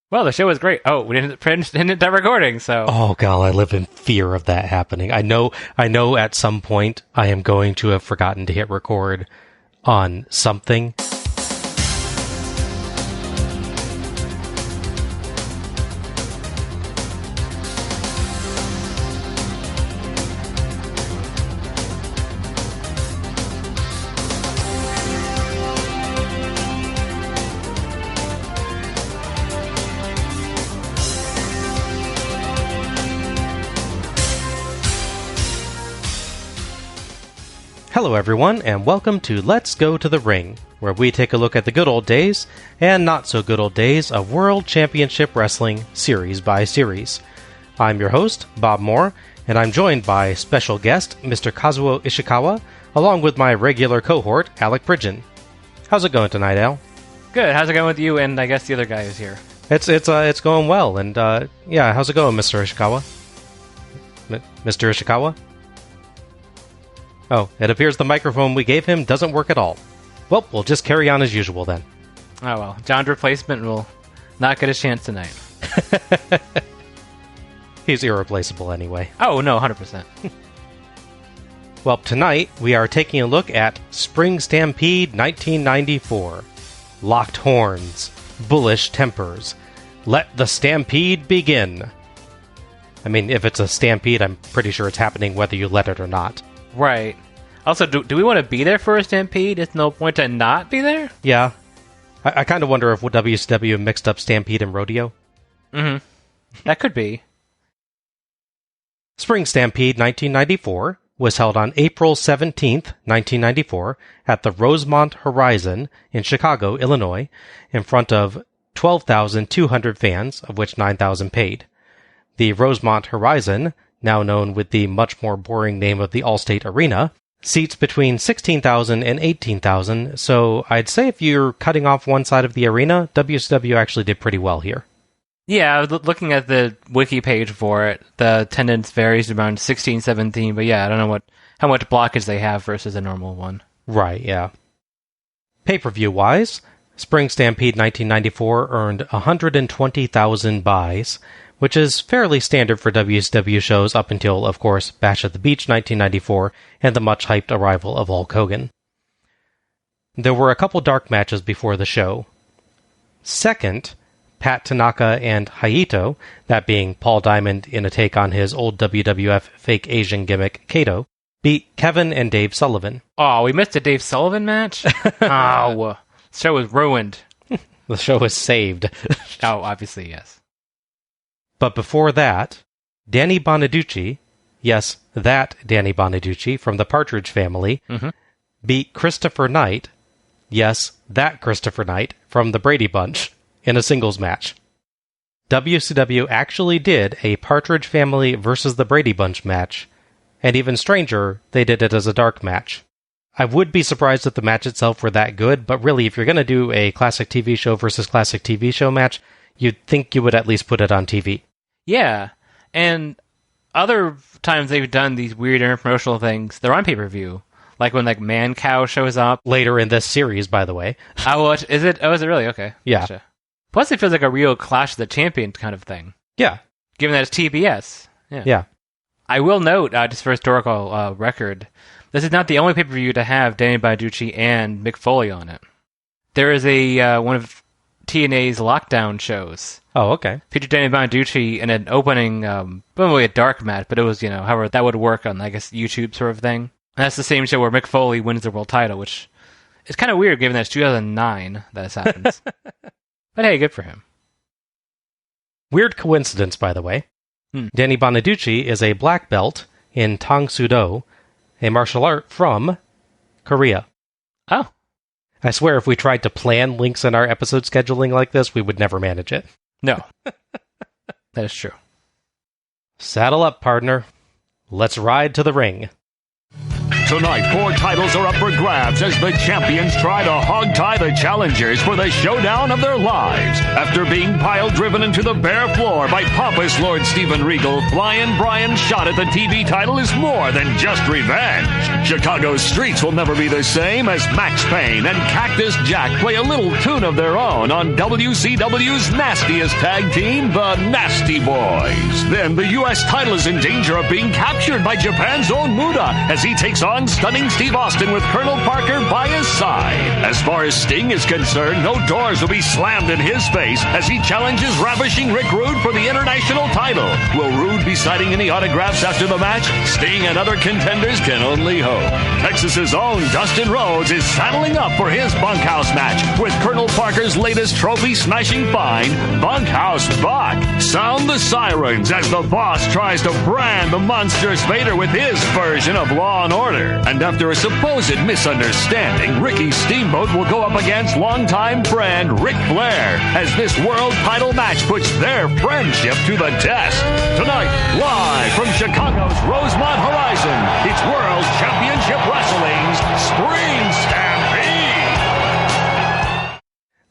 Well, the show was great. Oh, we didn't that recording, so... Oh, God, I live in fear of that happening. I know at some point I am going to have forgotten to hit record on something. Hello everyone, and welcome to Let's Go to the Ring, where we take a look at the good old days and not so good old days of World Championship Wrestling series by series. I'm your host, Bob Moore, and I'm joined by special guest, Mr. Kazuo Ishikawa, along with my regular cohort, Alec Pridgeon. How's it going tonight, Al? Good. How's it going with you and I guess the other guy who's here? It's going well, and yeah, how's it going, Mr. Ishikawa? Mr. Ishikawa? Oh, it appears the microphone we gave him doesn't work at all. Well, we'll just carry on as usual then. Oh well, John's replacement will not get a chance tonight. He's irreplaceable anyway. Oh, no, 100%. Well, tonight we are taking a look at Spring Stampede 1994. Locked horns, bullish tempers. Let the stampede begin. I mean, if it's a stampede, I'm pretty sure it's happening whether you let it or not. Right. Also, do we want to be there for a Stampede? There's no point to not be there? Yeah. I kind of wonder if WCW mixed up Stampede and Rodeo. Mm-hmm. That could be. Spring Stampede 1994 was held on April 17th, 1994, at the Rosemont Horizon in Chicago, Illinois, in front of 12,200 fans, of which 9,000 paid. The Rosemont Horizon, now known with the much more boring name of the Allstate Arena, seats between 16,000 and 18,000, so I'd say if you're cutting off one side of the arena, WCW actually did pretty well here. Yeah, looking at the wiki page for it, the attendance varies around 16, 17, but yeah, I don't know how much blockage they have versus a normal one. Right, yeah. Pay-per-view-wise, Spring Stampede 1994 earned 120,000 buys, which is fairly standard for WCW shows up until, of course, Bash at the Beach 1994 and the much-hyped arrival of Hulk Hogan. There were a couple dark matches before the show. Second, Pat Tanaka and Haito, that being Paul Diamond in a take on his old WWF fake Asian gimmick, Kato, beat Kevin and Dave Sullivan. Oh, we missed a Dave Sullivan match? Oh, the show was ruined. The show was saved. Oh, obviously, yes. But before that, Danny Bonaducci, yes, that Danny Bonaducci from the Partridge Family, beat Christopher Knight, yes, that Christopher Knight from the Brady Bunch, in a singles match. WCW actually did a Partridge Family versus the Brady Bunch match, and even stranger, they did it as a dark match. I would be surprised if the match itself were that good, but really, if you're going to do a classic TV show versus classic TV show match, you'd think you would at least put it on TV. Yeah, and other times they've done these weird interpromotional things, they're on pay-per-view. Like when Man Cow shows up. Later in this series, by the way. Oh, is it? Oh, is it really? Okay. Yeah. Gotcha. Plus it feels like a real Clash of the Champions kind of thing. Yeah. Given that it's TBS. Yeah. I will note, just for historical record, this is not the only pay-per-view to have Danny Bonaducci and Mick Foley on it. There is a one of TNA's lockdown shows. Oh, okay. Featured Danny Bonaducci in an opening, wasn't really a dark match, but it was, however that would work on, I guess, YouTube sort of thing. And that's the same show where Mick Foley wins the world title, which is kind of weird given that it's 2009 that this happens. But hey, good for him. Weird coincidence, by the way. Danny Bonaducci is a black belt in Tang Soo Do, a martial art from Korea. Oh. I swear if we tried to plan links in our episode scheduling like this, we would never manage it. No. That is true. Saddle up, partner. Let's ride to the ring. Tonight, 4 titles are up for grabs as the champions try to hog-tie the challengers for the showdown of their lives. After being pile-driven into the bare floor by pompous Lord Steven Regal, Flying Brian's shot at the TV title is more than just revenge. Chicago's streets will never be the same as Max Payne and Cactus Jack play a little tune of their own on WCW's nastiest tag team, the Nasty Boys. Then the U.S. title is in danger of being captured by Japan's own Muda as he takes on stunning Steve Austin with Colonel Parker by his side. As far as Sting is concerned, no doors will be slammed in his face as he challenges ravishing Rick Rude for the international title. Will Rude be signing any autographs after the match? Sting and other contenders can only hope. Texas's own Dustin Rhodes is saddling up for his bunkhouse match with Colonel Parker's latest trophy-smashing find, Bunkhouse Buck. Sound the sirens as the boss tries to brand the monstrous Vader with his version of Law and Order. And after a supposed misunderstanding, Ricky Steamboat will go up against longtime friend Ric Flair as this world title match puts their friendship to the test. Tonight, live from Chicago's Rosemont Horizon, it's World Championship Wrestling's Spring Stampede.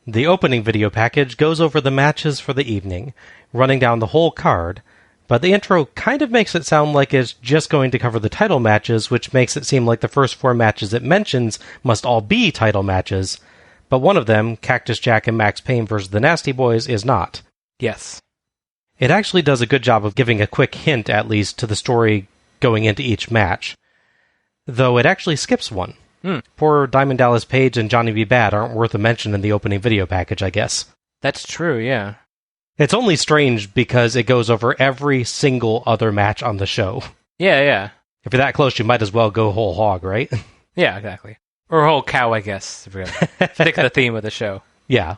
The opening video package goes over the matches for the evening, running down the whole card, but the intro kind of makes it sound like it's just going to cover the title matches, which makes it seem like the first 4 matches it mentions must all be title matches, but one of them, Cactus Jack and Max Payne versus the Nasty Boys, is not. Yes. It actually does a good job of giving a quick hint, at least, to the story going into each match, though it actually skips one. Poor Diamond Dallas Page and Johnny B. Bad aren't worth a mention in the opening video package, I guess. That's true, yeah. It's only strange because it goes over every single other match on the show. Yeah. If you're that close, you might as well go whole hog, right? Yeah, exactly. Or whole cow, I guess, if we're gonna stick to the theme of the show. Yeah.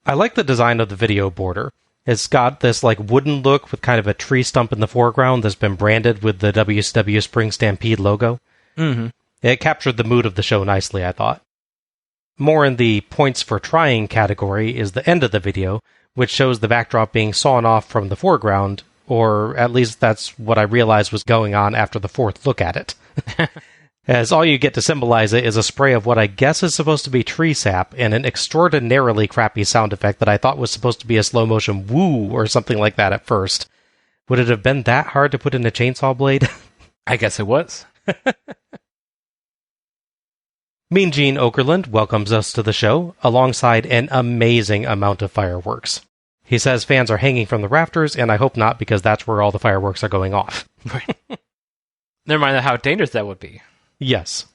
I like the design of the video border. It's got this wooden look with kind of a tree stump in the foreground that's been branded with the WCW Spring Stampede logo. Mm-hmm. It captured the mood of the show nicely, I thought. More in the points for trying category is the end of the video, which shows the backdrop being sawn off from the foreground, or at least that's what I realized was going on after the 4th look at it. As all you get to symbolize it is a spray of what I guess is supposed to be tree sap, and an extraordinarily crappy sound effect that I thought was supposed to be a slow-motion woo or something like that at first. Would it have been that hard to put in a chainsaw blade? I guess it was. Mean Gene Okerlund welcomes us to the show, alongside an amazing amount of fireworks. He says fans are hanging from the rafters, and I hope not, because that's where all the fireworks are going off. Never mind how dangerous that would be. Yes.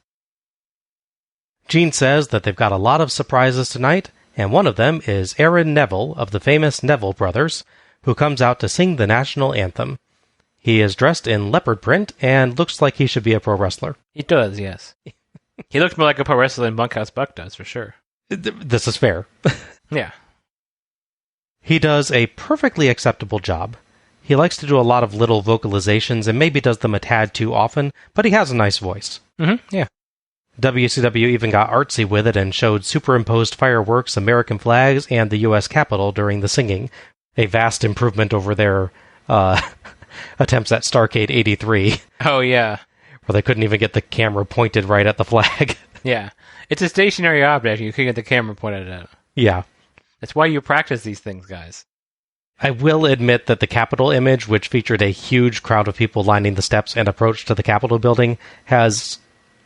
Gene says that they've got a lot of surprises tonight, and one of them is Aaron Neville of the famous Neville Brothers, who comes out to sing the national anthem. He is dressed in leopard print and looks like he should be a pro wrestler. He does, yes. He looks more like a pro wrestler than Bunkhouse Buck does, for sure. This is fair. Yeah. He does a perfectly acceptable job. He likes to do a lot of little vocalizations and maybe does them a tad too often, but he has a nice voice. Mm-hmm, yeah. WCW even got artsy with it and showed superimposed fireworks, American flags, and the U.S. Capitol during the singing. A vast improvement over their attempts at Starrcade 83. Oh, yeah. Where they couldn't even get the camera pointed right at the flag. Yeah. It's a stationary object. You can get the camera pointed at it. Yeah. That's why you practice these things, guys. I will admit that the Capitol image, which featured a huge crowd of people lining the steps and approach to the Capitol building, has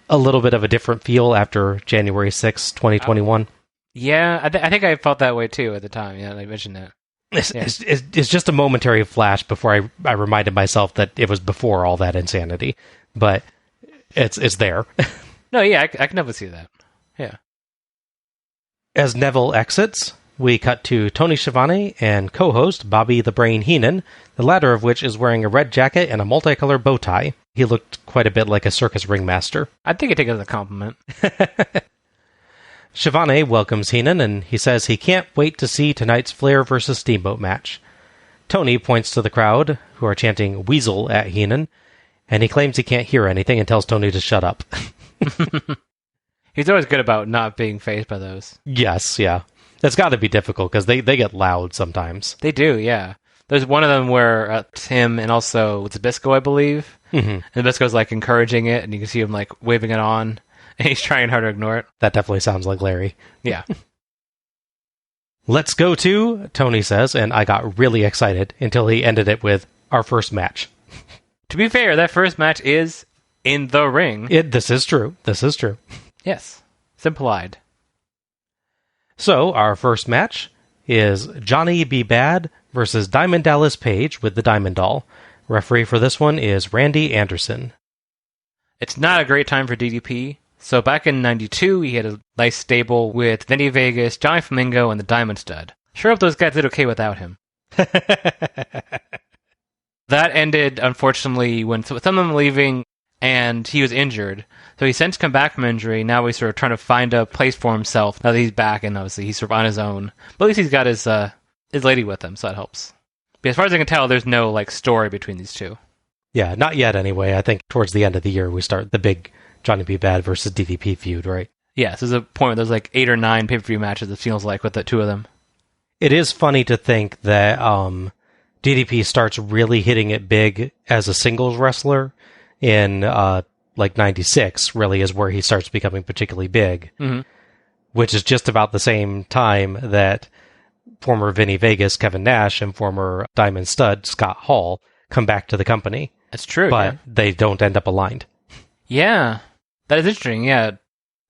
a little bit of a different feel after January 6, 2021. Yeah, I think I felt that way too at the time. Yeah, I mentioned that. It's just a momentary flash before I reminded myself that it was before all that insanity. But it's there. No, yeah, I can definitely see that. Yeah. As Neville exits, we cut to Tony Schiavone and co-host Bobby the Brain Heenan, the latter of which is wearing a red jacket and a multicolored bow tie. He looked quite a bit like a circus ringmaster. I think I take it as a compliment. Schiavone welcomes Heenan, and he says he can't wait to see tonight's Flair vs. Steamboat match. Tony points to the crowd, who are chanting Weasel at Heenan, and he claims he can't hear anything and tells Tony to shut up. He's always good about not being fazed by those. Yes, yeah. It's got to be difficult, because they get loud sometimes. They do, yeah. There's one of them where it's him and also Zbyszko, I believe. Mm-hmm. And Zbyszko's like encouraging it, and you can see him like waving it on, and he's trying hard to ignore it. That definitely sounds like Larry. Yeah. Let's go to, Tony says, and I got really excited until he ended it with our first match. To be fair, that first match is in the ring. This is true. This is true. Yes. Simple-eyed. So, our first match is Johnny B. Bad versus Diamond Dallas Page with the Diamond Doll. Referee for this one is Randy Anderson. It's not a great time for DDP. So back in 92, he had a nice stable with Vinny Vegas, Johnny Flamingo, and the Diamond Stud. Sure hope those guys did okay without him. That ended, unfortunately, when some of them leaving, and he was injured. So he's since come back from injury. Now he's sort of trying to find a place for himself. Now that he's back, and obviously he's sort of on his own. But at least he's got his lady with him, so that helps. But as far as I can tell, there's no like story between these two. Yeah, not yet anyway. I think towards the end of the year we start the big Johnny B. Bad versus DDP feud, right? Yeah, so there's a point where there's like 8 or 9 pay-per-view matches, it feels like, with the two of them. It is funny to think that DDP starts really hitting it big as a singles wrestler in like 96, really is where he starts becoming particularly big, which is just about the same time that former Vinny Vegas, Kevin Nash, and former Diamond Stud, Scott Hall, come back to the company. That's true, but they don't end up aligned. Yeah, that is interesting, yeah.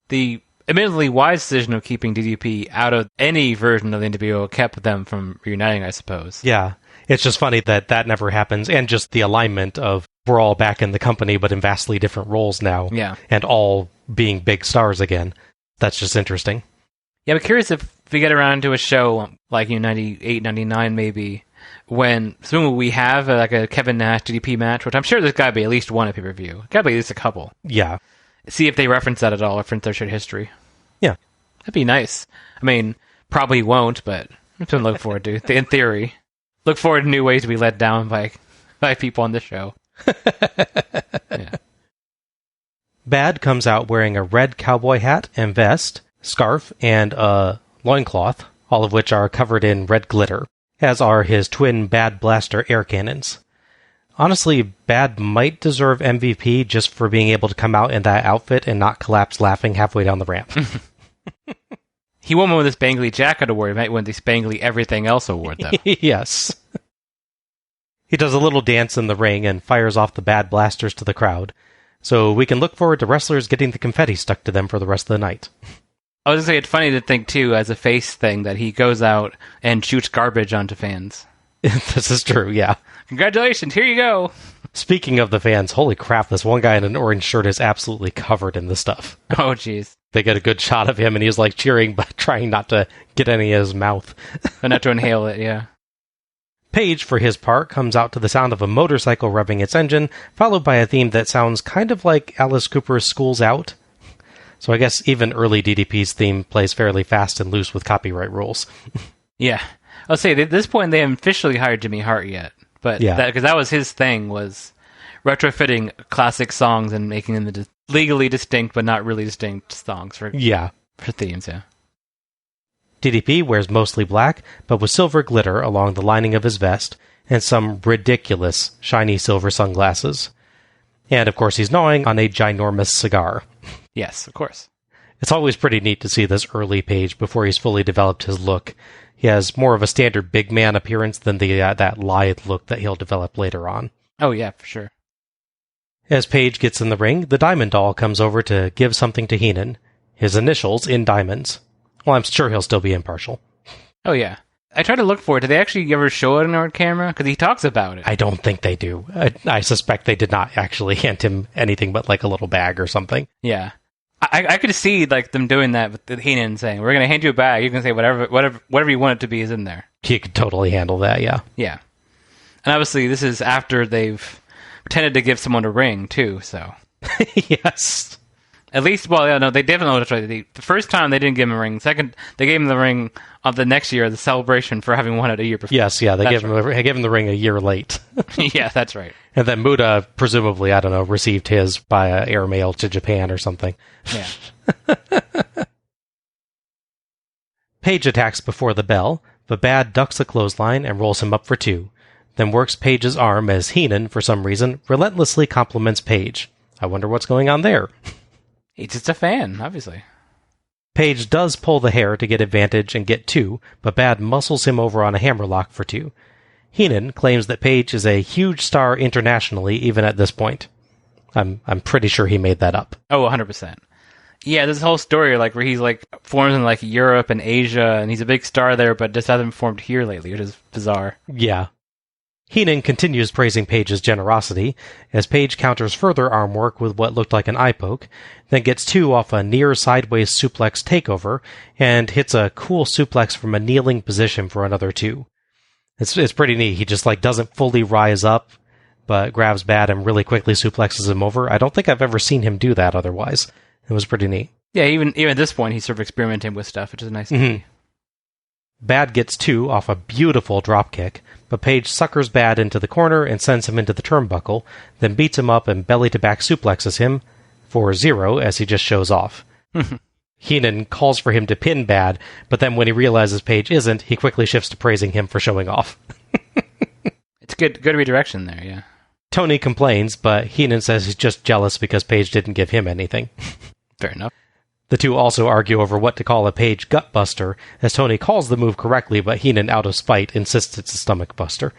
The admittedly wise decision of keeping DDP out of any version of the NWO kept them from reuniting, I suppose. Yeah, it's just funny that never happens, and just the alignment of we're all back in the company, but in vastly different roles now, and all being big stars again. That's just interesting. Yeah, I'm curious if we get around to a show like 98, 99 maybe, when soon we have like a Kevin Nash DDP match, which I'm sure there's got to be at least one at pay-per-view. Got to be at least a couple. Yeah. See if they reference that at all, reference their shared history. Yeah. That'd be nice. I mean, probably won't, but something to look forward to. In theory. Look forward to new ways to be let down by people on this show. Yeah. Bad comes out wearing a red cowboy hat and vest, scarf, and a loincloth, all of which are covered in red glitter, as are his twin Bad Blaster air cannons. Honestly, Bad might deserve MVP just for being able to come out in that outfit and not collapse laughing halfway down the ramp. He won't win the Spangly Jacket Award. He might win the Spangly Everything Else Award, though. Yes. He does a little dance in the ring and fires off the Bad Blasters to the crowd, so we can look forward to wrestlers getting the confetti stuck to them for the rest of the night. I was going to say, it's funny to think, too, as a face thing, that he goes out and shoots garbage onto fans. This is true, yeah. Congratulations, here you go. Speaking of the fans, holy crap, this one guy in an orange shirt is absolutely covered in the stuff. Oh, jeez. They get a good shot of him, and he's like cheering, but trying not to get any in his mouth. But not to inhale it, yeah. Page, for his part, comes out to the sound of a motorcycle revving its engine, followed by a theme that sounds kind of like Alice Cooper's School's Out. So I guess even early DDP's theme plays fairly fast and loose with copyright rules. Yeah. I'll say, at this point, they haven't officially hired Jimmy Hart yet. But yeah, because that was his thing, was retrofitting classic songs and making them legally distinct but not really distinct songs for themes, yeah. DDP wears mostly black, but with silver glitter along the lining of his vest, and some ridiculous shiny silver sunglasses. And, of course, he's gnawing on a ginormous cigar. Yes, of course. It's always pretty neat to see this early Page before he's fully developed his look. He has more of a standard big man appearance than that lithe look that he'll develop later on. Oh, yeah, for sure. As Page gets in the ring, the Diamond Doll comes over to give something to Heenan. His initials in diamonds. Well, I'm sure he'll still be impartial. Oh, yeah. I tried to look for it. Did they actually ever show it on camera? Because he talks about it. I don't think they do. I suspect they did not actually hand him anything but like a little bag or something. Yeah. I could see like them doing that with Heenan saying, we're going to hand you a bag. You can say whatever you want it to be is in there. He could totally handle that, yeah. Yeah. And obviously this is after they've pretended to give someone a ring, too, so. Yes. At least, well, yeah, no, they definitely know that's right. The first time they didn't give him a ring. Second, they gave him the ring of the next year, the celebration for having won it a year before. Yes, yeah, they gave him the ring a year late. Yeah, that's right. And then Muda, presumably, I don't know, received his by airmail to Japan or something. Yeah. Page attacks before the bell, but Bad ducks a clothesline and rolls him up for 2. then works Page's arm as Heenan, for some reason, relentlessly compliments Page. I wonder what's going on there. He's just a fan, obviously. Page does pull the hair to get advantage and get 2, but Bad muscles him over on a hammerlock for 2. Heenan claims that Page is a huge star internationally even at this point. I'm pretty sure he made that up. Oh, 100%. Yeah, this whole story, like, where he's, like, formed in, like, Europe and Asia, and he's a big star there, but just hasn't formed here lately, which is bizarre. Yeah. Heenan continues praising Page's generosity, as Page counters further arm work with what looked like an eye poke, then gets 2 off a near-sideways suplex takeover, and hits a cool suplex from a kneeling position for another 2. It's pretty neat. He just, like, doesn't fully rise up, but grabs Bad and really quickly suplexes him over. I don't think I've ever seen him do that otherwise. It was pretty neat. Yeah, even at this point, he's sort of experimenting with stuff, which is nice to see. Bad gets 2 off a beautiful dropkick, but Page suckers Bad into the corner and sends him into the turnbuckle, then beats him up and belly-to-back suplexes him for 0 as he just shows off. Heenan calls for him to pin Bad, but then when he realizes Page isn't, he quickly shifts to praising him for showing off. It's good redirection there, yeah. Tony complains, but Heenan says he's just jealous because Page didn't give him anything. Fair enough. The two also argue over what to call a Page gutbuster, as Tony calls the move correctly, but Heenan, out of spite, insists it's a stomach buster.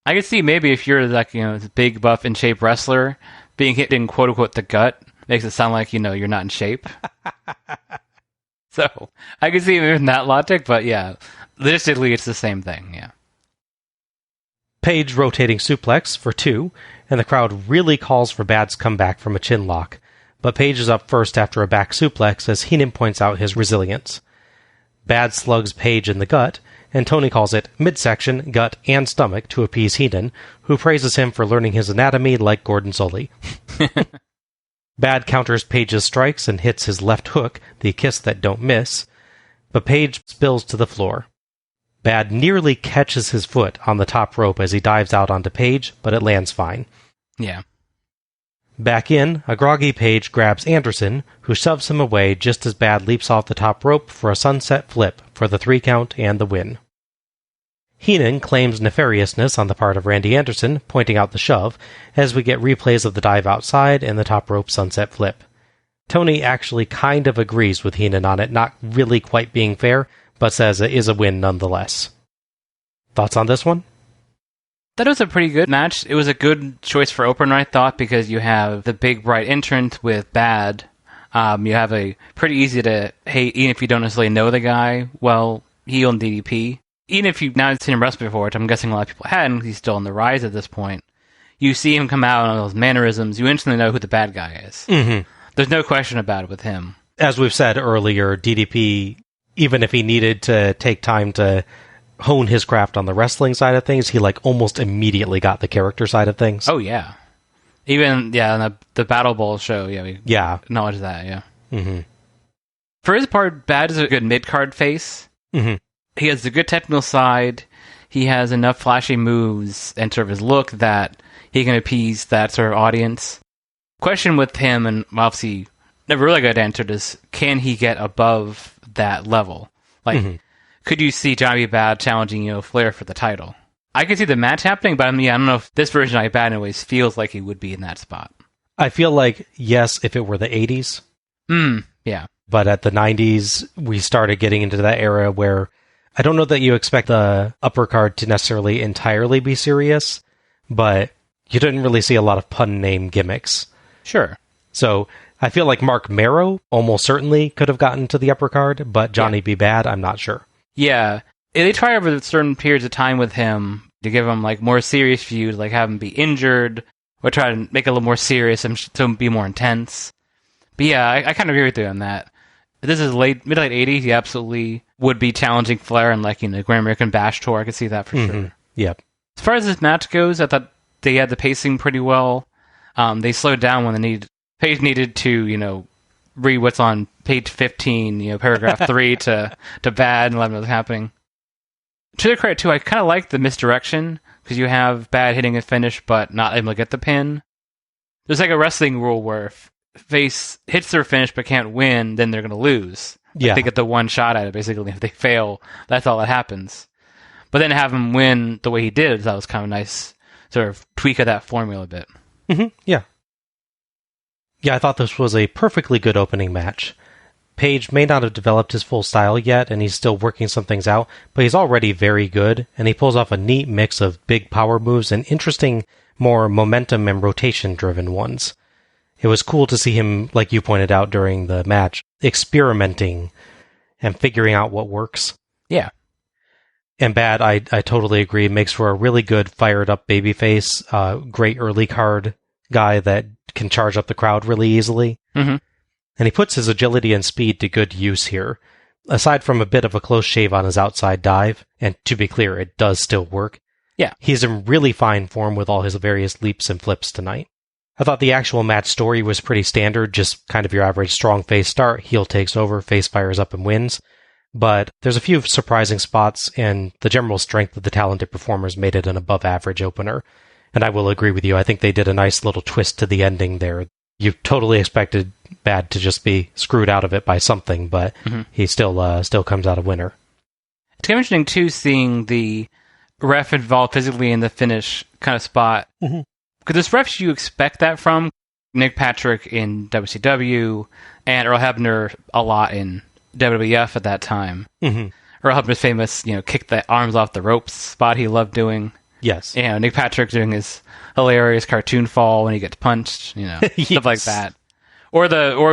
I could see maybe if you're, like, this big, buff, in shape wrestler, being hit in quote-unquote the gut makes it sound like, you're not in shape. So, I could see even that logic, but yeah, logistically it's the same thing, yeah. Page rotating suplex for 2, and the crowd really calls for Bad's comeback from a chin lock. But Page is up first after a back suplex as Heenan points out his resilience. Bad slugs Page in the gut, and Tony calls it midsection, gut, and stomach to appease Heenan, who praises him for learning his anatomy like Gordon Soley. Bad counters Page's strikes and hits his left hook, the kiss that don't miss, but Page spills to the floor. Bad nearly catches his foot on the top rope as he dives out onto Page, but it lands fine. Yeah. Back in, a groggy Page grabs Anderson, who shoves him away just as Bad leaps off the top rope for a sunset flip for the 3 count and the win. Heenan claims nefariousness on the part of Randy Anderson, pointing out the shove, as we get replays of the dive outside and the top rope sunset flip. Tony actually kind of agrees with Heenan on it not really quite being fair, but says it is a win nonetheless. Thoughts on this one? That was a pretty good match. It was a good choice for opener, I thought, because you have the big bright entrant with Bad. You have a pretty easy to hate, even if you don't necessarily know the guy, well, heel and DDP. Even if you've not seen him wrestle before, which I'm guessing a lot of people hadn't, he's still on the rise at this point. You see him come out on those mannerisms, you instantly know who the bad guy is. Mm-hmm. There's no question about it with him. As we've said earlier, DDP, even if he needed to take time to hone his craft on the wrestling side of things, he almost immediately got the character side of things. Oh, yeah. Even, on the Battle Bowl show, we acknowledge that, yeah. Mm-hmm. For his part, Bad is a good mid-card face. Mm-hmm. He has a good technical side. He has enough flashy moves and sort of his look that he can appease that sort of audience. Question with him, and obviously never really got answered, is can he get above that level? Could you see Johnny Bad challenging, Flair for the title? I could see the match happening, but I don't know if this version of Johnny Bad anyways feels like he would be in that spot. I feel like, yes, if it were the 80s. Yeah. But at the 90s, we started getting into that era where I don't know that you expect the upper card to necessarily entirely be serious, but you didn't really see a lot of pun name gimmicks. Sure. So I feel like Mark Marrow almost certainly could have gotten to the upper card, but Johnny B. Bad, I'm not sure. Yeah. They try over certain periods of time with him to give him more serious feuds, have him be injured, or try to make it a little more serious and so be more intense. But yeah, I kind of agree with you on that. If this is mid-late 80s, he absolutely would be challenging Flair in Grand American Bash Tour. I could see that for sure. Yep. As far as this match goes, I thought they had the pacing pretty well. They slowed down when Page needed to, read what's on page 15, paragraph 3 to Bad and let him know what's happening. To their credit, too, I kind of like the misdirection, because you have Bad hitting a finish but not able to get the pin. There's a wrestling rule where if face hits their finish but can't win, then they're going to lose. Yeah. They get the one shot at it, basically. If they fail, that's all that happens. But then have him win the way he did, that was kind of a nice sort of tweak of that formula a bit. Yeah. Yeah, I thought this was a perfectly good opening match. Page may not have developed his full style yet, and he's still working some things out, but he's already very good, and he pulls off a neat mix of big power moves and interesting, more momentum and rotation-driven ones. It was cool to see him, like you pointed out during the match, experimenting and figuring out what works. Yeah. And Bad, I totally agree, makes for a really good fired-up babyface, great early card guy that can charge up the crowd really easily. Mm-hmm. And he puts his agility and speed to good use here. Aside from a bit of a close shave on his outside dive, and to be clear, it does still work. Yeah. He's in really fine form with all his various leaps and flips tonight. I thought the actual match story was pretty standard, just kind of your average strong face start, heel takes over, face fires up and wins. But there's a few surprising spots, and the general strength of the talented performers made it an above-average opener. And I will agree with you, I think they did a nice little twist to the ending there. You totally expected Bad to just be screwed out of it by something, but he still comes out a winner. It's kind of interesting, too, seeing the ref involved physically in the finish kind of spot. Because this refs you expect that from. Nick Patrick in WCW, and Earl Hebner a lot in WWF at that time. Earl Hebner's famous, kick the arms off the ropes spot he loved doing. Yes. Nick Patrick doing his hilarious cartoon fall when he gets punched, Yes. stuff like that. Or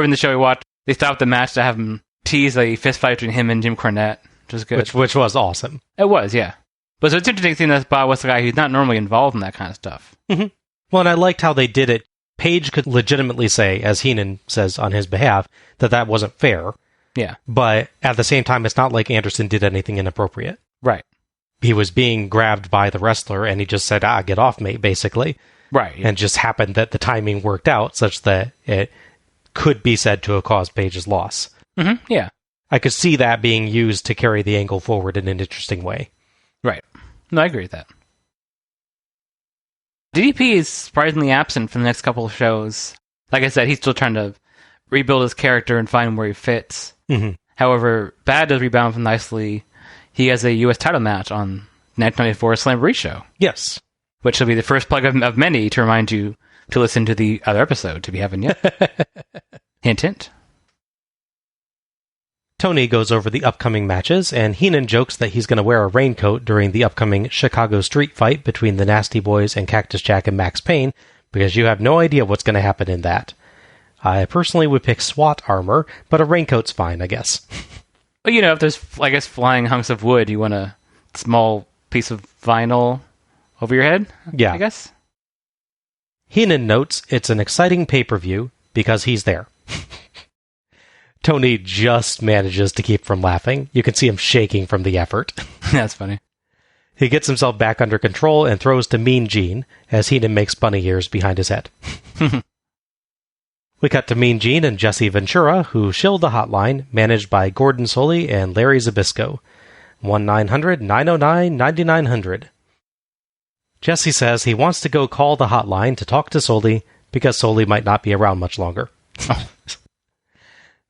in the show we watched, they stopped the match to have him tease a fist fight between him and Jim Cornette, which was good. Which was awesome. It was, yeah. But so it's interesting seeing that spot with a guy who's not normally involved in that kind of stuff. Well, and I liked how they did it. Page could legitimately say, as Heenan says on his behalf, that wasn't fair. Yeah. But at the same time, it's not like Anderson did anything inappropriate. Right. He was being grabbed by the wrestler, and he just said, get off me, basically. Right. Yeah. And just happened that the timing worked out such that it could be said to have caused Page's loss. Yeah. I could see that being used to carry the angle forward in an interesting way. Right. No, I agree with that. DDP is surprisingly absent from the next couple of shows. Like I said, he's still trying to rebuild his character and find where he fits. However, Bad does rebound from nicely. He has a U.S. title match on 1994 Slamboree show. Yes. Which will be the first plug of many to remind you to listen to the other episode, if you haven't yet. Hint, hint. Tony goes over the upcoming matches, and Heenan jokes that he's going to wear a raincoat during the upcoming Chicago street fight between the Nasty Boys and Cactus Jack and Max Payne, because you have no idea what's going to happen in that. I personally would pick SWAT armor, but a raincoat's fine, I guess. Well, if there's, I guess, flying hunks of wood, you want a small piece of vinyl over your head? Yeah. I guess. Heenan notes it's an exciting pay-per-view because he's there. Tony just manages to keep from laughing. You can see him shaking from the effort. That's funny. He gets himself back under control and throws to Mean Gene as Heenan makes bunny ears behind his head. We cut to Mean Gene and Jesse Ventura, who shilled the hotline, managed by Gordon Soley and Larry Zbyszko. 1-900-909-9900. Jesse says he wants to go call the hotline to talk to Soley because Soley might not be around much longer.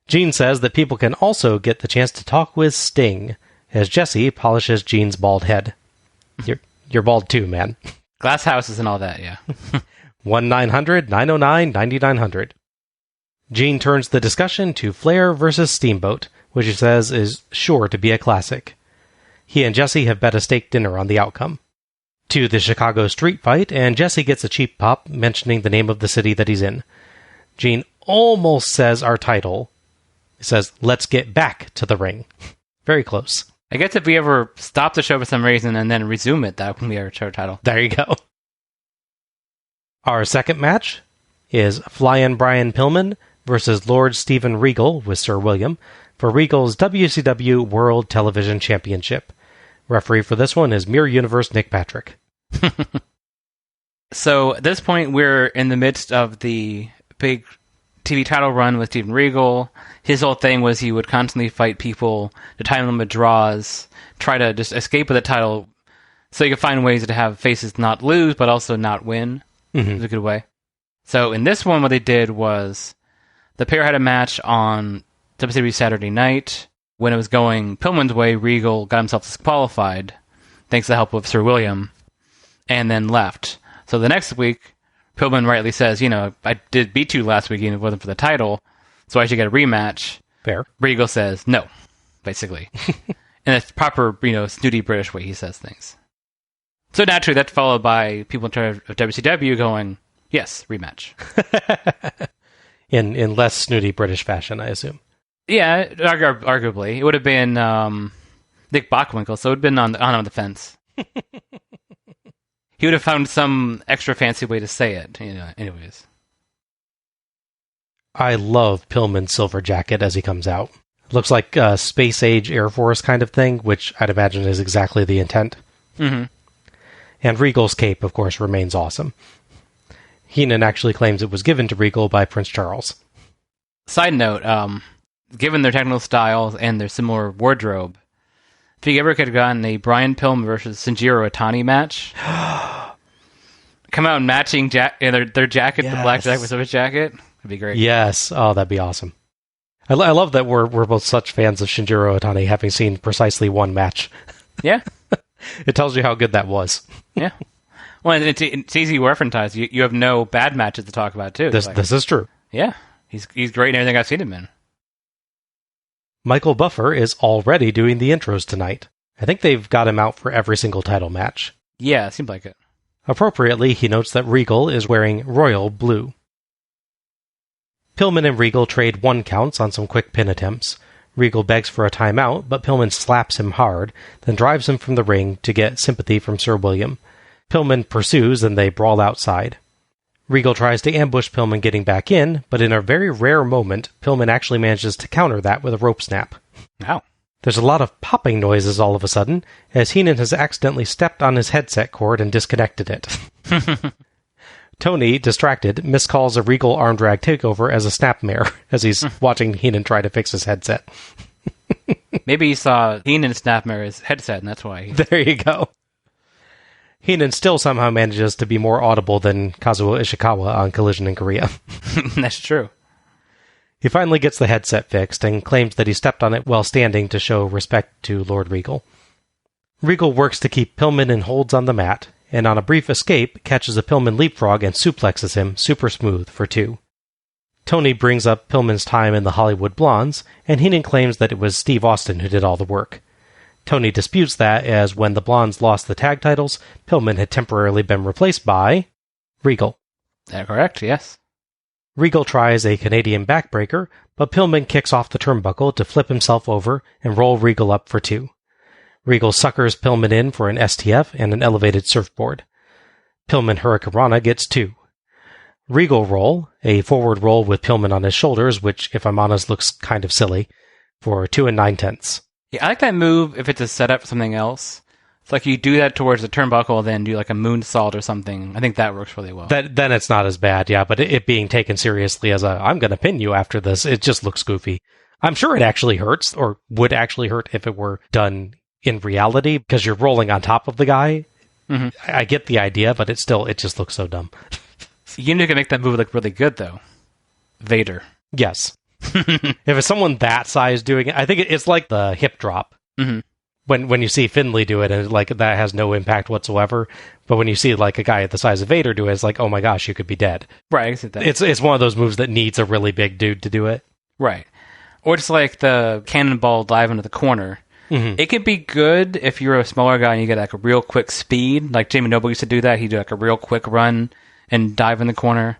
Gene says that people can also get the chance to talk with Sting, as Jesse polishes Gene's bald head. You're bald too, man. Glass houses and all that, yeah. 1-900-909-9900. Gene turns the discussion to Flair versus Steamboat, which he says is sure to be a classic. He and Jesse have bet a steak dinner on the outcome. To the Chicago street fight, and Jesse gets a cheap pop mentioning the name of the city that he's in. Gene almost says our title. He says, let's get back to the ring. Very close. I guess if we ever stop the show for some reason and then resume it, that would be our show title. There you go. Our second match is Flyin' Brian Pillman versus Lord Steven Regal with Sir William for Regal's WCW World Television Championship. Referee for this one is Mirror Universe Nick Patrick. So at this point, we're in the midst of the big TV title run with Steven Regal. His whole thing was he would constantly fight people to time limit draws, try to just escape with the title so you could find ways to have faces not lose, but also not win. It was a good way. So in this one, what they did was the pair had a match on WWE Saturday Night. When it was going Pillman's way, Regal got himself disqualified. thanks to the help of Sir William, and then left. So the next week, Pillman rightly says, I did beat you last week and it wasn't for the title, so I should get a rematch. Fair. Regal says, no, basically. In a proper, snooty British way he says things. So naturally, that's followed by people in charge of WCW going, yes, rematch. in less snooty British fashion, I assume. Yeah, arguably. It would have been Nick Bockwinkel, so it would have been on the fence. He would have found some extra fancy way to say it, anyways. I love Pillman's silver jacket as he comes out. Looks like a space-age Air Force kind of thing, which I'd imagine is exactly the intent. Mm-hmm. And Regal's cape, of course, remains awesome. Heenan actually claims it was given to Regal by Prince Charles. Side note, given their technical styles and their similar wardrobe, if you ever could have gotten a Brian Pillman versus Shinjiro Otani match, come out in matching their jacket, yes. The black jacket with his jacket, it'd be great. Yes, oh, that'd be awesome. I love that we're both such fans of Shinjiro Otani, having seen precisely one match. Yeah. It tells you how good that was. Yeah. Well, it's easy to reference. You have no bad matches to talk about, too. This is true. Yeah. He's great in everything I've seen him in. Michael Buffer is already doing the intros tonight. I think they've got him out for every single title match. Yeah, it seems like it. Appropriately, he notes that Regal is wearing royal blue. Pillman and Regal trade 1 counts on some quick pin attempts. Regal begs for a timeout, but Pillman slaps him hard, then drives him from the ring to get sympathy from Sir William. Pillman pursues, and they brawl outside. Regal tries to ambush Pillman getting back in, but in a very rare moment, Pillman actually manages to counter that with a rope snap. Wow. There's a lot of popping noises all of a sudden, as Heenan has accidentally stepped on his headset cord and disconnected it. Tony, distracted, miscalls a Regal arm drag takeover as a snapmare as he's watching Heenan try to fix his headset. Maybe he saw Heenan snapmare his headset, and that's why. There you go. Heenan still somehow manages to be more audible than Kazuo Ishikawa on Collision in Korea. That's true. He finally gets the headset fixed and claims that he stepped on it while standing to show respect to Lord Regal. Regal works to keep Pillman in holds on the mat, and on a brief escape, catches a Pillman leapfrog and suplexes him super smooth for 2. Tony brings up Pillman's time in the Hollywood Blondes, and Heenan claims that it was Steve Austin who did all the work. Tony disputes that, as when the Blondes lost the tag titles, Pillman had temporarily been replaced by Regal. That's correct, yes. Regal tries a Canadian backbreaker, but Pillman kicks off the turnbuckle to flip himself over and roll Regal up for 2. Regal suckers Pillman in for an STF and an elevated surfboard. Pillman Hurricanrana gets 2. Regal roll, a forward roll with Pillman on his shoulders, which, if I'm honest, looks kind of silly, for 2 9/10. Yeah, I like that move if it's a setup for something else. It's like you do that towards the turnbuckle, then do like a moonsault or something. I think that works really well. Then it's not as bad, yeah, but it being taken seriously as I'm going to pin you after this, it just looks goofy. I'm sure it actually hurts, or would actually hurt if it were done in reality, because you're rolling on top of the guy. Mm-hmm. I get the idea, but it just looks so dumb. You know who can make that move look really good, though? Vader. Yes. If it's someone that size doing it, I think it's like the hip drop. Mm-hmm. When you see Finlay do it, and like that has no impact whatsoever. But when you see like a guy at the size of Vader do it, it's like, oh my gosh, you could be dead. Right, I can see that. It's one of those moves that needs a really big dude to do it. Right. Or just like the cannonball dive into the corner. Mm-hmm. It could be good if you're a smaller guy and you get like a real quick speed. Like Jamie Noble used to do that. He'd do like a real quick run and dive in the corner.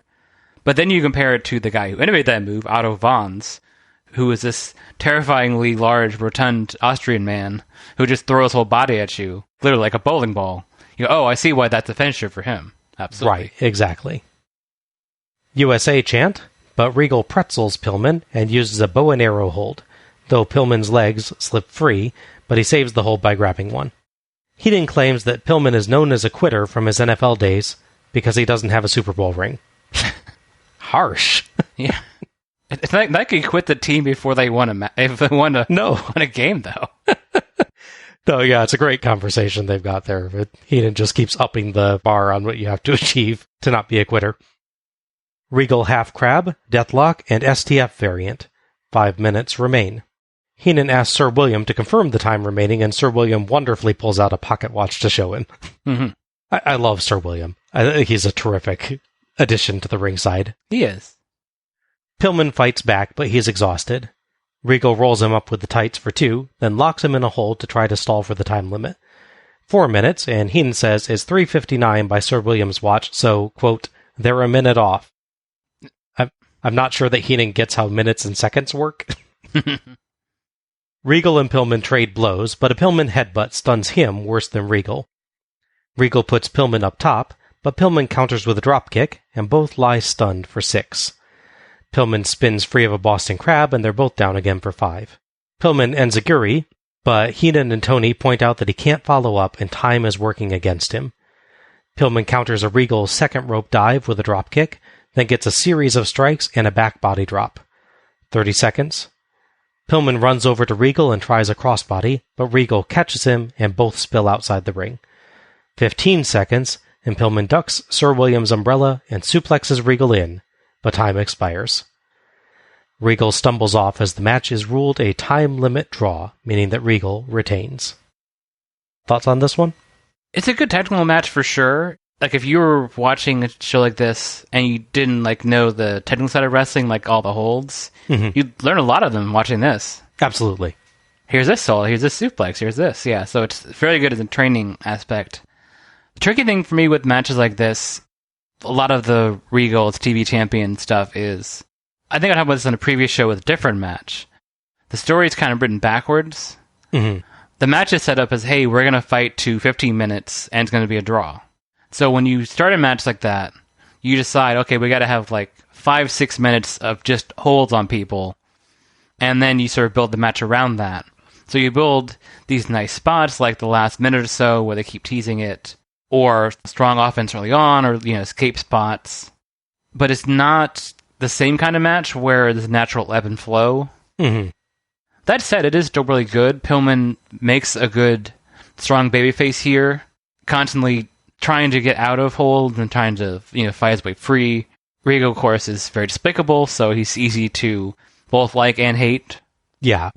But then you compare it to the guy who innovated that move, Otto Wanz, who is this terrifyingly large, rotund Austrian man who just throws his whole body at you, literally like a bowling ball. You go, oh, I see why that's a finisher for him. Absolutely. Right, exactly. USA chant, but Regal pretzels Pillman and uses a bow and arrow hold, though Pillman's legs slip free, but he saves the hold by grabbing one. Heenan claims that Pillman is known as a quitter from his NFL days because he doesn't have a Super Bowl ring. Harsh. Yeah. It's like he quit the team before they won a game, though. No, yeah, it's a great conversation they've got there. But Heenan just keeps upping the bar on what you have to achieve to not be a quitter. Regal half crab, deathlock, and STF variant. 5 minutes remain. Heenan asks Sir William to confirm the time remaining, and Sir William wonderfully pulls out a pocket watch to show him. Mm-hmm. I love Sir William. I think he's a terrific addition to the ringside. He is. Pillman fights back, but he's exhausted. Regal rolls him up with the tights for 2, then locks him in a hold to try to stall for the time limit. 4 minutes, and Heenan says it's 3:59 by Sir William's watch, so, quote, they're a minute off. I'm not sure that Heenan gets how minutes and seconds work. Regal and Pillman trade blows, but a Pillman headbutt stuns him worse than Regal. Regal puts Pillman up top, but Pillman counters with a dropkick, and both lie stunned for 6. Pillman spins free of a Boston Crab, and they're both down again for 5. Pillman ends a Guri, but Heenan and Tony point out that he can't follow up, and time is working against him. Pillman counters a Regal second rope dive with a dropkick, then gets a series of strikes and a back body drop. 30 seconds. Pillman runs over to Regal and tries a crossbody, but Regal catches him and both spill outside the ring. 15 seconds, and Pillman ducks Sir William's umbrella and suplexes Regal in, but time expires. Regal stumbles off as the match is ruled a time limit draw, meaning that Regal retains. Thoughts on this one? It's a good technical match for sure. Like, if you were watching a show like this and you didn't, like, know the technical side of wrestling, like all the holds, you'd learn a lot of them watching this. Absolutely. Here's this solo, here's this suplex, here's this. Yeah, so it's fairly good as a training aspect. The tricky thing for me with matches like this, a lot of the Regal's TV champion stuff is, I think I talked about this in a previous show with a different match. The story is kind of written backwards. Mm-hmm. The match is set up as, hey, we're going to fight to 15 minutes, and it's going to be a draw. So when you start a match like that, you decide, okay, we got to have like 5-6 minutes of just holds on people, and then you sort of build the match around that. So you build these nice spots, like the last minute or so, where they keep teasing it, or strong offense early on, or escape spots. But it's not the same kind of match where there's natural ebb and flow. Mm-hmm. That said, it is still really good. Pillman makes a good, strong babyface here, constantly trying to get out of holds and trying to fight his way free. Regal, of course, is very despicable, so he's easy to both like and hate. Yeah,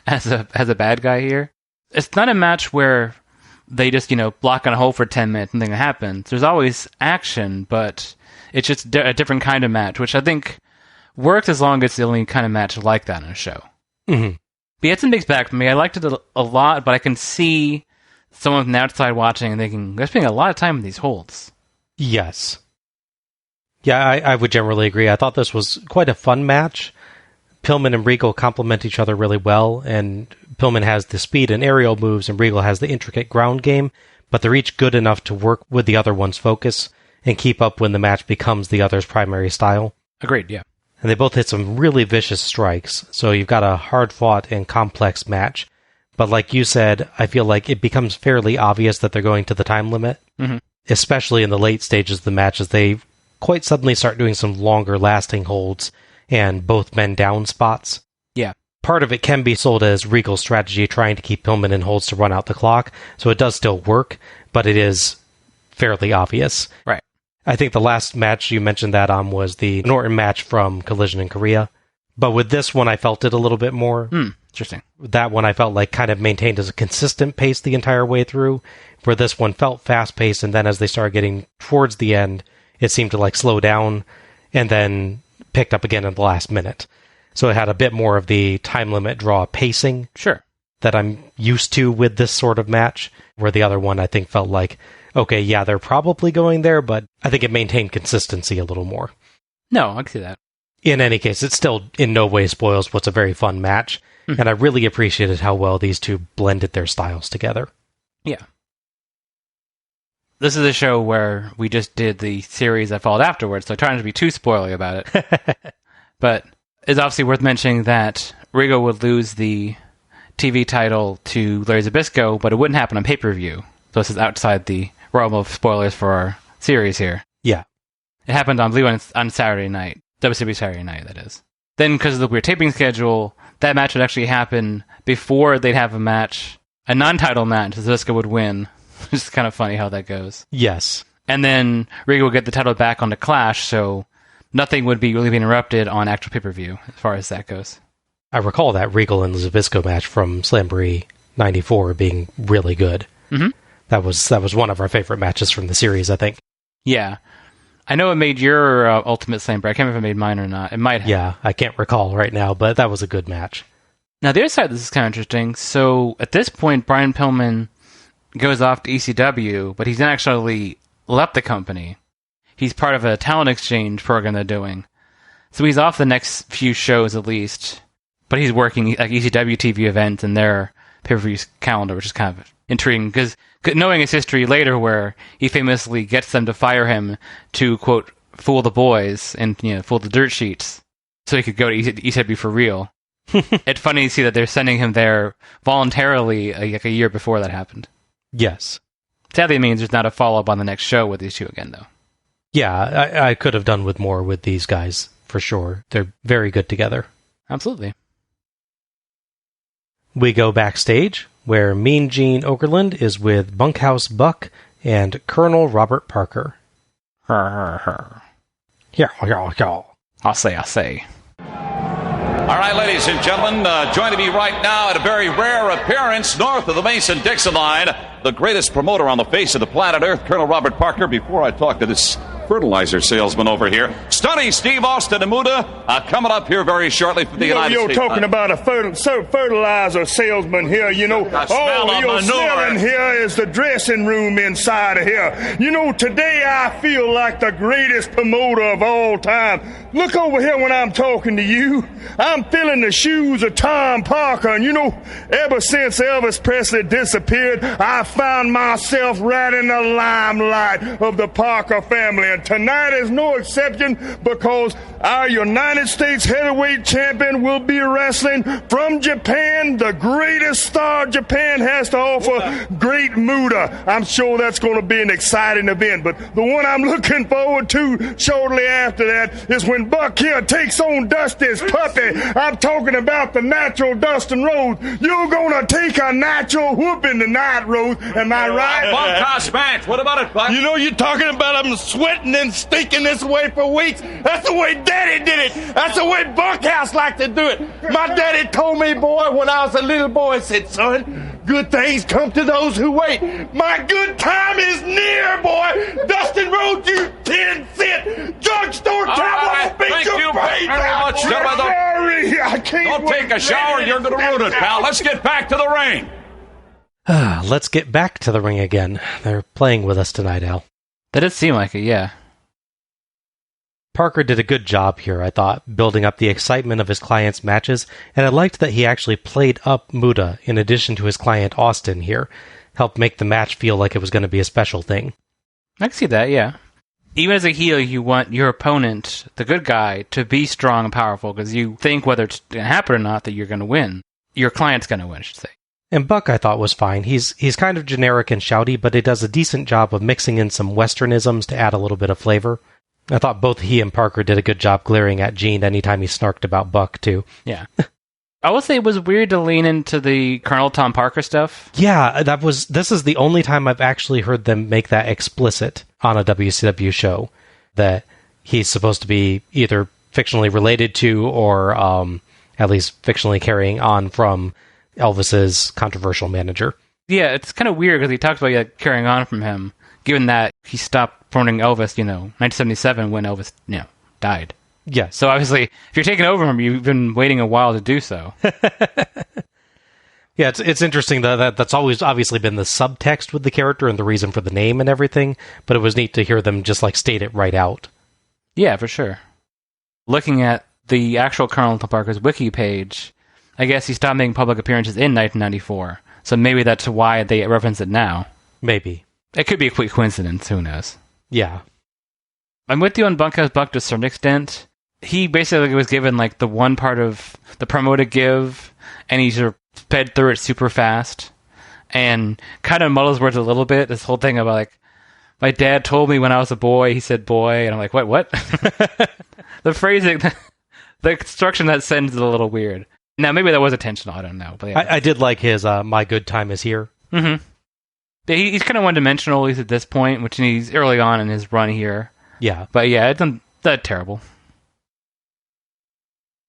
as a bad guy here. It's not a match where they just block on a hole for 10 minutes and nothing happens. There's always action, but it's just a different kind of match, which I think works as long as it's the only kind of match like that in a show. Mm-hmm. But it's a mixed bag for me. I liked it a lot, but I can see someone from the outside watching and thinking, they're spending a lot of time in these holds. Yes. Yeah, I would generally agree. I thought this was quite a fun match. Pillman and Regal complement each other really well, and Pillman has the speed and aerial moves, and Regal has the intricate ground game, but they're each good enough to work with the other one's focus and keep up when the match becomes the other's primary style. Agreed, yeah. And they both hit some really vicious strikes, so you've got a hard-fought and complex match. But like you said, I feel like it becomes fairly obvious that they're going to the time limit, especially in the late stages of the match, as they quite suddenly start doing some longer-lasting holds and both men down spots. Yeah. Part of it can be sold as Regal's strategy trying to keep Pillman in holds to run out the clock, so it does still work, but it is fairly obvious. Right. I think the last match you mentioned that on was the Norton match from Collision in Korea. But with this one, I felt it a little bit more. Interesting. That one I felt like kind of maintained as a consistent pace the entire way through, where this one felt fast-paced, and then as they started getting towards the end, it seemed to like slow down, and then picked up again in the last minute. So it had a bit more of the time limit draw pacing that I'm used to with this sort of match, where the other one I think felt like, okay, yeah, they're probably going there, but I think it maintained consistency a little more. No, I can see that. In any case, it still in no way spoils what's a very fun match, and I really appreciated how well these two blended their styles together. Yeah. This is a show where we just did the series that followed afterwards, so I try not to be too spoily about it. But it's obviously worth mentioning that Regal would lose the TV title to Larry Zbyszko, but it wouldn't happen on pay-per-view. So this is outside the realm of spoilers for our series here. Yeah. It happened on Blue on Saturday night. WCW Saturday night, that is. Then, because of the weird taping schedule, that match would actually happen before they'd have a match, a non-title match. Zbyszko would win. It's kind of funny how that goes. Yes. And then Regal would get the title back on the Clash, so nothing would be really be interrupted on actual pay-per-view, as far as that goes. I recall that Regal and Zbyszko match from Slamboree 94 being really good. Mm-hmm. That was one of our favorite matches from the series, I think. Yeah. I know it made your Ultimate Slamboree. I can't remember if it made mine or not. It might have. Yeah, I can't recall right now, but that was a good match. Now, the other side of this is kind of interesting. So, at this point, Brian Pillman goes off to ECW, but he's not actually left the company. He's part of a talent exchange program they're doing. So he's off the next few shows at least, but he's working like ECW TV events and their pay-per-view calendar, which is kind of intriguing because knowing his history later where he famously gets them to fire him to, quote, fool the boys and, fool the dirt sheets so he could go to ECW for real. It's funny to see that they're sending him there voluntarily like a year before that happened. Yes. Sadly, it means there's not a follow-up on the next show with these two again, though. Yeah, I could have done with more with these guys, for sure. They're very good together. Absolutely. We go backstage, where Mean Gene Okerlund is with Bunkhouse Buck and Colonel Robert Parker. Yeah. I say. All right, ladies and gentlemen, joining me right now at a very rare appearance north of the Mason-Dixon line, the greatest promoter on the face of the planet Earth, Colonel Robert Parker. Before I talk to this fertilizer salesman over here, Stunny Steve Austin and Muda coming up here very shortly from the United States. You're talking about a fertilizer salesman here, all you're smelling here is the dressing room inside of here. Today I feel like the greatest promoter of all time. Look over here when I'm talking to you. I'm filling the shoes of Tom Parker, and ever since Elvis Presley disappeared, I found myself right in the limelight of the Parker family. And tonight is no exception because our United States heavyweight champion will be wrestling from Japan, the greatest star Japan has to offer, Great Muta. I'm sure that's going to be an exciting event, but the one I'm looking forward to shortly after that is when Buck here takes on Dusty's puppy. I'm talking about the natural Dustin Rhodes. You're going to take a natural whooping tonight, Rhodes. Am I right? Bunkhouse match. What about it, Buck? You're talking about them sweating and stinking this way for weeks. That's the way Daddy did it. That's the way Bunkhouse liked to do it. My daddy told me, boy, when I was a little boy, said, son, good things come to those who wait. My good time is near, boy. Dustin Rhodes, you 10-cent drugstore traveler will beat your face out. Sorry, I can't Don't take a shower. You're going to ruin it, pal. Let's get back to the ring. Let's get back to the ring again. They're playing with us tonight, Al. That did seem like it, yeah. Parker did a good job here, I thought, building up the excitement of his client's matches, and I liked that he actually played up Muta in addition to his client Austin here. Helped make the match feel like it was going to be a special thing. I can see that, yeah. Even as a heel, you want your opponent, the good guy, to be strong and powerful, because you think whether it's going to happen or not that you're going to win. Your client's going to win, I should say. And Buck, I thought, was fine. He's kind of generic and shouty, but he does a decent job of mixing in some westernisms to add a little bit of flavor. I thought both he and Parker did a good job glaring at Gene anytime he snarked about Buck, too. Yeah. I will say it was weird to lean into the Colonel Tom Parker stuff. Yeah, this is the only time I've actually heard them make that explicit on a WCW show, that he's supposed to be either fictionally related to or at least fictionally carrying on from Elvis's controversial manager. Yeah, it's kind of weird because he talks about carrying on from him, given that he stopped promoting Elvis, 1977 when Elvis, died. Yeah. So obviously, if you're taking over him, you've been waiting a while to do so. Yeah, it's interesting that's always obviously been the subtext with the character and the reason for the name and everything, but it was neat to hear them just state it right out. Yeah, for sure. Looking at the actual Colonel Tom Parker's wiki page, I guess he stopped making public appearances in 1994, so maybe that's why they reference it now. Maybe. It could be a quick coincidence, who knows? Yeah. I'm with you on Bunkhouse Buck to a certain extent. He basically was given the one part of the promo to give, and he sort of sped through it super fast, and kind of muddles words a little bit. This whole thing about my dad told me when I was a boy, he said boy, and I'm like, what? The phrasing, the construction of that sentence is a little weird. Now, maybe that was intentional, I don't know. But yeah. I did like his my good time is here. Mm-hmm. Yeah, he's kind of one-dimensional, at least at this point, which he's early on in his run here. Yeah. But yeah, it's not that terrible.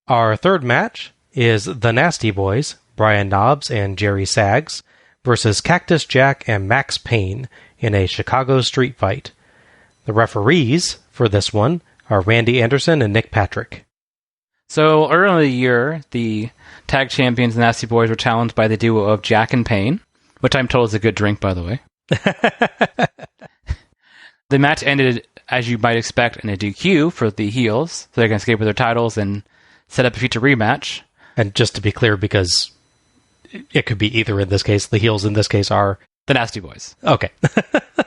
Our third match is The Nasty Boys, Brian Knobbs and Jerry Sags, versus Cactus Jack and Max Payne in a Chicago street fight. The referees for this one are Randy Anderson and Nick Patrick. So earlier in the year, the tag champions, the Nasty Boys, were challenged by the duo of Jack and Payne, which I'm told is a good drink, by the way. The match ended, as you might expect, in a DQ for the heels, so they're going to escape with their titles and set up a future rematch. And just to be clear, because it could be either in this case, the heels in this case are... The Nasty Boys. Okay.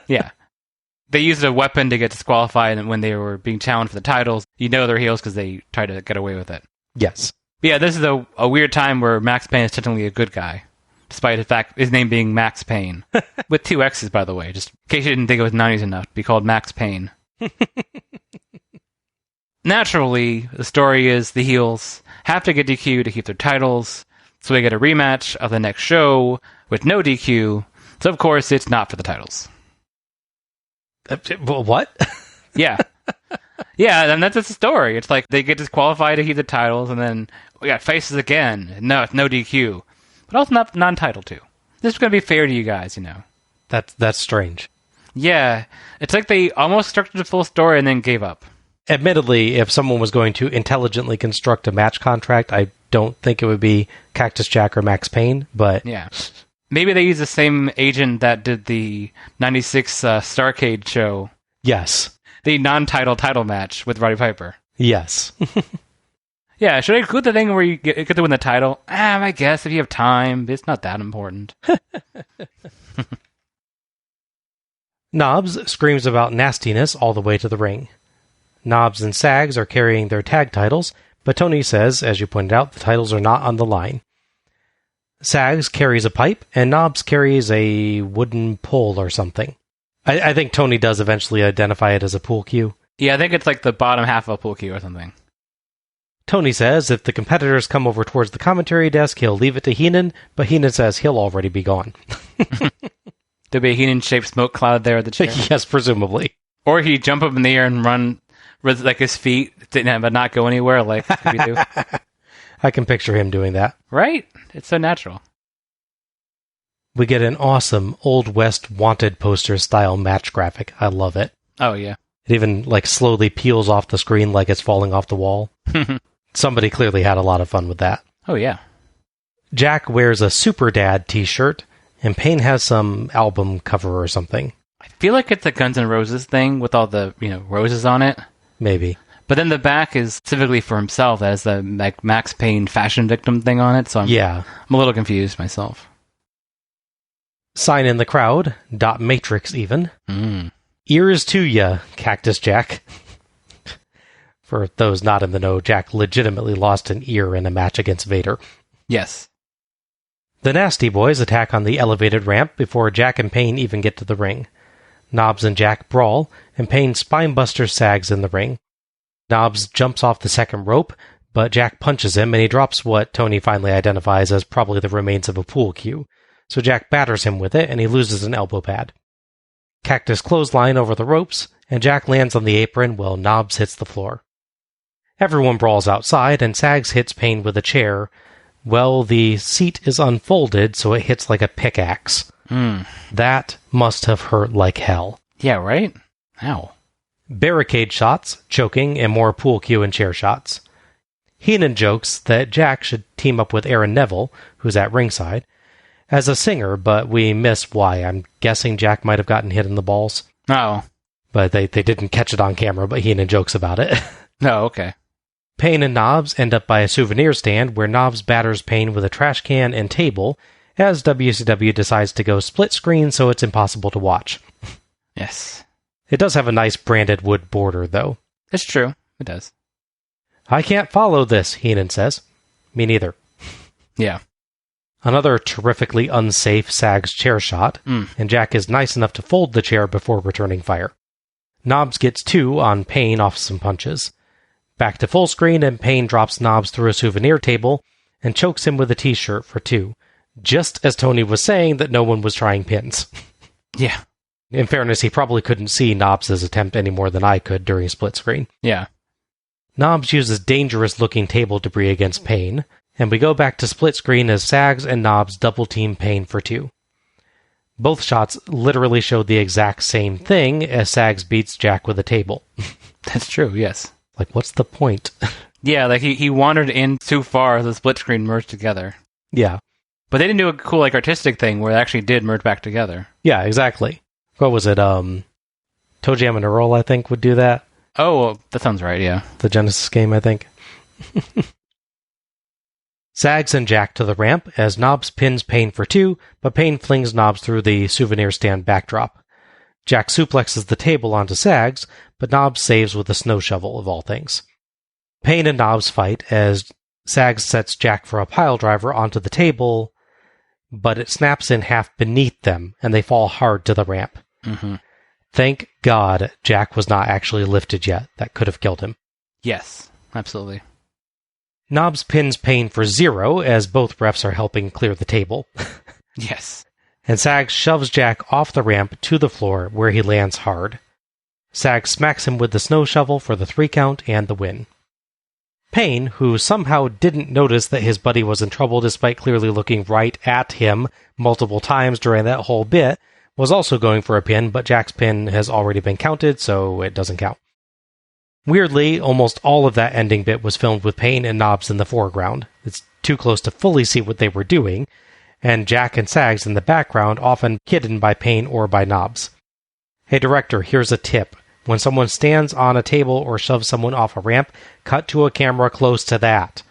Yeah. They used a weapon to get disqualified, and when they were being challenged for the titles, you know they're heels because they tried to get away with it. Yes. But yeah, this is a weird time where Max Payne is technically a good guy, despite the fact his name being Max Payne. With 2 X's, by the way, just in case you didn't think it was 90s enough to be called Max Payne. Naturally, the story is the heels have to get DQ to keep their titles, so they get a rematch of the next show with no DQ, so of course it's not for the titles. What? Yeah. Yeah, and that's the story. It's like they get disqualified to keep the titles, and then we got faces again. No, it's no DQ. But also not non-title too. This is going to be fair to you guys, you know. That's strange. Yeah. It's like they almost structured a full story and then gave up. Admittedly, if someone was going to intelligently construct a match contract, I don't think it would be Cactus Jack or Max Payne, but... Yeah. Maybe they used the same agent that did the 96 Starrcade show. Yes. The non-title match with Roddy Piper. Yes. Yeah, should I include the thing where you get to win the title? I guess if you have time, it's not that important. Knobbs screams about nastiness all the way to the ring. Knobbs and Sags are carrying their tag titles, but Tony says, as you pointed out, the titles are not on the line. Sags carries a pipe, and Knobbs carries a wooden pole or something. I think Tony does eventually identify it as a pool cue. Yeah, I think it's like the bottom half of a pool cue or something. Tony says if the competitors come over towards the commentary desk, he'll leave it to Heenan, but Heenan says he'll already be gone. There'll be a Heenan-shaped smoke cloud there at the chair. Yes, presumably. Or he'd jump up in the air and run with like his feet, but not go anywhere like Scooby-Doo. I can picture him doing that. Right? It's so natural. We get an awesome Old West Wanted poster style match graphic. I love it. Oh, yeah. It even slowly peels off the screen like it's falling off the wall. Somebody clearly had a lot of fun with that. Oh, yeah. Jack wears a Super Dad t-shirt, and Payne has some album cover or something. I feel like it's a Guns N' Roses thing with all the, roses on it. Maybe. But then the back is specifically for himself. That has the Max Payne fashion victim thing on it. So I'm a little confused myself. Sign in the crowd. Dot Matrix even. Ears to ya, Cactus Jack. For those not in the know, Jack legitimately lost an ear in a match against Vader. Yes. The Nasty Boys attack on the elevated ramp before Jack and Payne even get to the ring. Knobbs and Jack brawl, and Payne spinebuster Sags in the ring. Knobbs jumps off the second rope, but Jack punches him, and he drops what Tony finally identifies as probably the remains of a pool cue. So Jack batters him with it, and he loses an elbow pad. Cactus clothesline over the ropes, and Jack lands on the apron while Knobbs hits the floor. Everyone brawls outside, and Sags hits Payne with a chair. Well, the seat is unfolded, so it hits like a pickaxe. That must have hurt like hell. Yeah, right? Ow. Barricade shots, choking, and more pool cue and chair shots. Heenan jokes that Jack should team up with Aaron Neville, who's at ringside, as a singer, but we miss why. I'm guessing Jack might have gotten hit in the balls. Oh. But they didn't catch it on camera, but Heenan jokes about it. Oh, okay. Payne and Knobbs end up by a souvenir stand where Knobbs batters Payne with a trash can and table, as WCW decides to go split screen so it's impossible to watch. Yes. It does have a nice branded wood border, though. It's true. It does. I can't follow this, Heenan says. Me neither. Yeah. Another terrifically unsafe Sags chair shot, and Jack is nice enough to fold the chair before returning fire. Knobbs gets 2 on Payne off some punches. Back to full screen, and Payne drops Knobbs through a souvenir table and chokes him with a t-shirt for 2, just as Tony was saying that no one was trying pins. Yeah. In fairness, he probably couldn't see Knobbs' attempt any more than I could during split screen. Yeah. Knobbs uses dangerous-looking table debris against Payne. And we go back to split screen as Sags and Knobs double-team Payne for 2. Both shots literally showed the exact same thing as Sags beats Jack with a table. That's true, yes. Like, what's the point? Yeah, like he wandered in too far, the split screen merged together. Yeah. But they didn't do a cool, like, artistic thing where it actually did merge back together. Yeah, exactly. What was it? Toe Jam and Earl, I think, would do that. Oh, well, that sounds right, yeah. The Genesis game, I think. Sags and Jack to the ramp as Knobs pins Payne for 2, but Payne flings Knobs through the souvenir stand backdrop. Jack suplexes the table onto Sags, but Knobs saves with a snow shovel, of all things. Payne and Knobs fight as Sags sets Jack for a piledriver onto the table, but it snaps in half beneath them, and they fall hard to the ramp. Mm-hmm. Thank God Jack was not actually lifted yet. That could have killed him. Yes, absolutely. Knobs pins Payne for 0 as both refs are helping clear the table. Yes. And Sags shoves Jack off the ramp to the floor where he lands hard. Sags smacks him with the snow shovel for the 3 count and the win. Payne, who somehow didn't notice that his buddy was in trouble despite clearly looking right at him multiple times during that whole bit, was also going for a pin, but Jack's pin has already been counted, so it doesn't count. Weirdly, almost all of that ending bit was filmed with Payne and Knobs in the foreground. It's too close to fully see what they were doing, and Jack and Sags in the background, often hidden by Payne or by Knobs. Hey director, here's a tip. When someone stands on a table or shoves someone off a ramp, cut to a camera close to that.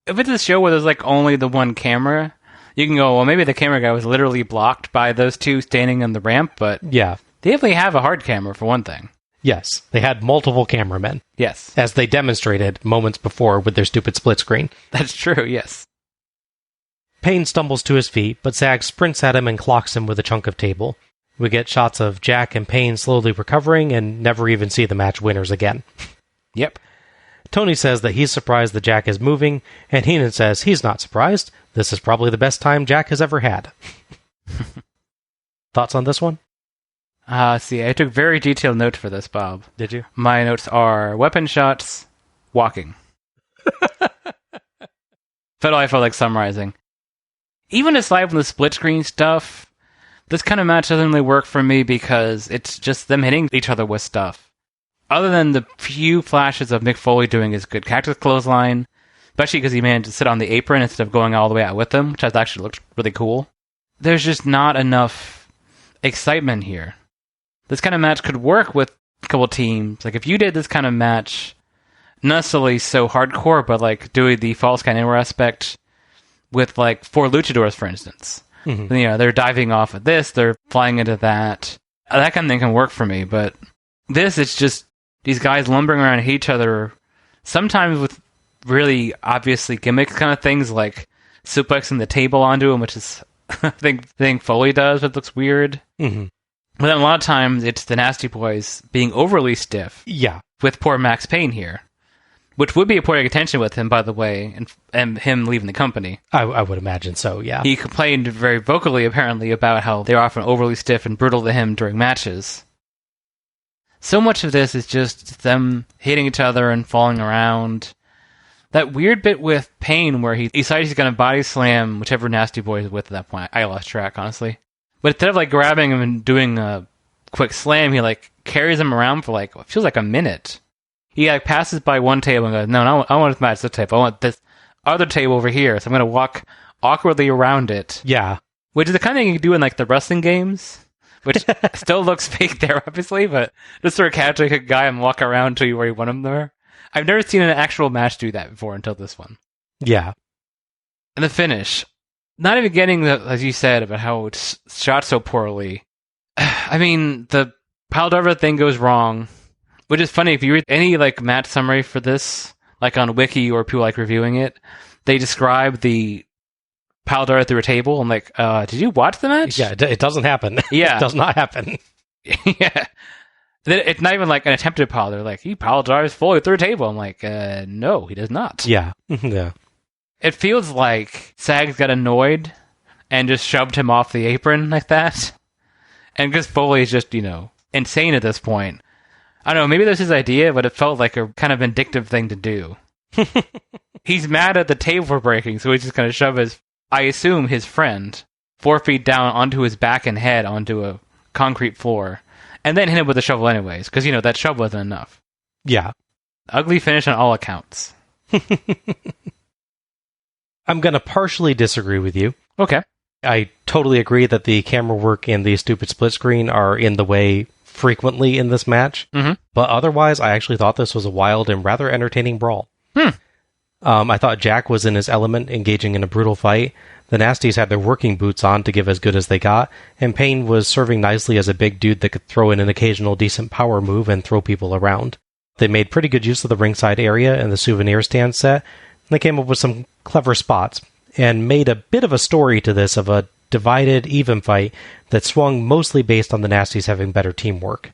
If it's a show where there's like only the one camera, you can go, well, maybe the camera guy was literally blocked by those two standing on the ramp, but yeah, they definitely have a hard camera for one thing. Yes, they had multiple cameramen. Yes. As they demonstrated moments before with their stupid split screen. That's true, yes. Payne stumbles to his feet, but Sags sprints at him and clocks him with a chunk of table. We get shots of Jack and Payne slowly recovering and never even see the match winners again. Yep. Tony says that he's surprised that Jack is moving, and Heenan says he's not surprised. This is probably the best time Jack has ever had. Thoughts on this one? See, I took very detailed notes for this, Bob. Did you? My notes are weapon shots, walking. That's all I felt like summarizing. Even aside from the split screen stuff, this kind of match doesn't really work for me because it's just them hitting each other with stuff. Other than the few flashes of Mick Foley doing his good cactus clothesline, especially because he managed to sit on the apron instead of going all the way out with them, which actually looked really cool. There's just not enough excitement here. This kind of match could work with a couple teams. Like, if you did this kind of match, not necessarily so hardcore, but, like, doing the false count anywhere aspect with, like, 4 luchadors, for instance. Mm-hmm. You know, they're diving off of this, they're flying into that. That kind of thing can work for me, but this, it's just these guys lumbering around at each other, sometimes with really obviously gimmick kind of things, like suplexing the table onto him, which is, I think Foley does, but it looks weird. Mm-hmm. But then a lot of times, it's the Nasty Boys being overly stiff. Yeah. With poor Max Payne here. Which would be a point of contention with him, by the way, and him leaving the company. I would imagine so, yeah. He complained very vocally, apparently, about how they're often overly stiff and brutal to him during matches. So much of this is just them hitting each other and falling around. That weird bit with Payne where he decides he's going to body slam whichever Nasty Boy is with at that point. I lost track, honestly. But instead of, like, grabbing him and doing a quick slam, he, like, carries him around for, like, what feels like a minute. He, like, passes by one table and goes, no, I want to match this table. I want this other table over here. So I'm going to walk awkwardly around it. Yeah. Which is the kind of thing you can do in, like, the wrestling games. Which still looks fake there, obviously, but just sort of casually a guy and walk around to you where you want him there. I've never seen an actual match do that before until this one. Yeah. And the finish. Not even getting the, as you said, about how it's shot so poorly. I mean, the pile driver thing goes wrong, which is funny. If you read any, like, match summary for this, like on Wiki or people like reviewing it, they describe the pile driver through a table. I'm like, did you watch the match? Yeah, it doesn't happen. Yeah. It does not happen. Yeah. It's not even like an attempted pile. They're like, he pile drives fully through a table. I'm like, no, he does not. Yeah. Yeah. It feels like Sags got annoyed and just shoved him off the apron like that. And because Foley is just, insane at this point. I don't know, maybe that's his idea, but it felt like a kind of vindictive thing to do. He's mad at the table breaking, so he's just going to shove I assume his friend, 4 feet down onto his back and head onto a concrete floor, and then hit him with a shovel anyways, because, that shovel wasn't enough. Yeah. Ugly finish on all accounts. I'm going to partially disagree with you. Okay. I totally agree that the camera work and the stupid split screen are in the way frequently in this match. Mm-hmm. But otherwise, I actually thought this was a wild and rather entertaining brawl. I thought Jack was in his element, engaging in a brutal fight. The Nasties had their working boots on to give as good as they got, and Payne was serving nicely as a big dude that could throw in an occasional decent power move and throw people around. They made pretty good use of the ringside area and the souvenir stand set. They came up with some clever spots, and made a bit of a story to this of a divided, even fight that swung mostly based on the Nasties having better teamwork.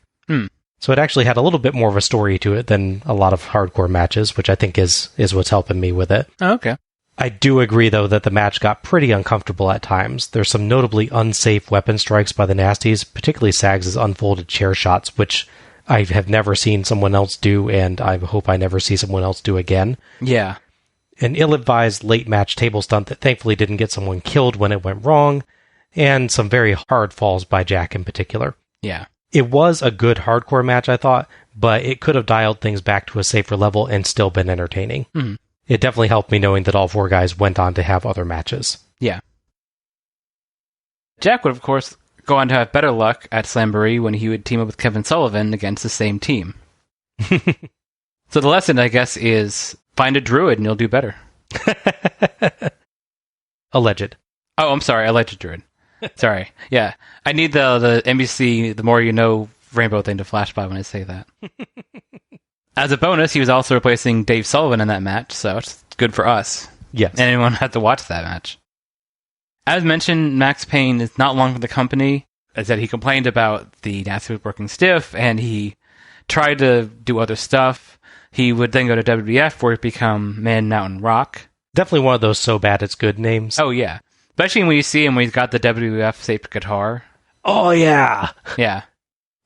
So it actually had a little bit more of a story to it than a lot of hardcore matches, which I think is what's helping me with it. Oh, okay. I do agree, though, that the match got pretty uncomfortable at times. There's some notably unsafe weapon strikes by the Nasties, particularly Sags' unfolded chair shots, which I have never seen someone else do, and I hope I never see someone else do again. Yeah. An ill-advised late-match table stunt that thankfully didn't get someone killed when it went wrong, and some very hard falls by Jack in particular. Yeah. It was a good hardcore match, I thought, but it could have dialed things back to a safer level and still been entertaining. Mm-hmm. It definitely helped me knowing that all 4 guys went on to have other matches. Yeah. Jack would, of course, go on to have better luck at Slamboree when he would team up with Kevin Sullivan against the same team. So the lesson, I guess, is find a druid and you'll do better. Alleged. Oh, I'm sorry. Alleged druid. Sorry. Yeah. I need the NBC, the more you know rainbow thing to flash by when I say that. As a bonus, he was also replacing Dave Sullivan in that match, so it's good for us. Yes. And anyone had to watch that match. As mentioned, Max Payne is not long with the company. As that he complained about the Nasties working stiff, and he tried to do other stuff. He would then go to WWF, where it become Man Mountain Rock. Definitely one of those so bad it's good names. Oh, yeah. Especially when you see him when he's got the WWF shaped guitar. Oh, yeah. Yeah.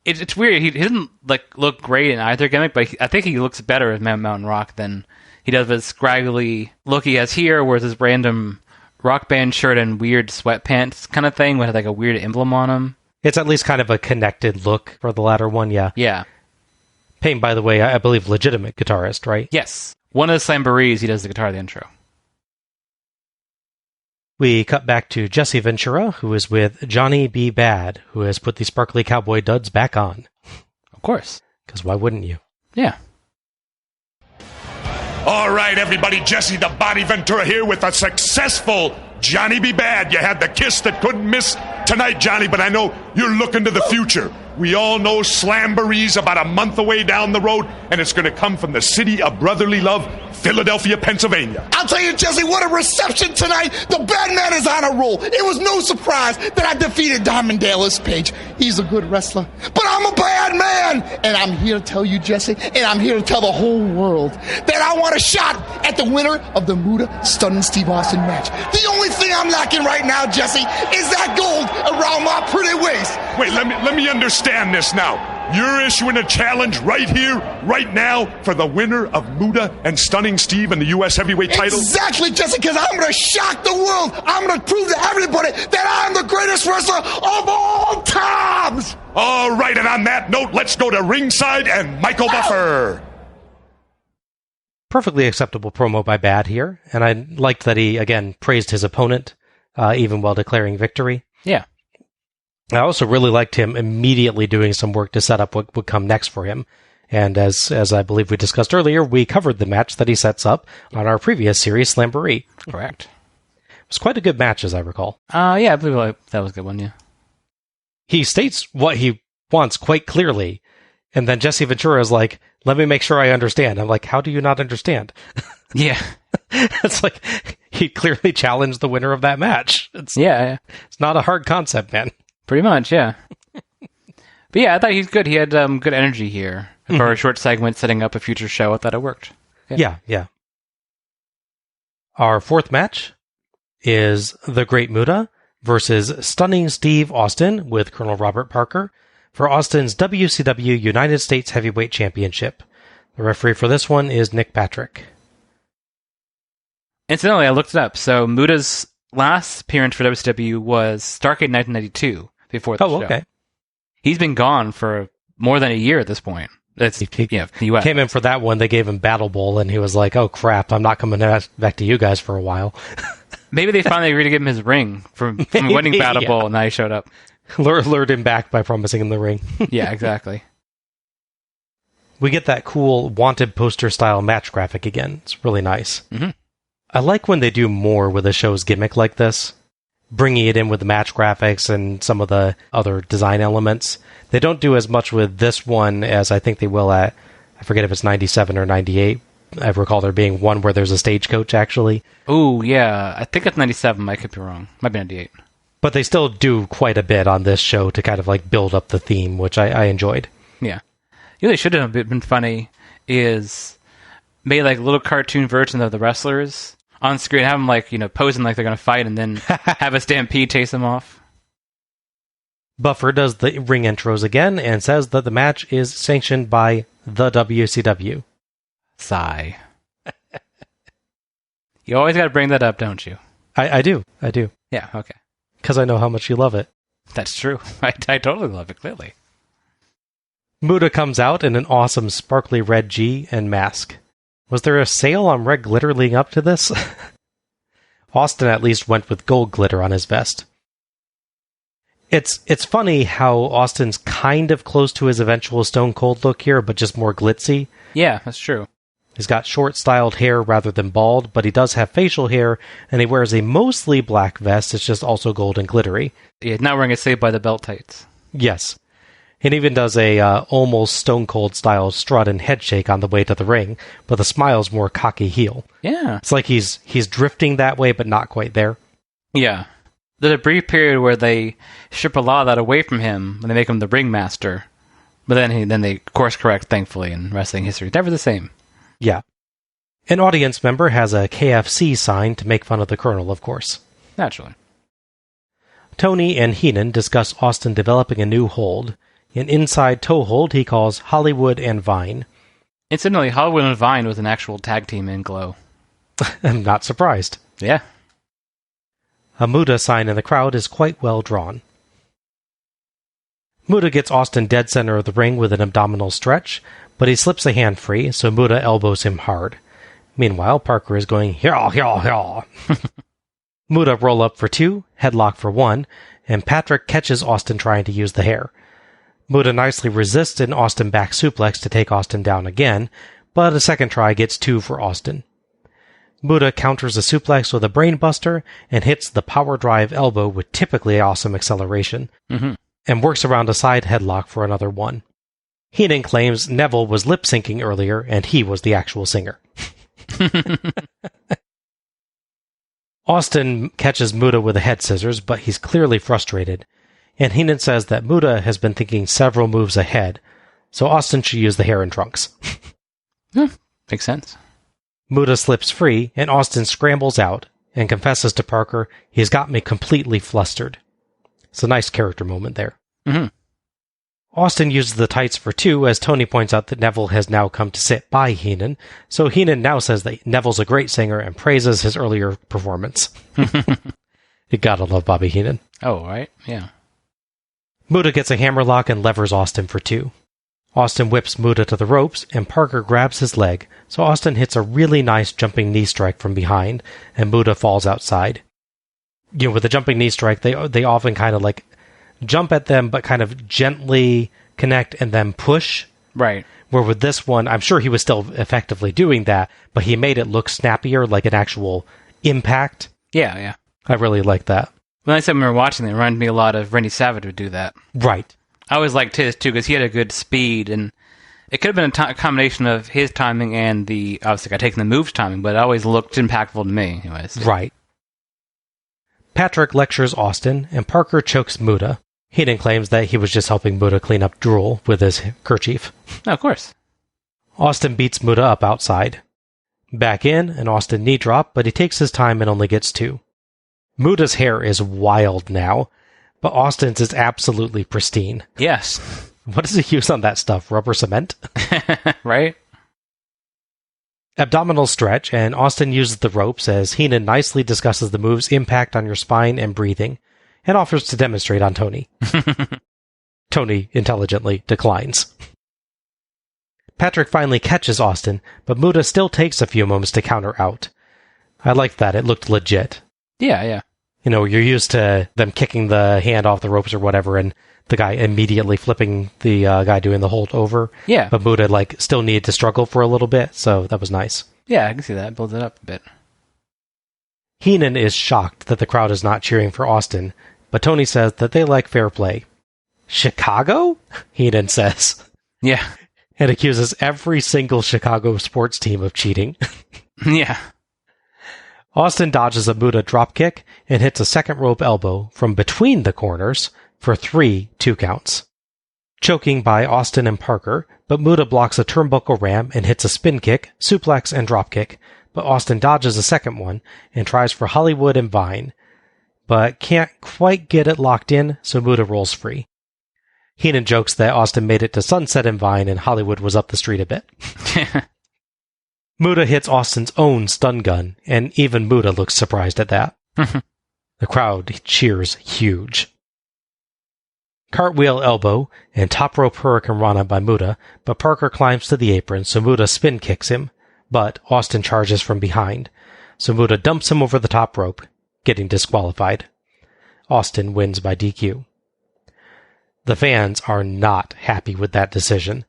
It's weird. He doesn't look great in either gimmick, but I think he looks better as Man Mountain Rock than he does with the scraggly look he has here, whereas his random rock band shirt and weird sweatpants kind of thing with a weird emblem on him. It's at least kind of a connected look for the latter one, yeah. Yeah. Payne, by the way, I believe legitimate guitarist, right? Yes. One of the Slamborees, he does the guitar of the intro. We cut back to Jesse Ventura, who is with Johnny B. Bad, who has put the sparkly cowboy duds back on. Of course. Because why wouldn't you? Yeah. All right, everybody, Jesse the Body Ventura here with a successful Johnny B. Bad. You had the kiss that couldn't miss tonight, Johnny, but I know you're looking to the future. We all know Slamboree's about a month away down the road, and it's going to come from the city of brotherly love, Philadelphia, Pennsylvania. I'll tell you, Jesse, what a reception tonight. The bad man is on a roll. It was no surprise that I defeated Diamond Dallas Page. He's a good wrestler, but I'm a bad man. And I'm here to tell you, Jesse, and I'm here to tell the whole world that I want a shot at the winner of the Muda Stunning Steve Austin match. The only thing I'm lacking right now, Jesse, is that gold around my pretty waist. Wait, let me understand this now. You're issuing a challenge right here, right now, for the winner of Muda and Stunning Steve in the U.S. heavyweight title? Exactly, Jesse, because I'm going to shock the world. I'm going to prove to everybody that I'm the greatest wrestler of all times. All right, and on that note, let's go to ringside and Michael Buffer. Perfectly acceptable promo by Bad here, and I liked that he, again, praised his opponent, even while declaring victory. Yeah. I also really liked him immediately doing some work to set up what would come next for him. And as I believe we discussed earlier, we covered the match that he sets up on our previous series, Slamboree. Correct. It was quite a good match, as I recall. Yeah, I believe that was a good one, yeah. He states what he wants quite clearly, and then Jesse Ventura is like, let me make sure I understand. I'm like, how do you not understand? Yeah. It's like, he clearly challenged the winner of that match. It's not a hard concept, man. Pretty much, yeah. But yeah, I thought he's good. He had good energy here. For a short segment setting up a future show, I thought it worked. Yeah. Our fourth match is The Great Muta versus Stunning Steve Austin with Colonel Robert Parker for Austin's WCW United States Heavyweight Championship. The referee for this one is Nick Patrick. Incidentally, I looked it up. So Muda's last appearance for WCW was Starrcade 1992 before the show. Okay. He's been gone for more than a year at this point. That's the US. Came in for that one. They gave him Battle Bowl, and he was like, "Oh crap, I'm not coming back to you guys for a while." Maybe they finally agreed to give him his ring from winning Battle Bowl, and now he showed up. Lured him back by promising him the ring. Yeah, exactly. We get that cool wanted poster style match graphic again. It's really nice. Mm-hmm. I like when they do more with a show's gimmick like this, bringing it in with the match graphics and some of the other design elements. They don't do as much with this one as I think they will at, I forget if it's 97 or 98. I recall there being one where there's a stagecoach, actually. Oh, yeah. I think it's 97. I could be wrong. Might be 98. But they still do quite a bit on this show to kind of like build up the theme, which I enjoyed. Yeah. You know, they should have been funny is made like little cartoon versions of the wrestlers on screen, have them like, posing like they're going to fight, and then have a Stampede chase them off. Buffer does the ring intros again and says that the match is sanctioned by the WCW. Sigh. You always got to bring that up, don't you? I do. Yeah, okay. Because I know how much you love it. That's true. I totally love it, clearly. Muda comes out in an awesome sparkly red G and mask. Was there a sale on red glitter leading up to this? Austin at least went with gold glitter on his vest. It's funny how Austin's kind of close to his eventual Stone Cold look here, but just more glitzy. Yeah, that's true. He's got short-styled hair rather than bald, but he does have facial hair, and he wears a mostly black vest. It's just also gold and glittery. Yeah, he's not wearing a Saved by the Bell tights. Yes. It even does a almost Stone Cold-style strut and head shake on the way to the ring, but the smile's more cocky heel. Yeah. It's like he's drifting that way, but not quite there. Yeah. There's a brief period where they strip a lot of that away from him when they make him the ringmaster. But then they course correct, thankfully, in wrestling history. Never the same. Yeah. An audience member has a KFC sign to make fun of the Colonel, of course. Naturally. Tony and Heenan discuss Austin developing a new hold. An inside toe hold he calls Hollywood and Vine. Incidentally, Hollywood and Vine was an actual tag team in Glow. I'm not surprised. Yeah. A Muda sign in the crowd is quite well drawn. Muda gets Austin dead center of the ring with an abdominal stretch, but he slips a hand free, so Muda elbows him hard. Meanwhile, Parker is going, yaw, yaw, yaw. Muda roll up for 2, headlock for 1, and Patrick catches Austin trying to use the hair. Muda nicely resists an Austin back suplex to take Austin down again, but a second try gets 2 for Austin. Muda counters a suplex with a brainbuster and hits the power drive elbow with typically awesome acceleration, and works around a side headlock for another 1. Heenan claims Neville was lip-syncing earlier and he was the actual singer. Austin catches Muda with a head scissors, but he's clearly frustrated, and Heenan says that Muda has been thinking several moves ahead, so Austin should use the hair in trunks. Makes sense. Muda slips free, and Austin scrambles out and confesses to Parker, "He's got me completely flustered." It's a nice character moment there. Austin uses the tights for 2, as Tony points out that Neville has now come to sit by Heenan, so Heenan now says that Neville's a great singer and praises his earlier performance. You gotta love Bobby Heenan. Oh, right? Yeah. Muda gets a hammerlock and levers Austin for 2. Austin whips Muda to the ropes, and Parker grabs his leg, so Austin hits a really nice jumping knee strike from behind, and Muda falls outside. With a jumping knee strike, they often kind of like jump at them, but kind of gently connect and then push. Right. Where with this one, I'm sure he was still effectively doing that, but he made it look snappier, like an actual impact. Yeah. I really like that. When I said we were watching, it reminded me a lot of Randy Savage would do that. Right. I always liked his, too, because he had a good speed, and it could have been a combination of his timing and the, obviously, I taking the moves timing, but it always looked impactful to me, anyways. Right. Patrick lectures Austin, and Parker chokes Muda. Heenan claims that he was just helping Muda clean up drool with his kerchief. Oh, of course. Austin beats Muda up outside. Back in, an Austin knee drop, but he takes his time and only gets 2. Muda's hair is wild now, but Austin's is absolutely pristine. Yes. What does he use on that stuff? Rubber cement? Right? Abdominal stretch, and Austin uses the ropes as Heenan nicely discusses the move's impact on your spine and breathing, and offers to demonstrate on Tony. Tony intelligently declines. Patrick finally catches Austin, but Muta still takes a few moments to counter out. I liked that. It looked legit. Yeah. You know, you're used to them kicking the hand off the ropes or whatever, and the guy immediately flipping the guy doing the hold over. Yeah. But Muta, still needed to struggle for a little bit, so that was nice. Yeah, I can see that. Builds it up a bit. Heenan is shocked that the crowd is not cheering for Austin, but Tony says that they like fair play. Chicago? Heenan says. Yeah. And accuses every single Chicago sports team of cheating. Yeah. Austin dodges a Muta dropkick and hits a second rope elbow from between the corners for 3 2 counts. Choking by Austin and Parker, but Muta blocks a turnbuckle ram and hits a spin kick, suplex, and dropkick, but Austin dodges a second one and tries for Hollywood and Vine, but can't quite get it locked in, so Muta rolls free. Heenan jokes that Austin made it to Sunset and Vine and Hollywood was up the street a bit. Muta hits Austin's own stun gun, and even Muta looks surprised at that. The crowd cheers huge. Cartwheel elbow and top rope hurricane rana by Muta, but Parker climbs to the apron, so Muta spin kicks him, but Austin charges from behind, so Muta dumps him over the top rope, getting disqualified. Austin wins by DQ. The fans are not happy with that decision,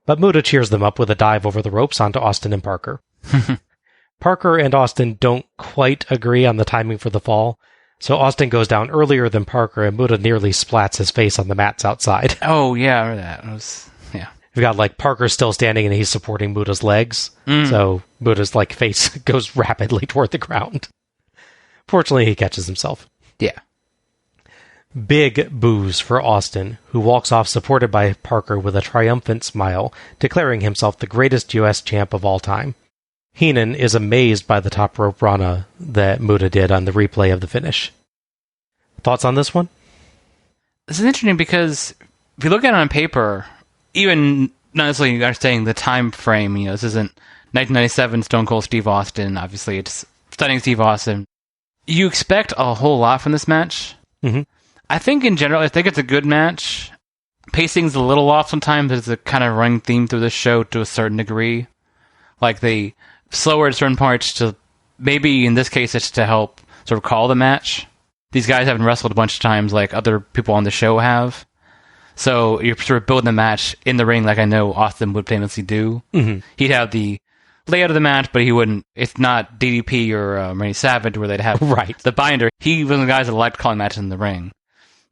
but Muta cheers them up with a dive over the ropes onto Austin and Parker. Parker and Austin don't quite agree on the timing for the fall, so Austin goes down earlier than Parker, and Muta nearly splats his face on the mats outside. Oh, yeah, I remember that. Yeah. We've got, Parker still standing, and he's supporting Muta's legs, so Muta's, face goes rapidly toward the ground. Fortunately, he catches himself. Yeah. Big boos for Austin, who walks off supported by Parker with a triumphant smile, declaring himself the greatest U.S. champ of all time. Heenan is amazed by the top rope rana that Muta did on the replay of the finish. Thoughts on this one? This is interesting because if you look at it on paper, even not necessarily understanding the time frame, this isn't 1997 Stone Cold Steve Austin. Obviously, it's stunning Steve Austin. You expect a whole lot from this match. Mm-hmm. I think in general, I think it's a good match. Pacing's a little off sometimes. There's a kind of running theme through the show to a certain degree. They slower at certain parts to, maybe in this case, it's to help sort of call the match. These guys haven't wrestled a bunch of times like other people on the show have. So you're sort of building the match in the ring like I know Austin would famously do. Mm-hmm. He'd have the layout of the match, but he wouldn't. It's not DDP or Randy Savage where they'd have the binder. He was one of the guys that liked calling matches in the ring.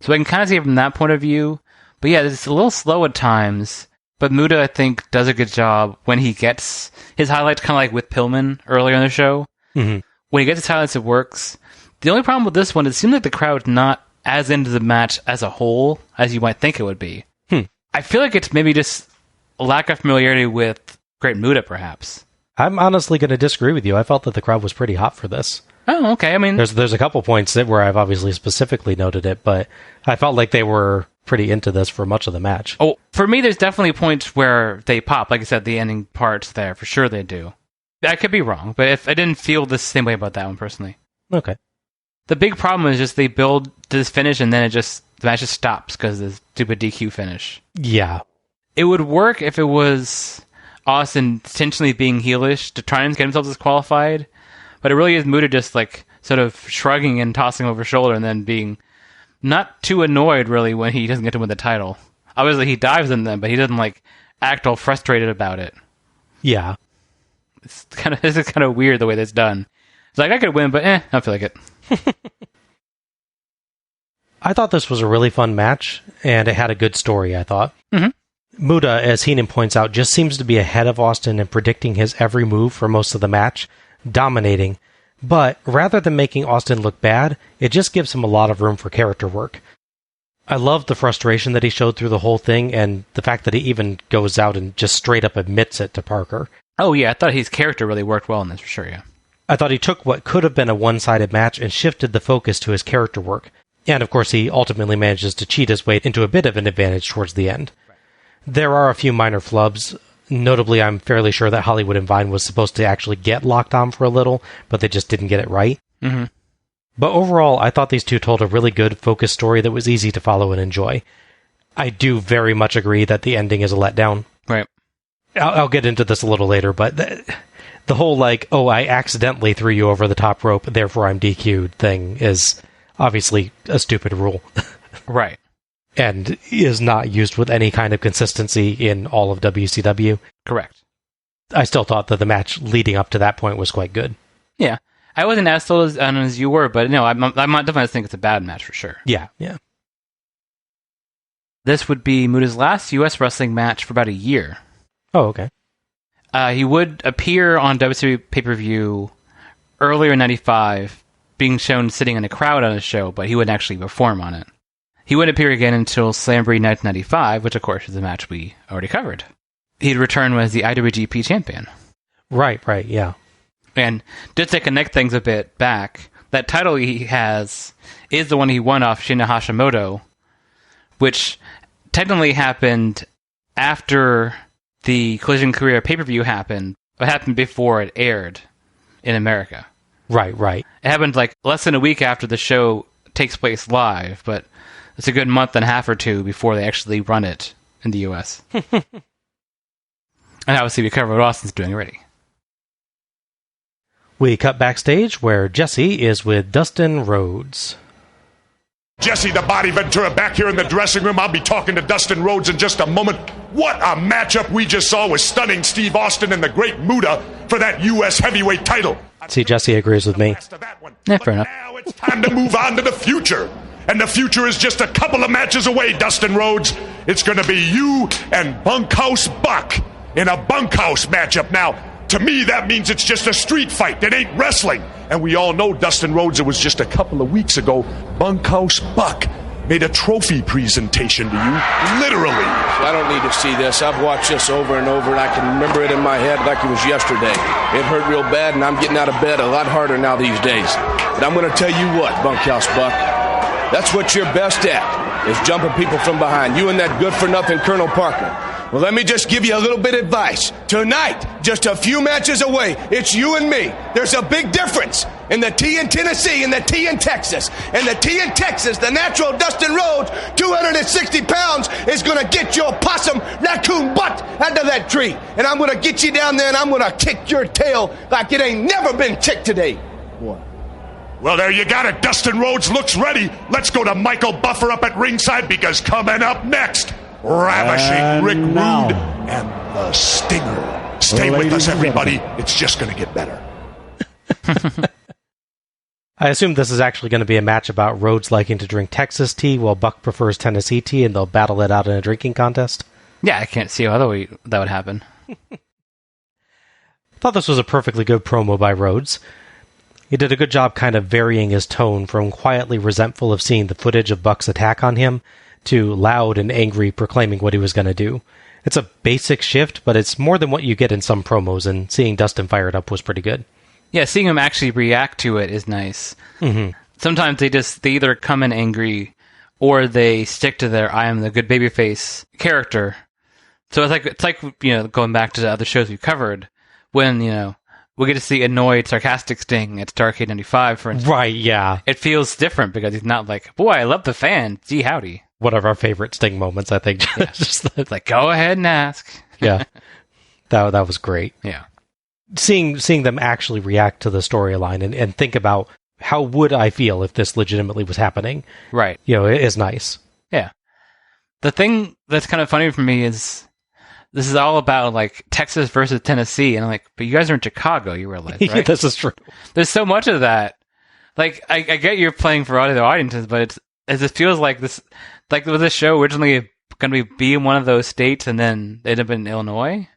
So I can kind of see it from that point of view. But yeah, it's a little slow at times. But Muta, I think, does a good job when he gets his highlights, kind of like with Pillman earlier in the show. Mm-hmm. When he gets his highlights, it works. The only problem with this one, it seems like the crowd's not as into the match as a whole as you might think it would be. I feel like it's maybe just a lack of familiarity with Great Muta, perhaps. I'm honestly going to disagree with you. I felt that the crowd was pretty hot for this. Oh, okay. I mean, there's a couple points where I've obviously specifically noted it, but I felt like they were pretty into this for much of the match. Oh, for me, there's definitely points where they pop. Like I said, the ending parts there, for sure they do. I could be wrong, but if I didn't feel the same way about that one personally. Okay. The big problem is just they build to this finish and then the match just stops because of the stupid DQ finish. Yeah. It would work if it was Austin intentionally being heelish to try and get himself disqualified, but it really is Muta just sort of shrugging and tossing over his shoulder and then being not too annoyed really when he doesn't get to win the title. Obviously he dives in them, but he doesn't act all frustrated about it. Yeah. This is kind of weird the way that's done. It's I could win, but I don't feel like it. I thought this was a really fun match, and it had a good story, I thought. Mm-hmm. Muta, as Heenan points out, just seems to be ahead of Austin in predicting his every move for most of the match, dominating. But rather than making Austin look bad, it just gives him a lot of room for character work. I loved the frustration that he showed through the whole thing, and the fact that he even goes out and just straight up admits it to Parker. Oh yeah, I thought his character really worked well in this, for sure, yeah. I thought he took what could have been a one-sided match and shifted the focus to his character work. And of course, he ultimately manages to cheat his way into a bit of an advantage towards the end. Right. There are a few minor flubs, Notably, I'm fairly sure that Hollywood and Vine was supposed to actually get locked on for a little, but they just didn't get it right. Mm-hmm. But overall, I thought these two told a really good, focused story that was easy to follow and enjoy. I do very much agree that the ending is a letdown. Right. I'll get into this a little later, but the whole, like, oh, I accidentally threw you over the top rope, therefore I'm DQ'd thing is obviously a stupid rule. Right. And is not used with any kind of consistency in all of WCW. Correct. I still thought that the match leading up to that point was quite good. Yeah. I wasn't as sold as you were, but no, I definitely think it's a bad match for sure. Yeah. This would be Muta's last U.S. wrestling match for about a year. Oh, okay. He would appear on WCW pay-per-view earlier in 95, being shown sitting in a crowd on a show, but he wouldn't actually perform on it. He wouldn't appear again until Slamboree 1995, which of course is a match we already covered. He'd return as the IWGP champion. Right, yeah. And just to connect things a bit back, that title he has is the one he won off Shinya Hashimoto, which technically happened after the Collision Career pay-per-view happened, but happened before it aired in America. Right. It happened like less than a week after the show takes place live, but it's a good month and a half or two before they actually run it in the U.S. And obviously we covered what Austin's doing already. We cut backstage where Jesse is with Dustin Rhodes. Jesse the Body Ventura back here in the dressing room. I'll be talking to Dustin Rhodes in just a moment. What a matchup we just saw with stunning Steve Austin and the Great Muta for that U.S. heavyweight title. See, Jesse agrees with me. Yeah, fair enough. Now it's time to move on to the future. And the future is just a couple of matches away, Dustin Rhodes. It's going to be you and Bunkhouse Buck in a bunkhouse matchup. Now, to me, that means it's just a street fight. It ain't wrestling. And we all know, Dustin Rhodes, it was just a couple of weeks ago, Bunkhouse Buck made a trophy presentation to you, literally. I don't need to see this. I've watched this over and over, and I can remember it in my head like it was yesterday. It hurt real bad, and I'm getting out of bed a lot harder now these days. But I'm going to tell you what, Bunkhouse Buck, that's what you're best at, is jumping people from behind. You and that good-for-nothing Colonel Parker. Well, let me just give you a little bit of advice. Tonight, just a few matches away, it's you and me. There's a big difference in the T in Tennessee and the T in Texas. And the T in Texas, the natural Dustin Rhodes, 260 pounds, is going to get your possum raccoon butt out of that tree. And I'm going to get you down there and I'm going to kick your tail like it ain't never been kicked today. What? Well, there you got it. Dustin Rhodes looks ready. Let's go to Michael Buffer up at ringside, because coming up next, Ravishing Rick Rude and the Stinger. Stay with us, everybody. It's just going to get better. I assume this is actually going to be a match about Rhodes liking to drink Texas tea while Buck prefers Tennessee tea, and they'll battle it out in a drinking contest. Yeah, I can't see how that would happen. I thought this was a perfectly good promo by Rhodes. He did a good job kind of varying his tone from quietly resentful of seeing the footage of Buck's attack on him to loud and angry proclaiming what he was going to do. It's a basic shift, but it's more than what you get in some promos, and seeing Dustin fired up was pretty good. Yeah, seeing him actually react to it is nice. Mm-hmm. Sometimes they either come in angry or they stick to their I am the good babyface character. So it's like going back to the other shows we covered when, we get to see annoyed, sarcastic Sting at Starrcade 95, for instance. Right, yeah. It feels different because he's not like, boy, I love the fan. Gee, howdy. One of our favorite Sting moments, I think. Yeah. It's like, go ahead and ask. Yeah. That was great. Yeah. Seeing them actually react to the storyline and think about how would I feel if this legitimately was happening. Right. It is nice. Yeah. The thing that's kind of funny for me is this is all about like Texas versus Tennessee, and I'm like, but you guys are in Chicago, you realize, right? Yeah, this is true. There's so much of that. Like, I get you're playing for other audiences, but it feels like this, like was this show originally going to be in one of those states and then it had been in Illinois?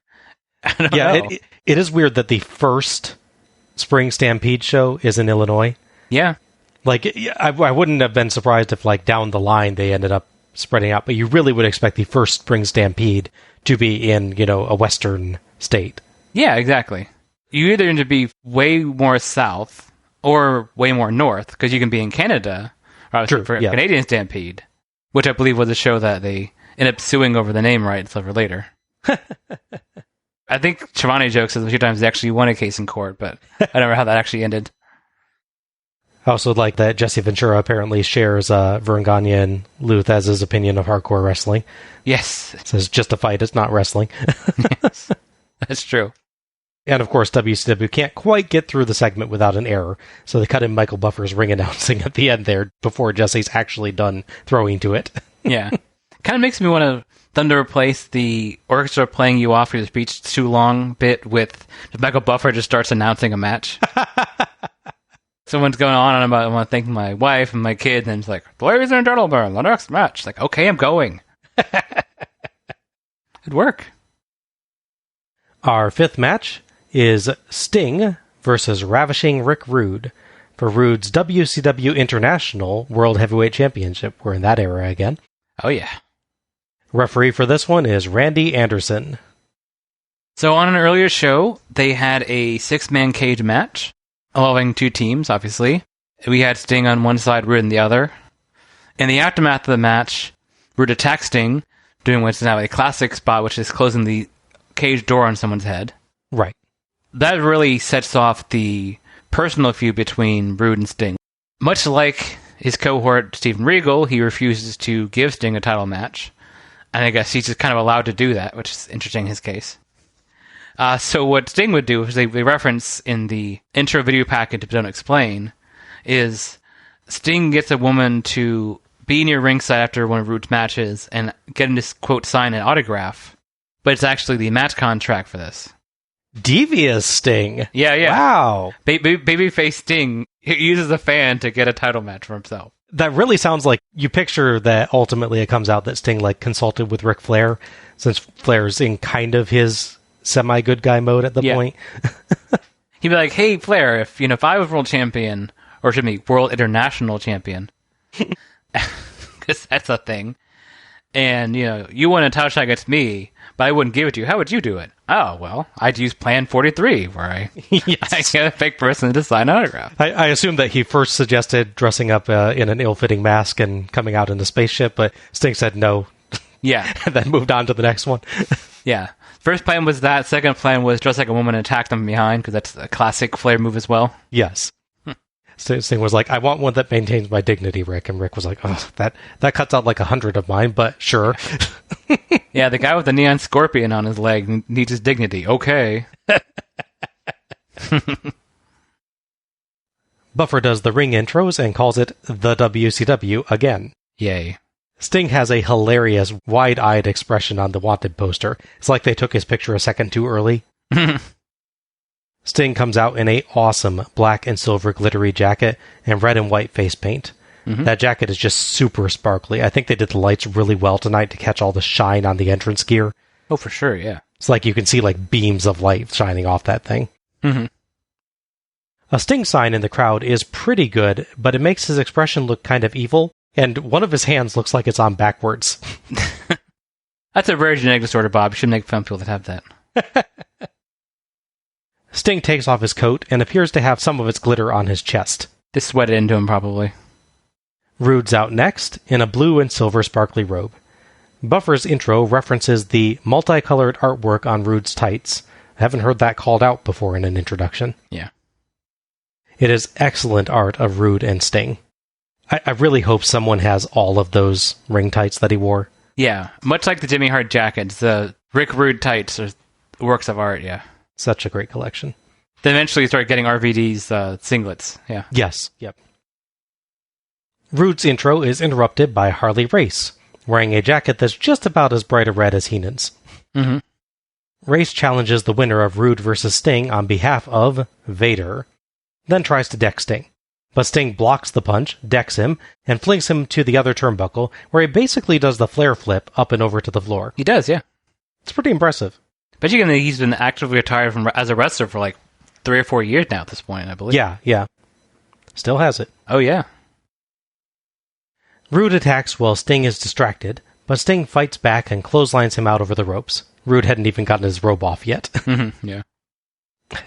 I don't know. It is weird that the first Spring Stampede show is in Illinois. Yeah. Like, I wouldn't have been surprised if, like, down the line they ended up spreading out, but you really would expect the first Spring Stampede to be in, a western state. Yeah, exactly. You either need to be way more south or way more north, because you can be in Canada, obviously, for Canadian Stampede, which I believe was a show that they ended up suing over the name rights over later. I think Shivani jokes that a few times they actually won a case in court, but I don't know how that actually ended. I also like that Jesse Ventura apparently shares Vern Gagne and Lou Thesz's opinion of hardcore wrestling. Yes. It says just a fight, it's not wrestling. Yes, that's true. And of course, WCW can't quite get through the segment without an error, so they cut in Michael Buffer's ring announcing at the end there before Jesse's actually done throwing to it. Yeah. Kind of makes me want them to replace the orchestra playing you off your speech too long bit with Michael Buffer just starts announcing a match. Someone's going on and about, I want to thank my wife and my kid, and it's like, ladies and gentlemen, the next match. It's like, okay, I'm going. It'd work. Our fifth match is Sting versus Ravishing Rick Rude for Rude's WCW International World Heavyweight Championship. We're in that era again. Oh, yeah. Referee for this one is Randy Anderson. So on an earlier show, they had a 6-man cage match involving 2 teams, obviously. We had Sting on one side, Rude on the other. In the aftermath of the match, Rude attacked Sting, doing what's now a classic spot, which is closing the cage door on someone's head. Right. That really sets off the personal feud between Rude and Sting. Much like his cohort, Steven Regal, he refuses to give Sting a title match. And I guess he's just kind of allowed to do that, which is interesting in his case. So what Sting would do, is they reference in the intro video package, but don't explain, is Sting gets a woman to be near ringside after one of Rude's matches and get him to, quote, sign an autograph. But it's actually the match contract for this. Devious Sting. Yeah. Wow. Babyface Sting uses a fan to get a title match for himself. That really sounds like you picture that ultimately it comes out that Sting consulted with Ric Flair, since Flair's in kind of his semi-good guy mode at the point. He'd be like, hey, Flair, if I was world champion, or should be world international champion, because that's a thing, and, you won a title shot against me, but I wouldn't give it to you, how would you do it? Oh, well, I'd use Plan 43, where I get a fake person to sign an autograph. I assume that he first suggested dressing up in an ill-fitting mask and coming out in a spaceship, but Sting said no. Yeah. And then moved on to the next one. Yeah. First plan was that. Second plan was dress like a woman and attack them from behind, because that's a classic Flair move as well. Yes. Sting was like, I want one that maintains my dignity, Rick. And Rick was like, oh, that cuts out 100 of mine, but sure. Yeah, the guy with the neon scorpion on his leg needs his dignity. Okay. Buffer does the ring intros and calls it the WCW again. Yay. Sting has a hilarious, wide-eyed expression on the wanted poster. It's like they took his picture a second too early. Sting comes out in a awesome black and silver glittery jacket and red and white face paint. Mm-hmm. That jacket is just super sparkly. I think they did the lights really well tonight to catch all the shine on the entrance gear. Oh, for sure, yeah. It's like you can see beams of light shining off that thing. Mm-hmm. A Sting sign in the crowd is pretty good, but it makes his expression look kind of evil, and one of his hands looks like it's on backwards. That's a very genetic disorder, Bob. You should make fun of people that have that. Sting takes off his coat and appears to have some of its glitter on his chest. They sweated into him, probably. Rude's out next, in a blue and silver sparkly robe. Buffer's intro references the multicolored artwork on Rude's tights. I haven't heard that called out before in an introduction. Yeah. It is excellent art of Rude and Sting. I really hope someone has all of those ring tights that he wore. Yeah, much like the Jimmy Hart jackets, the Rick Rude tights are works of art, yeah. Such a great collection. Then eventually you start getting RVD's singlets, yeah. Yes, yep. Rude's intro is interrupted by Harley Race, wearing a jacket that's just about as bright a red as Heenan's. Mm-hmm. Race challenges the winner of Rude vs. Sting on behalf of Vader, then tries to deck Sting. But Sting blocks the punch, decks him, and flings him to the other turnbuckle, where he basically does the Flair flip up and over to the floor. He does, yeah. It's pretty impressive. But you can he's been actively retired as a wrestler for 3 or 4 years now at this point, I believe. Yeah. Still has it. Oh, yeah. Rude attacks while Sting is distracted, but Sting fights back and clotheslines him out over the ropes. Rude hadn't even gotten his robe off yet. Yeah.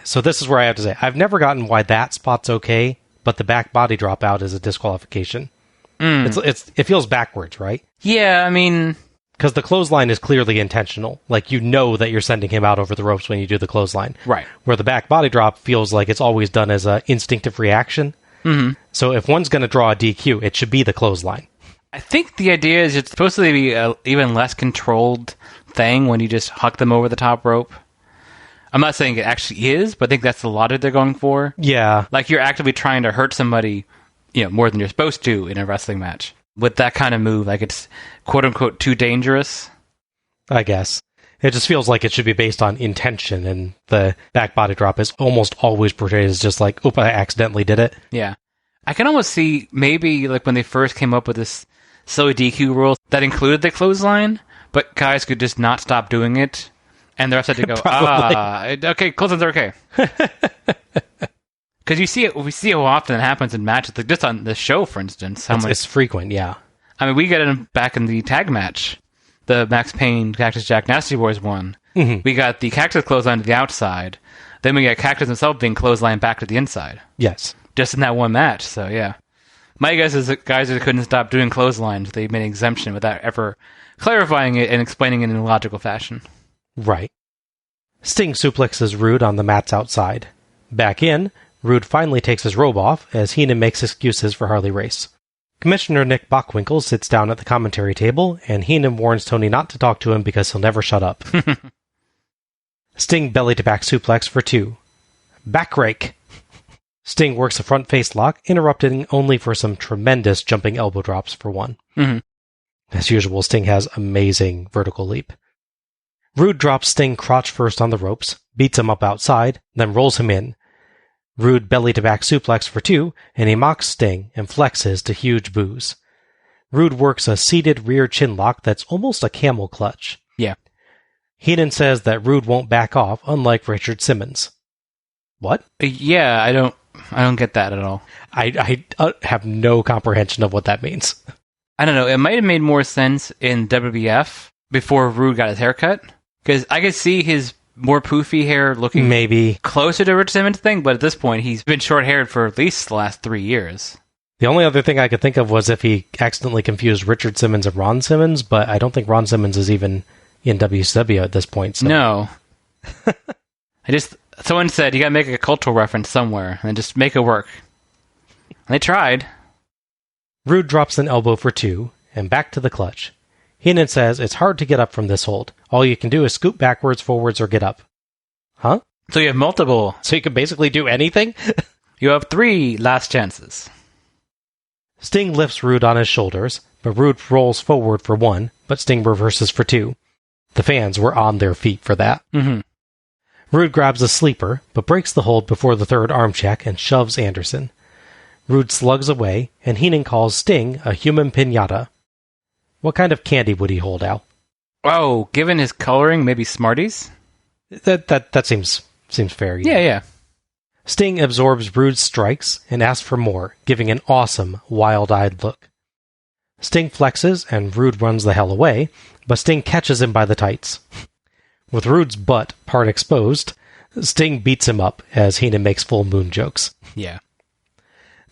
So this is where I have to say, I've never gotten why that spot's okay, but the back body dropout is a disqualification. It feels backwards, right? Yeah, I mean, Because the clothesline is clearly intentional. Like, you know that you're sending him out over the ropes when you do the clothesline. Right. Where the back body drop feels like it's always done as an instinctive reaction. Mm-hmm. So if one's going to draw a DQ, it should be the clothesline. I think the idea is it's supposed to be an even less controlled thing when you just huck them over the top rope. I'm not saying it actually is, but I think that's the logic they're going for. Yeah. Like, you're actively trying to hurt somebody, more than you're supposed to in a wrestling match. With that kind of move, like, it's quote-unquote too dangerous. I guess. It just feels like it should be based on intention, and the back body drop is almost always portrayed as just like, oop, I accidentally did it. Yeah. I can almost see maybe, like, when they first came up with this silly DQ rule that included the clothesline, but guys could just not stop doing it, and the rest had to go, okay, clotheslines are okay. Because we see how often it happens in matches, like just on the show, for instance. It's frequent, yeah. I mean, we get it back in the tag match, the Max Payne Cactus Jack Nasty Boys one. Mm-hmm. We got the Cactus clothesline to the outside, then we got Cactus himself being clotheslined back to the inside. Yes. Just in that one match, so yeah. My guess is that guys that couldn't stop doing clotheslines, they made an exemption without ever clarifying it and explaining it in a logical fashion. Right. Sting suplexes Rude on the mats outside. Back in, Rude finally takes his robe off as Heenan makes excuses for Harley Race. Commissioner Nick Bockwinkel sits down at the commentary table, and Heenan warns Tony not to talk to him because he'll never shut up. Sting belly-to-back suplex for 2. Back rake. Sting works a front face lock, interrupting only for some tremendous jumping elbow drops for 1. Mm-hmm. As usual, Sting has amazing vertical leap. Rude drops Sting crotch first on the ropes, beats him up outside, then rolls him in. Rude belly-to-back suplex for 2, and he mocks Sting and flexes to huge boos. Rude works a seated rear chin lock that's almost a camel clutch. Yeah. Heenan says that Rude won't back off, unlike Richard Simmons. What? Yeah, I don't get that at all. I have no comprehension of what that means. I don't know. It might have made more sense in WWF before Rude got his haircut. Because I could see his more poofy hair looking maybe closer to Rich Simmons' thing, but at this point, he's been short-haired for at least the last 3 years. The only other thing I could think of was if he accidentally confused Richard Simmons and Ron Simmons, but I don't think Ron Simmons is even in WCW at this point. So. No. Someone said, you gotta make a cultural reference somewhere, and just make it work. And they tried. Rude drops an elbow for 2, and back to the clutch. Heenan says it's hard to get up from this hold. All you can do is scoot backwards, forwards, or get up. Huh? So you have multiple. So you can basically do anything? You have 3 last chances. Sting lifts Rude on his shoulders, but Rude rolls forward for 1, but Sting reverses for 2. The fans were on their feet for that. Mm-hmm. Rude grabs a sleeper, but breaks the hold before the third arm check and shoves Anderson. Rude slugs away, and Heenan calls Sting a human piñata. What kind of candy would he hold, Al? Oh, given his coloring, maybe Smarties? That seems fair. Yeah. Sting absorbs Rude's strikes and asks for more, giving an awesome, wild-eyed look. Sting flexes, and Rude runs the hell away, but Sting catches him by the tights. With Rude's butt part exposed, Sting beats him up as Heenan makes full moon jokes. Yeah.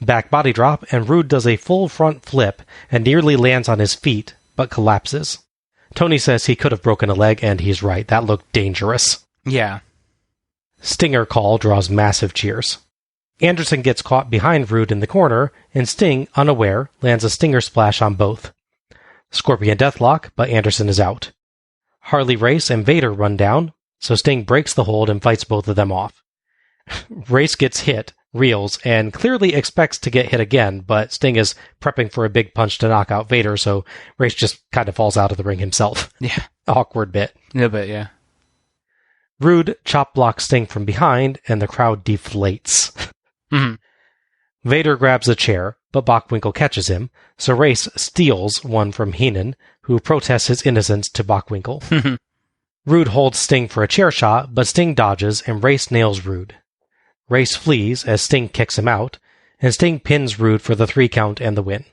Back body drop, and Rude does a full front flip and nearly lands on his feet, but collapses. Tony says he could have broken a leg, and he's right. That looked dangerous. Yeah. Stinger call draws massive cheers. Anderson gets caught behind Rude in the corner, and Sting, unaware, lands a Stinger splash on both. Scorpion Deathlock, but Anderson is out. Harley Race and Vader run down, so Sting breaks the hold and fights both of them off. Race gets hit, reels, and clearly expects to get hit again, but Sting is prepping for a big punch to knock out Vader, so Race just kind of falls out of the ring himself. Yeah. Awkward bit. A little bit, yeah. Rude chop blocks Sting from behind, and the crowd deflates. Mm-hmm. Vader grabs a chair, but Bockwinkel catches him, so Race steals one from Heenan, who protests his innocence to Bockwinkel. Rude holds Sting for a chair shot, but Sting dodges, and Race nails Rude. Race flees as Sting kicks him out, and Sting pins Rude for the 3 count and the win.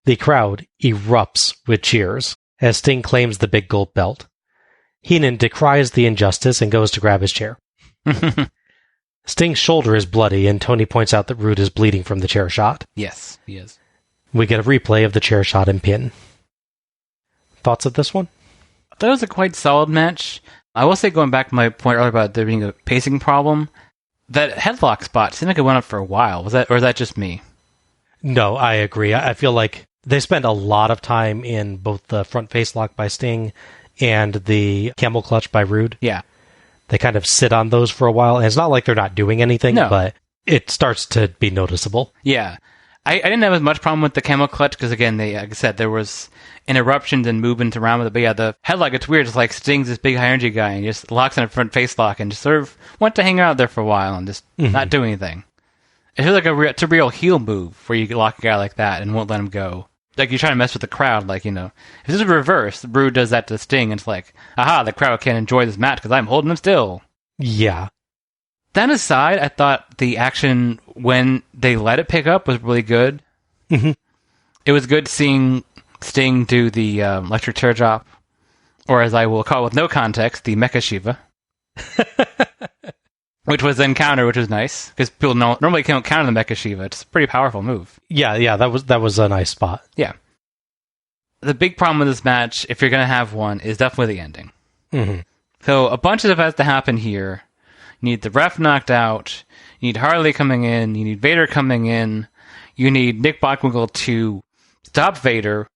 The crowd erupts with cheers as Sting claims the big gold belt. Heenan decries the injustice and goes to grab his chair. Sting's shoulder is bloody, and Tony points out that Rude is bleeding from the chair shot. Yes, he is. We get a replay of the chair shot and pin. Thoughts of this one? I thought it was a quite solid match. I will say, going back to my point earlier about there being a pacing problem, that headlock spot seemed like it went up for a while. Or is that just me? No, I agree. I feel like they spend a lot of time in both the front face lock by Sting and the camel clutch by Rude. Yeah. They kind of sit on those for a while, and it's not like they're not doing anything, but it starts to be noticeable. Yeah. I didn't have as much problem with the camel clutch, because again, like I said, there was interruptions and movement around with it. But yeah, the headlock, it's weird. It's like Sting's this big high energy guy, and he just locks in a front face lock and just sort of went to hang out there for a while and just not do anything. It feels like it's a real heel move where you lock a guy like that and won't let him go. Like, you're trying to mess with the crowd, like, if this is reverse, Rude does that to Sting, and it's like, aha, the crowd can't enjoy this match because I'm holding him still. Yeah. That aside, I thought the action when they let it pick up was really good. Mm-hmm. It was good seeing Sting do the electric chair drop, or as I will call it with no context, the Mecha Shiva. Which was then counter, which was nice, because people normally can't counter the Mecha Shiva. It's a pretty powerful move. Yeah, that was a nice spot. Yeah. The big problem with this match, if you're going to have one, is definitely the ending. Mm-hmm. So a bunch of stuff has to happen here. You need the ref knocked out. You need Harley coming in. You need Vader coming in. You need Nick Bockwinkel to stop Vader,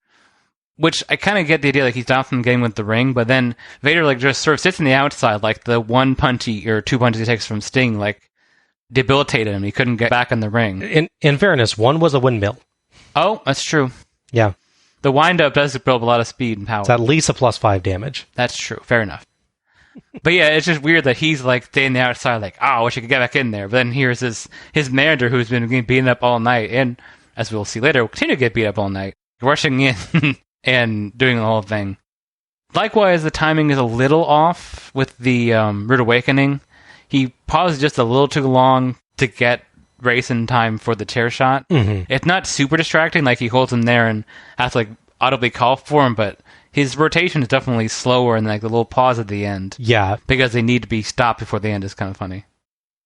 which I kind of get the idea, like, he stopped him getting with the ring, but then Vader, like, just sort of sits on the outside, like, the one punch or two punches he takes from Sting, like, debilitated him. He couldn't get back in the ring. In fairness, one was a windmill. Oh, that's true. Yeah. The wind-up does build a lot of speed and power. It's at least a +5 damage. That's true. Fair enough. But yeah, it's just weird that he's, like, staying the outside, like, I wish I could get back in there. But then here's his manager, who's been getting beaten up all night, and, as we'll see later, will continue to get beat up all night, rushing in and doing the whole thing. Likewise, the timing is a little off with the Rude Awakening. He paused just a little too long to get Race in time for the chair shot. Mm-hmm. It's not super distracting, like he holds him there and has to, like, audibly call for him, but his rotation is definitely slower and, like, the little pause at the end. Yeah. Because they need to be stopped before the end is kind of funny.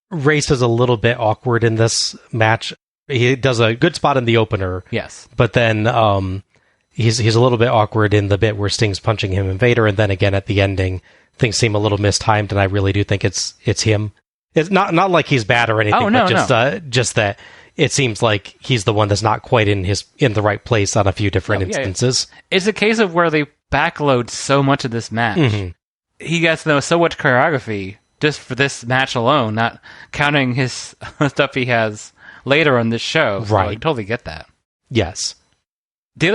Race is a little bit awkward in this match. He does a good spot in the opener. Yes. But then he's a little bit awkward in the bit where Sting's punching him and Vader, and then again at the ending, things seem a little mistimed, and I really do think it's him. It's not like he's bad or anything, but just that it seems like he's the one that's not quite in the right place on a few different instances. Yeah. It's a case of where they backload so much of this match. Mm-hmm. He gets to know so much choreography just for this match alone, not counting his stuff he has later on this show. So right. I totally get that. Yes. The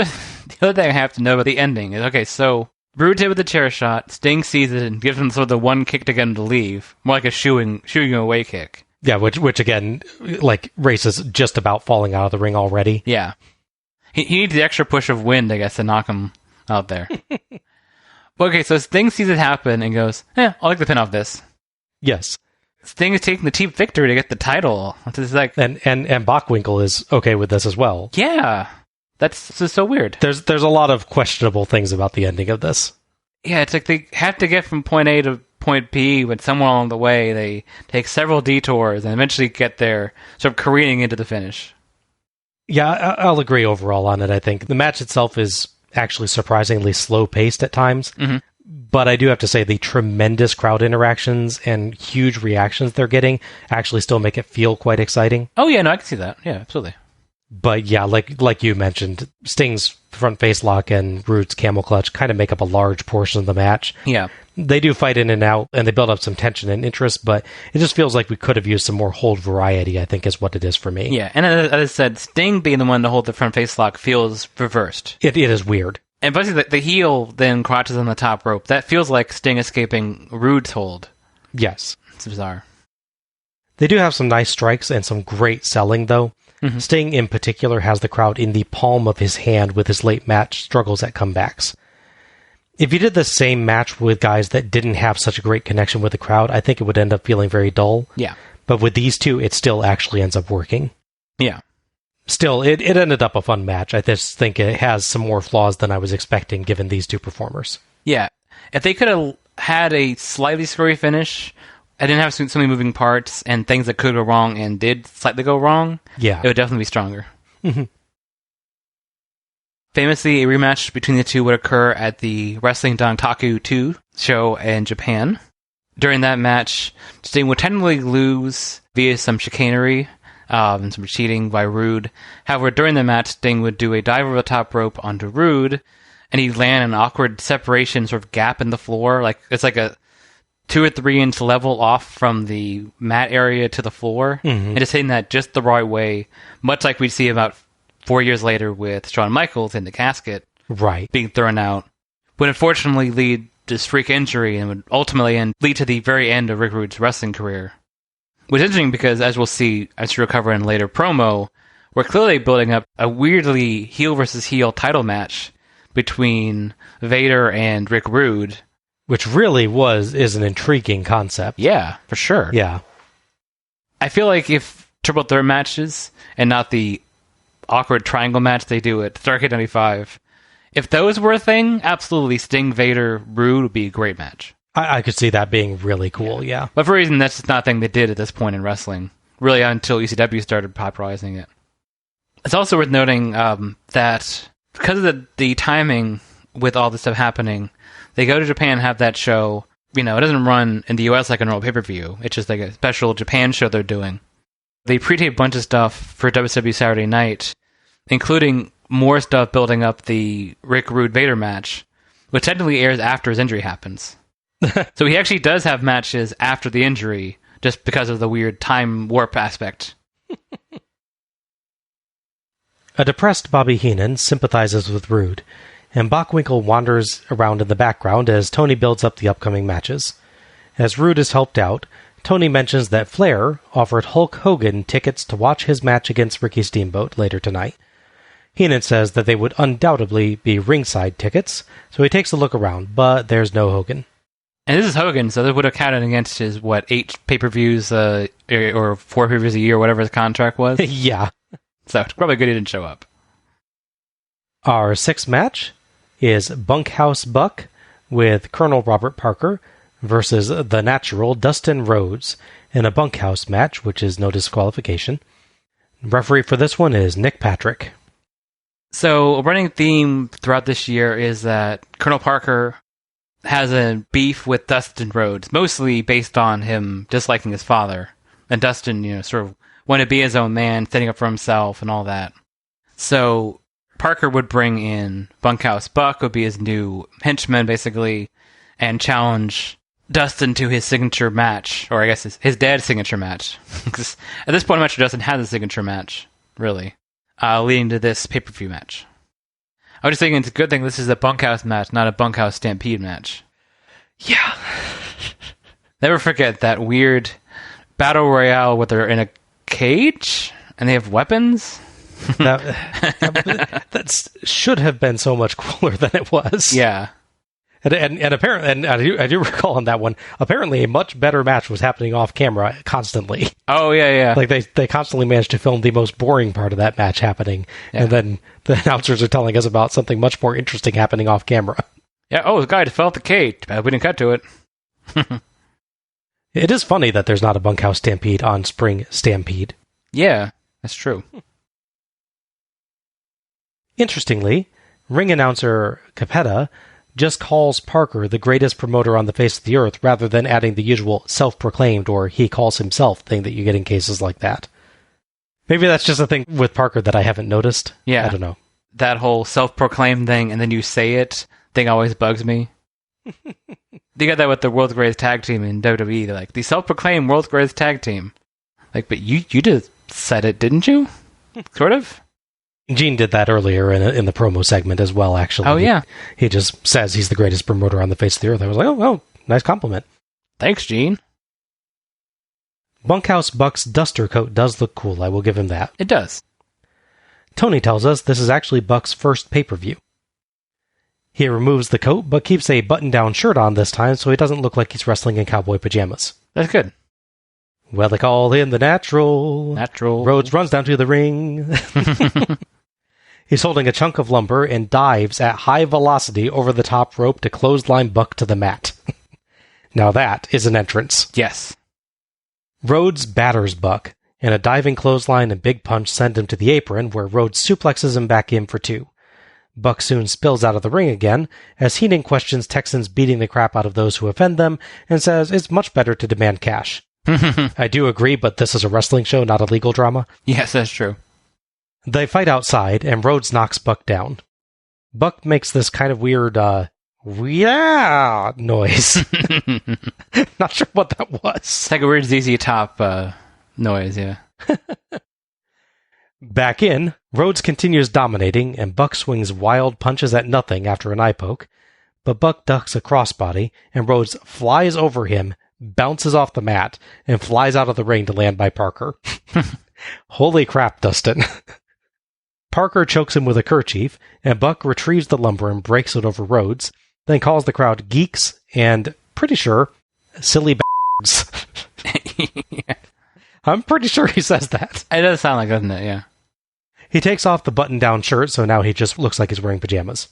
other thing I have to know about the ending is, okay, so Rude's hit with the chair shot, Sting sees it and gives him sort of the one kick to get him to leave. More like a shooing away kick. Yeah, which again, like, Race is just about falling out of the ring already. Yeah. He needs the extra push of wind, I guess, to knock him out there. Okay, so Sting sees it happen and goes, I'll like the pin off this. Yes. Sting is taking the cheap victory to get the title. It's like, and Bockwinkel is okay with this as well. Yeah. That's just so weird. There's a lot of questionable things about the ending of this. Yeah, it's like they have to get from point A to point B, but somewhere along the way they take several detours and eventually get there, sort of careening into the finish. Yeah, I'll agree overall on it, I think. The match itself is actually surprisingly slow-paced at times, but I do have to say the tremendous crowd interactions and huge reactions they're getting actually still make it feel quite exciting. Oh yeah, no, I can see that. Yeah, absolutely. But yeah, like you mentioned, Sting's front face lock and Rude's camel clutch kind of make up a large portion of the match. Yeah. They do fight in and out, and they build up some tension and interest, but it just feels like we could have used some more hold variety, I think, is what it is for me. Yeah, and as I said, Sting being the one to hold the front face lock feels reversed. It is weird. And basically, the heel then crouches on the top rope. That feels like Sting escaping Rude's hold. Yes. It's bizarre. They do have some nice strikes and some great selling, though. Mm-hmm. Sting, in particular, has the crowd in the palm of his hand with his late match struggles at comebacks. If you did the same match with guys that didn't have such a great connection with the crowd, I think it would end up feeling very dull. Yeah. But with these two, it still actually ends up working. Yeah. Still, it ended up a fun match. I just think it has some more flaws than I was expecting, given these two performers. Yeah. If they could have had a slightly screwy finish, I didn't have so many moving parts and things that could go wrong and did slightly go wrong, yeah, it would definitely be stronger. Mm-hmm. Famously, a rematch between the two would occur at the Wrestling Dontaku 2 show in Japan. During that match, Sting would technically lose via some chicanery and some cheating by Rude. However, during the match, Sting would do a dive over the top rope onto Rude, and he'd land an awkward separation sort of gap in the floor. Like it's like a 2 or 3 inch level off from the mat area to the floor, and just hitting that just the right way, much like we'd see about 4 years later with Shawn Michaels in the casket, Right. being thrown out, would unfortunately lead to this freak injury and would ultimately lead to the very end of Rick Rude's wrestling career. Which is interesting because, as we'll see, as we'll cover in later promo, we're clearly building up a weirdly heel versus heel title match between Vader and Rick Rude. Which really is an intriguing concept. Yeah, for sure. Yeah. I feel like if triple threat matches and not the awkward triangle match they do at Starrcade 95, if those were a thing, absolutely Sting, Vader, Rude would be a great match. I could see that being really cool, yeah. But for a reason, that's just not a thing they did at this point in wrestling, really until ECW started popularizing it. It's also worth noting that because of the timing with all this stuff happening, they go to Japan and have that show. You know, it doesn't run in the US like a normal pay-per-view. It's just like a special Japan show they're doing. They pre-tape a bunch of stuff for WCW Saturday Night, including more stuff building up the Rick Rude Vader match, which technically airs after his injury happens. So he actually does have matches after the injury, just because of the weird time warp aspect. A depressed Bobby Heenan sympathizes with Rude, and Bockwinkel wanders around in the background as Tony builds up the upcoming matches. As Rude is helped out, Tony mentions that Flair offered Hulk Hogan tickets to watch his match against Ricky Steamboat later tonight. Heenan says that they would undoubtedly be ringside tickets, so he takes a look around, but there's no Hogan. And this is Hogan, so that would have counted against his, 8 pay-per-views or 4 pay-per-views a year, whatever his contract was? Yeah. So it's probably good he didn't show up. Our 6th match is Bunkhouse Buck with Colonel Robert Parker versus the Natural Dustin Rhodes in a bunkhouse match, which is no disqualification. Referee for this one is Nick Patrick. So a running theme throughout this year is that Colonel Parker has a beef with Dustin Rhodes, mostly based on him disliking his father. And Dustin, sort of wanted to be his own man, standing up for himself and all that. So Parker would bring in Bunkhouse Buck, would be his new henchman, basically, and challenge Dustin to his signature match, or I guess his dad's signature match. Because at this point, I'm not sure Dustin has a signature match, really, leading to this pay-per-view match. I was just thinking it's a good thing this is a bunkhouse match, not a bunkhouse stampede match. Yeah. Never forget that weird battle royale where they're in a cage and they have weapons. That should have been so much cooler than it was. Yeah. And apparently, and I do recall on that one, apparently a much better match was happening off camera constantly. Oh, yeah. Like they constantly managed to film the most boring part of that match happening, and then the announcers are telling us about something much more interesting happening off camera. Yeah, the guy fell off the cage. We didn't cut to it. It is funny that there's not a bunkhouse stampede on Spring Stampede. Yeah, that's true. Interestingly, ring announcer Capetta just calls Parker the greatest promoter on the face of the earth rather than adding the usual self-proclaimed or he calls himself thing that you get in cases like that. Maybe that's just a thing with Parker that I haven't noticed. Yeah. I don't know. That whole self-proclaimed thing and then you say it thing always bugs me. They got that with the World's Greatest Tag Team in WWE. They're like, the self-proclaimed World's Greatest Tag Team. Like, but you just said it, didn't you? Sort of? Gene did that earlier in the promo segment as well, actually. Oh, yeah. He just says he's the greatest promoter on the face of the earth. I was like, oh, nice compliment. Thanks, Gene. Bunkhouse Buck's duster coat does look cool, I will give him that. It does. Tony tells us this is actually Buck's first pay-per-view. He removes the coat, but keeps a button-down shirt on this time so he doesn't look like he's wrestling in cowboy pajamas. That's good. Well, they call him the Natural. Rhodes runs down to the ring. He's holding a chunk of lumber and dives at high velocity over the top rope to clothesline Buck to the mat. Now that is an entrance. Yes. Rhodes batters Buck, and a diving clothesline and big punch send him to the apron, where Rhodes suplexes him back in for 2. Buck soon spills out of the ring again, as Heenan questions Texans beating the crap out of those who offend them, and says it's much better to demand cash. I do agree, but this is a wrestling show, not a legal drama. Yes, that's true. They fight outside, and Rhodes knocks Buck down. Buck makes this kind of weird, yeah noise. Not sure what that was. It's like a weird ZZ Top noise, yeah. Back in, Rhodes continues dominating, and Buck swings wild punches at nothing after an eye poke, but Buck ducks a crossbody, and Rhodes flies over him, bounces off the mat, and flies out of the ring to land by Parker. Holy crap, Dustin. Parker chokes him with a kerchief, and Buck retrieves the lumber and breaks it over Rhodes, then calls the crowd geeks and, pretty sure, silly b****s. Yeah. I'm pretty sure he says that. It does sound like, doesn't it? Yeah. He takes off the button-down shirt, so now he just looks like he's wearing pajamas.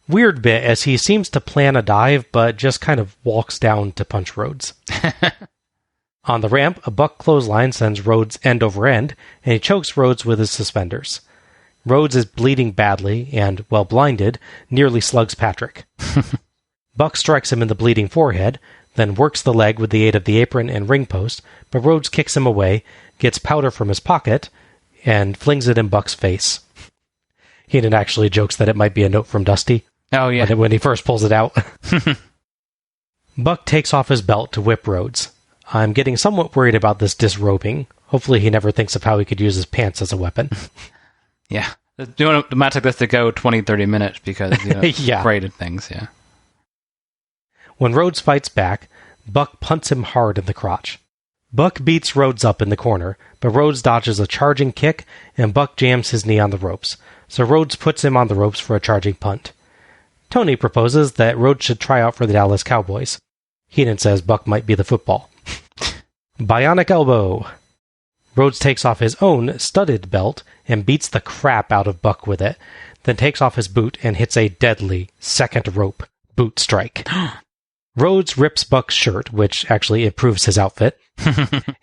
Weird bit, as he seems to plan a dive, but just kind of walks down to punch Rhodes. On the ramp, a Buck clothesline sends Rhodes end over end, and he chokes Rhodes with his suspenders. Rhodes is bleeding badly, and, while blinded, nearly slugs Patrick. Buck strikes him in the bleeding forehead, then works the leg with the aid of the apron and ring post, but Rhodes kicks him away, gets powder from his pocket, and flings it in Buck's face. Heenan actually jokes that it might be a note from Dusty. Oh, yeah. When he first pulls it out. Buck takes off his belt to whip Rhodes. I'm getting somewhat worried about this disrobing. Hopefully he never thinks of how he could use his pants as a weapon. Yeah. You want the match like this to go 20-30 minutes because, yeah. braided things, yeah. When Rhodes fights back, Buck punts him hard in the crotch. Buck beats Rhodes up in the corner, but Rhodes dodges a charging kick, and Buck jams his knee on the ropes, so Rhodes puts him on the ropes for a charging punt. Tony proposes that Rhodes should try out for the Dallas Cowboys. Heenan says Buck might be the football. Bionic elbow. Rhodes takes off his own studded belt and beats the crap out of Buck with it, then takes off his boot and hits a deadly second rope boot strike. Rhodes rips Buck's shirt, which actually improves his outfit,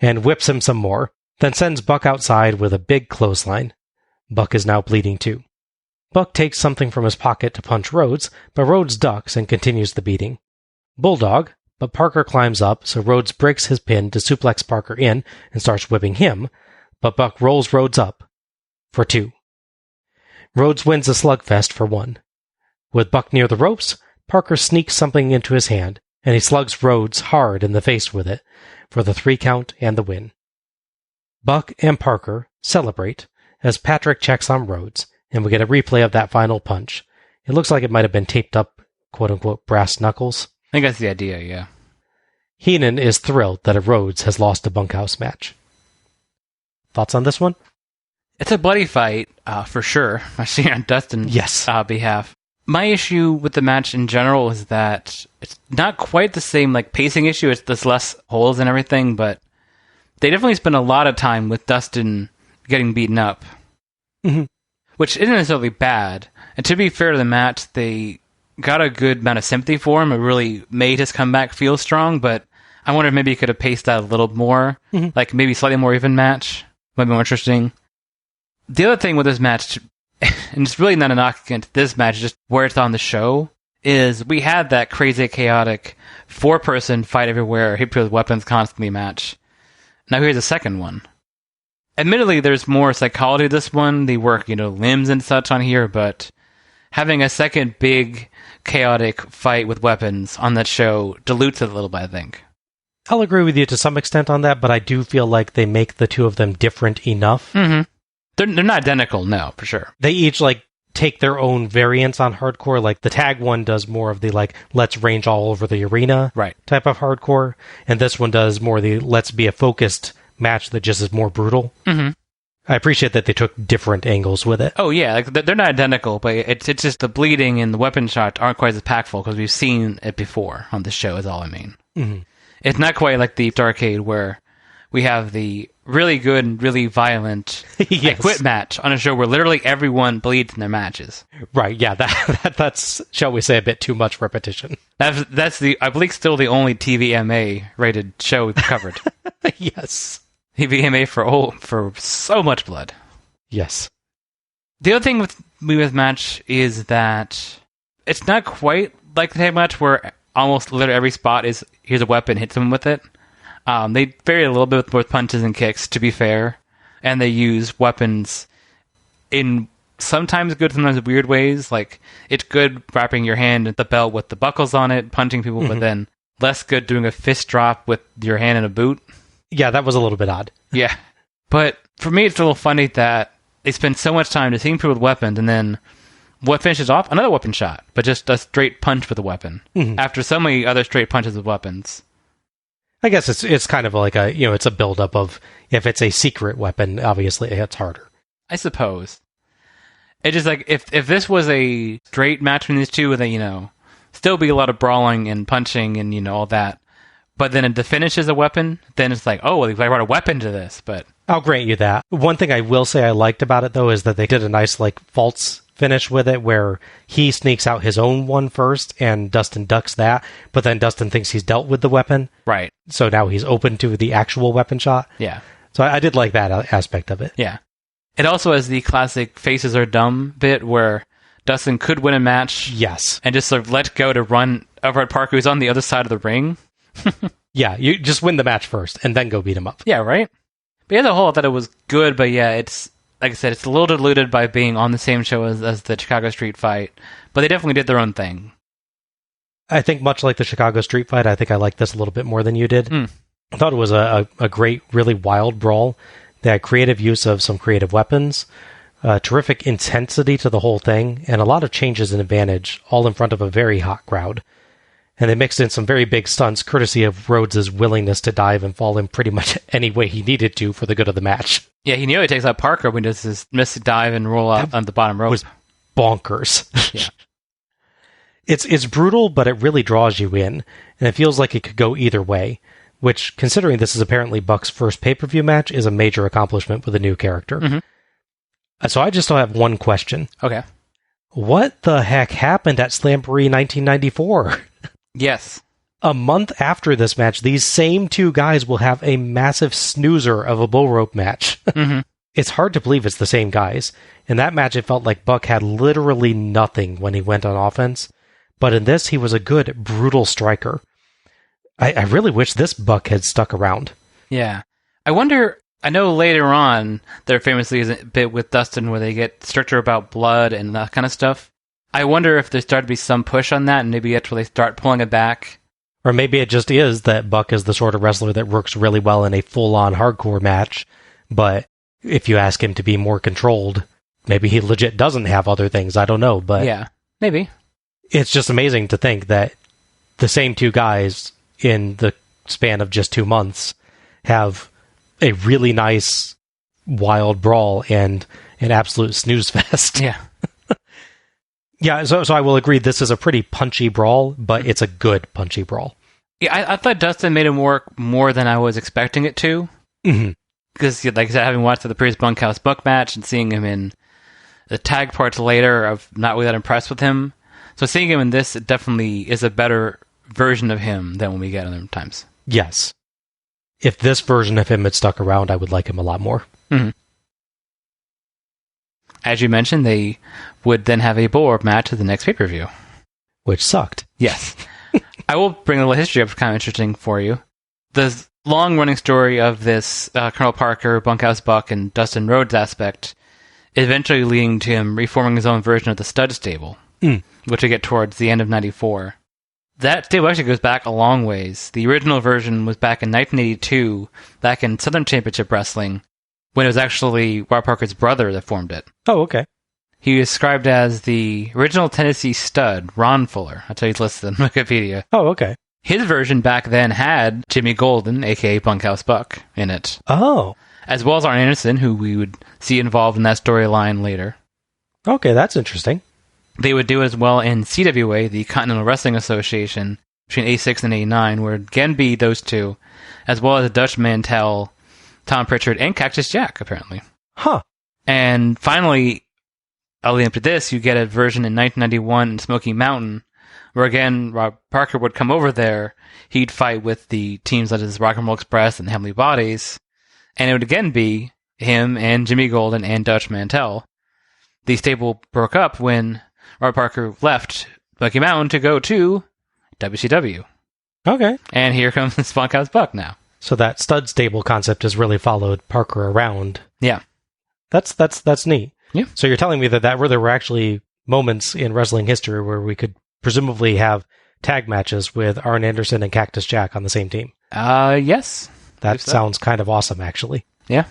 and whips him some more, then sends Buck outside with a big clothesline. Buck is now bleeding too. Buck takes something from his pocket to punch Rhodes, but Rhodes ducks and continues the beating. Bulldog, but Parker climbs up, so Rhodes breaks his pin to suplex Parker in and starts whipping him, but Buck rolls Rhodes up for 2. Rhodes wins a slugfest for 1. With Buck near the ropes, Parker sneaks something into his hand, and he slugs Rhodes hard in the face with it for the 3 count and the win. Buck and Parker celebrate as Patrick checks on Rhodes, and we get a replay of that final punch. It looks like it might have been taped up, quote-unquote, brass knuckles. I think that's the idea, yeah. Heenan is thrilled that Rhodes has lost a bunkhouse match. Thoughts on this one? It's a bloody fight, for sure. I see on Dustin's behalf. My issue with the match in general is that it's not quite the same pacing issue. There's less holes and everything, but they definitely spend a lot of time with Dustin getting beaten up. Mm-hmm. Which isn't necessarily bad. And to be fair to the match, they got a good amount of sympathy for him. It really made his comeback feel strong, but I wonder if maybe he could have paced that a little more. Mm-hmm. Maybe slightly more even match. Might be more interesting. The other thing with this match, and it's really not a knock against this match, just where it's on the show, is we had that crazy, chaotic 4-person fight everywhere, hit with weapons constantly match. Now here's a second one. Admittedly, there's more psychology to this one. They work, limbs and such on here, but having a second big, chaotic fight with weapons on that show dilutes it a little bit, I think. I'll agree with you to some extent on that, but I do feel like they make the two of them different enough. Mm-hmm. They're not identical, no, for sure. They each, take their own variants on hardcore. The tag one does more of the, let's range all over the arena type of hardcore, and this one does more the let's be a focused match that just is more brutal. Mm-hmm. I appreciate that they took different angles with it. Oh, yeah, they're not identical, but it's just the bleeding and the weapon shots aren't quite as impactful because we've seen it before on this show, is all I mean. Mm-hmm. It's not quite like the Starrcade where we have the really good and really violent I Quit match on a show where literally everyone bleeds in their matches. Right, yeah, that's, shall we say, a bit too much repetition. That's I believe, still the only TVMA rated show we've covered. Yes. TVMA for so much blood. Yes. The other thing with me with match is that it's not quite like the tag match where almost literally every spot is here's a weapon, hit someone with it. They vary a little bit with both punches and kicks, to be fair, and they use weapons in sometimes good, sometimes weird ways. Like, it's good wrapping your hand in the belt with the buckles on it, punching people, but then less good doing a fist drop with your hand in a boot. Yeah, that was a little bit odd. Yeah. But for me, it's a little funny that they spend so much time just hitting people with weapons, and then what finishes off? Another weapon shot, but just a straight punch with a weapon. After so many other straight punches with weapons. I guess it's kind of like it's a buildup of, if it's a secret weapon, obviously it's harder. I suppose. It's just like, if this was a straight match between these two, then, still be a lot of brawling and punching and, all that. But then if the finish is a weapon, then it's like, oh, well, I brought a weapon to this, but... I'll grant you that. One thing I will say I liked about it, though, is that they did a nice, false finish with it, where he sneaks out his own one first, and Dustin ducks that, but then Dustin thinks he's dealt with the weapon. Right. So now he's open to the actual weapon shot. Yeah. So I did like that aspect of it. Yeah. It also has the classic faces are dumb bit, where Dustin could win a match. Yes. And just sort of let go to run over at Parker, who's on the other side of the ring. Yeah, you just win the match first, and then go beat him up. Yeah, right? But as a whole, I thought it was good, but yeah, it's, like I said, it's a little diluted by being on the same show as the Chicago Street Fight, but they definitely did their own thing. I think much like the Chicago Street Fight, I think I liked this a little bit more than you did. I thought it was a great, really wild brawl. They had creative use of some creative weapons, terrific intensity to the whole thing, and a lot of changes in advantage, all in front of a very hot crowd. And they mixed in some very big stunts, courtesy of Rhodes' willingness to dive and fall in pretty much any way he needed to for the good of the match. Yeah, he nearly takes out Parker when he does this missed dive and roll out on the bottom rope. It was bonkers. Yeah. It's brutal, but it really draws you in, and it feels like it could go either way, which, considering this is apparently Buck's first pay-per-view match, is a major accomplishment with a new character. So I just still have one question. Okay. What the heck happened at Slamboree 1994? Yes. A month after this match, these same two guys will have a massive snoozer of a bull rope match. It's hard to believe it's the same guys. In that match, it felt like Buck had literally nothing when he went on offense. But in this, he was a good, brutal striker. I really wish this Buck had stuck around. Yeah. I wonder, I know later on, there famously is a bit with Dustin where they get stricter about blood and that kind of stuff. I wonder if there started to be some push on that, and maybe that's where they start pulling it back. Or maybe it just is that Buck is the sort of wrestler that works really well in a full-on hardcore match, but if you ask him to be more controlled, maybe he legit doesn't have other things, I don't know, but... Yeah, maybe. It's just amazing to think that the same two guys, in the span of just 2 months, have a really nice, wild brawl and an absolute snooze fest. Yeah. Yeah, so I will agree this is a pretty punchy brawl, but it's a good punchy brawl. Yeah, I thought Dustin made him work more than I was expecting it to. Because, like I said, having watched the previous Bunkhouse Buck match and seeing him in the tag parts later, I'm not really that impressed with him. So seeing him in this, it definitely is a better version of him than when we get other times. Yes. If this version of him had stuck around, I would like him a lot more. As you mentioned, they would then have a bull-rope match at the next pay-per-view. Which sucked. Yes. I will bring a little history up, kind of interesting for you. The long-running story of this Colonel Parker, Bunkhouse Buck, and Dustin Rhodes aspect, eventually leading to him reforming his own version of the Stud Stable, which we get towards the end of 94. That stable actually goes back a long ways. The original version was back in 1982, back in Southern Championship Wrestling, when it was actually Robert Parker's brother that formed it. Oh, okay. He was described as the original Tennessee stud, Ron Fuller. That's how he's listed on Wikipedia. Oh, okay. His version back then had Jimmy Golden, a.k.a. Bunkhouse Buck, in it. Oh. As well as Arn Anderson, who we would see involved in that storyline later. Okay, that's interesting. They would do as well in CWA, the Continental Wrestling Association, between 86 and 89, where again be those two, as well as Dutch Mantel, Tom Pritchard, and Cactus Jack, apparently. Huh. And finally, leading up to this, you get a version in 1991 in Smoky Mountain, where again, Rob Parker would come over there, he'd fight with the teams such as Rock and Roll Express and Heavenly Bodies, and it would again be him and Jimmy Golden and Dutch Mantel. the stable broke up when Robert Parker left Bucky Mountain to go to WCW. Okay. And here comes Bunkhouse Buck now. So that stud stable concept has really followed Parker around. Yeah. That's neat. Yeah. So you're telling me that there were actually moments in wrestling history where we could presumably have tag matches with Arn Anderson and Cactus Jack on the same team? Yes. That sounds kind of awesome, actually. Yeah.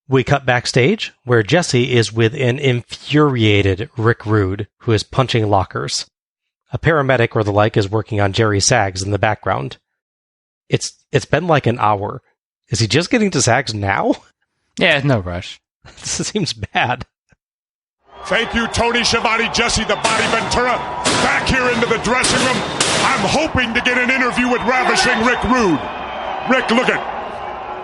We cut backstage, where Jesse is with an infuriated Rick Rude, who is punching lockers. A paramedic or the like is working on Jerry Sags in the background. It's been like an hour. Is he just getting to Sags now? Yeah, no rush. This seems bad. Thank you, Tony Schiavone, Jesse the Body Ventura. Back here into the dressing room. I'm hoping to get an interview with Ravishing Rick Rude. Rick, look it.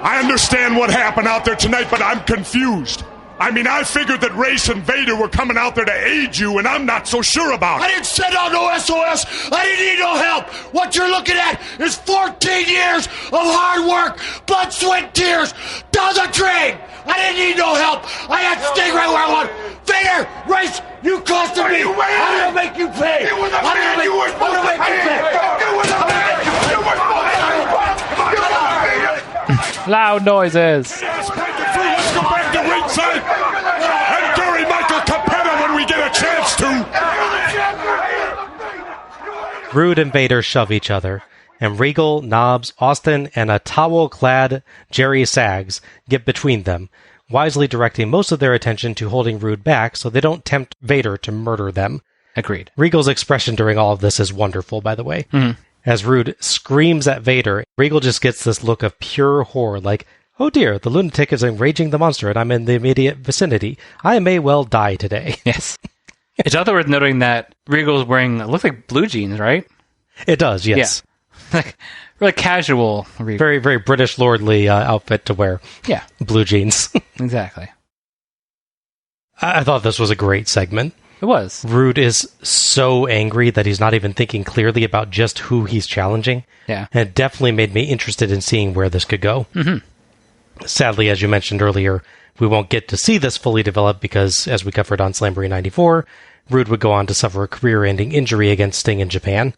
I understand what happened out there tonight, but I'm confused. I mean, I figured that Race and Vader were coming out there to aid you, and I'm not so sure about it. I didn't send out no SOS. I didn't need no help. What you're looking at is 14 years of hard work, blood, sweat, tears, down the drain. I didn't need no help. I had to stay right where I want. Vader, Race, you costed me. I'm going to make you pay. I'm going to make you pay. Loud noises. Let's go back to ringside. And Gary Michael Capetta when we get a chance to. Rude and Vader shove each other, and Regal, Knobbs, Austin, and a towel-clad Jerry Sags get between them, wisely directing most of their attention to holding Rude back so they don't tempt Vader to murder them. Agreed. Regal's expression during all of this is wonderful, by the way. Mm-hmm. As Rude screams at Vader, Regal just gets this look of pure horror, like, oh dear, the lunatic is enraging the monster and I'm in the immediate vicinity. I may well die today. Yes. It's also worth noting that Regal's wearing, it looks like blue jeans, right? It does, yes. Yeah. Like, really casual Regal. Very, very British lordly outfit to wear. Yeah. Blue jeans. Exactly. I thought this was a great segment. It was. Rude is so angry that he's not even thinking clearly about just who he's challenging. Yeah. And it definitely made me interested in seeing where this could go. Mm-hmm. Sadly, as you mentioned earlier, we won't get to see this fully develop because, as we covered on Slamboree 94, Rude would go on to suffer a career-ending injury against Sting in Japan.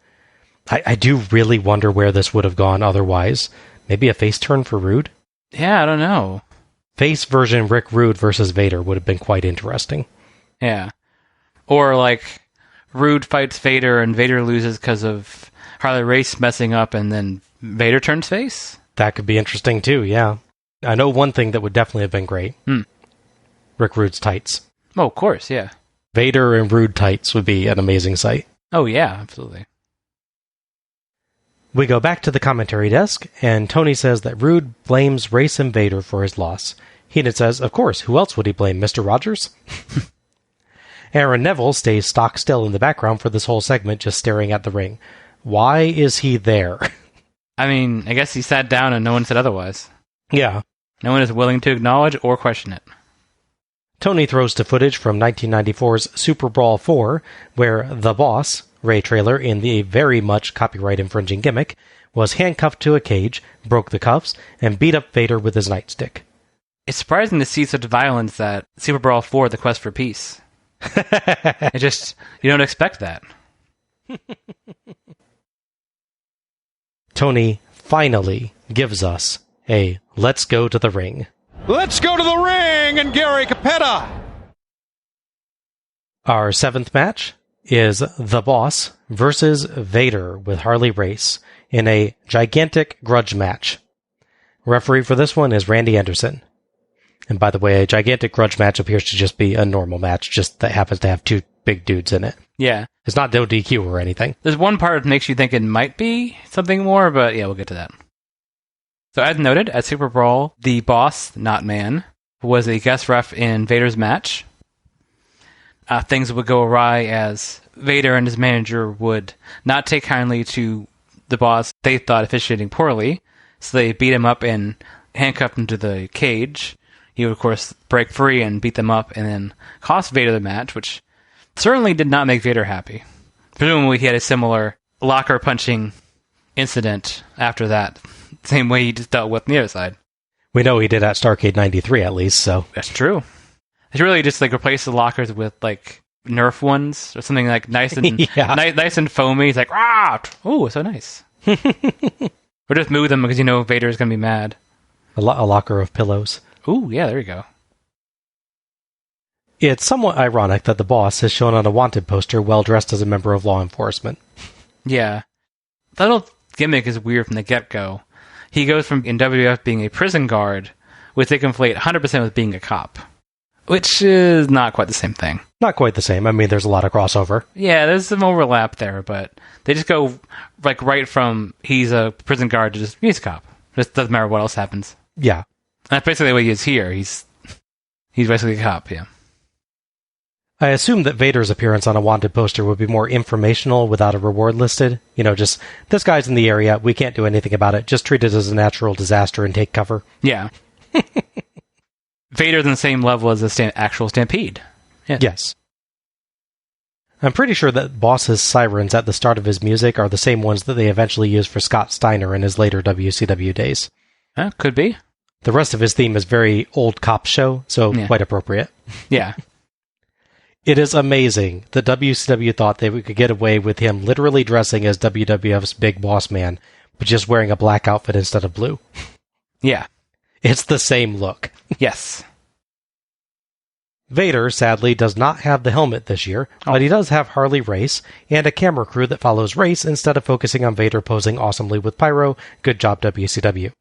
I do really wonder where this would have gone otherwise. Maybe a face turn for Rude? Yeah, I don't know. Face version Rick Rude versus Vader would have been quite interesting. Yeah. Or, like, Rude fights Vader and Vader loses because of Harley Race messing up and then Vader turns face? That could be interesting, too, yeah. I know one thing that would definitely have been great. Rick Rude's tights. Oh, of course, yeah. Vader and Rude tights would be an amazing sight. Oh, yeah, absolutely. We go back to the commentary desk, and Tony says that Rude blames Race and Vader for his loss. Heenan says, of course, who else would he blame, Mr. Rogers? Aaron Neville stays stock still in the background for this whole segment, just staring at the ring. Why is he there? I mean, I guess he sat down and no one said otherwise. Yeah. No one is willing to acknowledge or question it. Tony throws to footage from 1994's Super Brawl 4, where the boss, Ray Traylor, in the very much copyright-infringing gimmick, was handcuffed to a cage, broke the cuffs, and beat up Vader with his nightstick. It's surprising to see such violence at Super Brawl 4, The Quest for Peace. It just, you don't expect that. Tony finally gives us a let's go to the ring. Let's go to the ring and Gary Capetta. Our seventh match is The Boss versus Vader with Harley Race in a gigantic grudge match. Referee for this one is Randy Anderson. And by the way, a gigantic grudge match appears to just be a normal match, just that happens to have two big dudes in it. Yeah. It's not no DQ or anything. There's one part that makes you think it might be something more, but yeah, we'll get to that. So as noted, at Super Brawl, the boss, not man, was a guest ref in Vader's match. Things would go awry as Vader and his manager would not take kindly to the boss they thought officiating poorly, so they beat him up and handcuffed him to the cage. He would, of course, break free and beat them up and then cost Vader the match, which certainly did not make Vader happy. Presumably he had a similar locker punching incident after that, same way he just dealt with on the other side. We know he did at Starrcade 93 at least, so. That's true. They should really just like replace the lockers with like Nerf ones or something like nice and nice and foamy. It's like, oh, so nice. Or just move them because you know Vader's going to be mad. A locker of pillows. Ooh, yeah, there you go. It's somewhat ironic that the boss is shown on a wanted poster well dressed as a member of law enforcement. Yeah. That little gimmick is weird from the get-go. He goes from in WWF being a prison guard, which they conflate 100% with being a cop. Which is not quite the same thing. Not quite the same. I mean, there's a lot of crossover. Yeah, there's some overlap there, but they just go like right from he's a prison guard to just he's a cop. Just doesn't matter what else happens. Yeah. And that's basically what he is here. He's basically a cop, yeah. I assume that Vader's appearance on a wanted poster would be more informational without a reward listed. You know, just, this guy's in the area, we can't do anything about it, just treat it as a natural disaster and take cover. Yeah. Vader's on the same level as the actual Stampede. Yeah. Yes. I'm pretty sure that Boss's sirens at the start of his music are the same ones that they eventually used for Scott Steiner in his later WCW days. Could be. The rest of his theme is very old cop show, so quite appropriate. Yeah. It is amazing that WCW thought they could get away with him literally dressing as WWF's Big Boss Man, but just wearing a black outfit instead of blue. Yeah. It's the same look. Yes. Vader, sadly, does not have the helmet this year, but he does have Harley Race, and a camera crew that follows Race instead of focusing on Vader posing awesomely with pyro. Good job, WCW.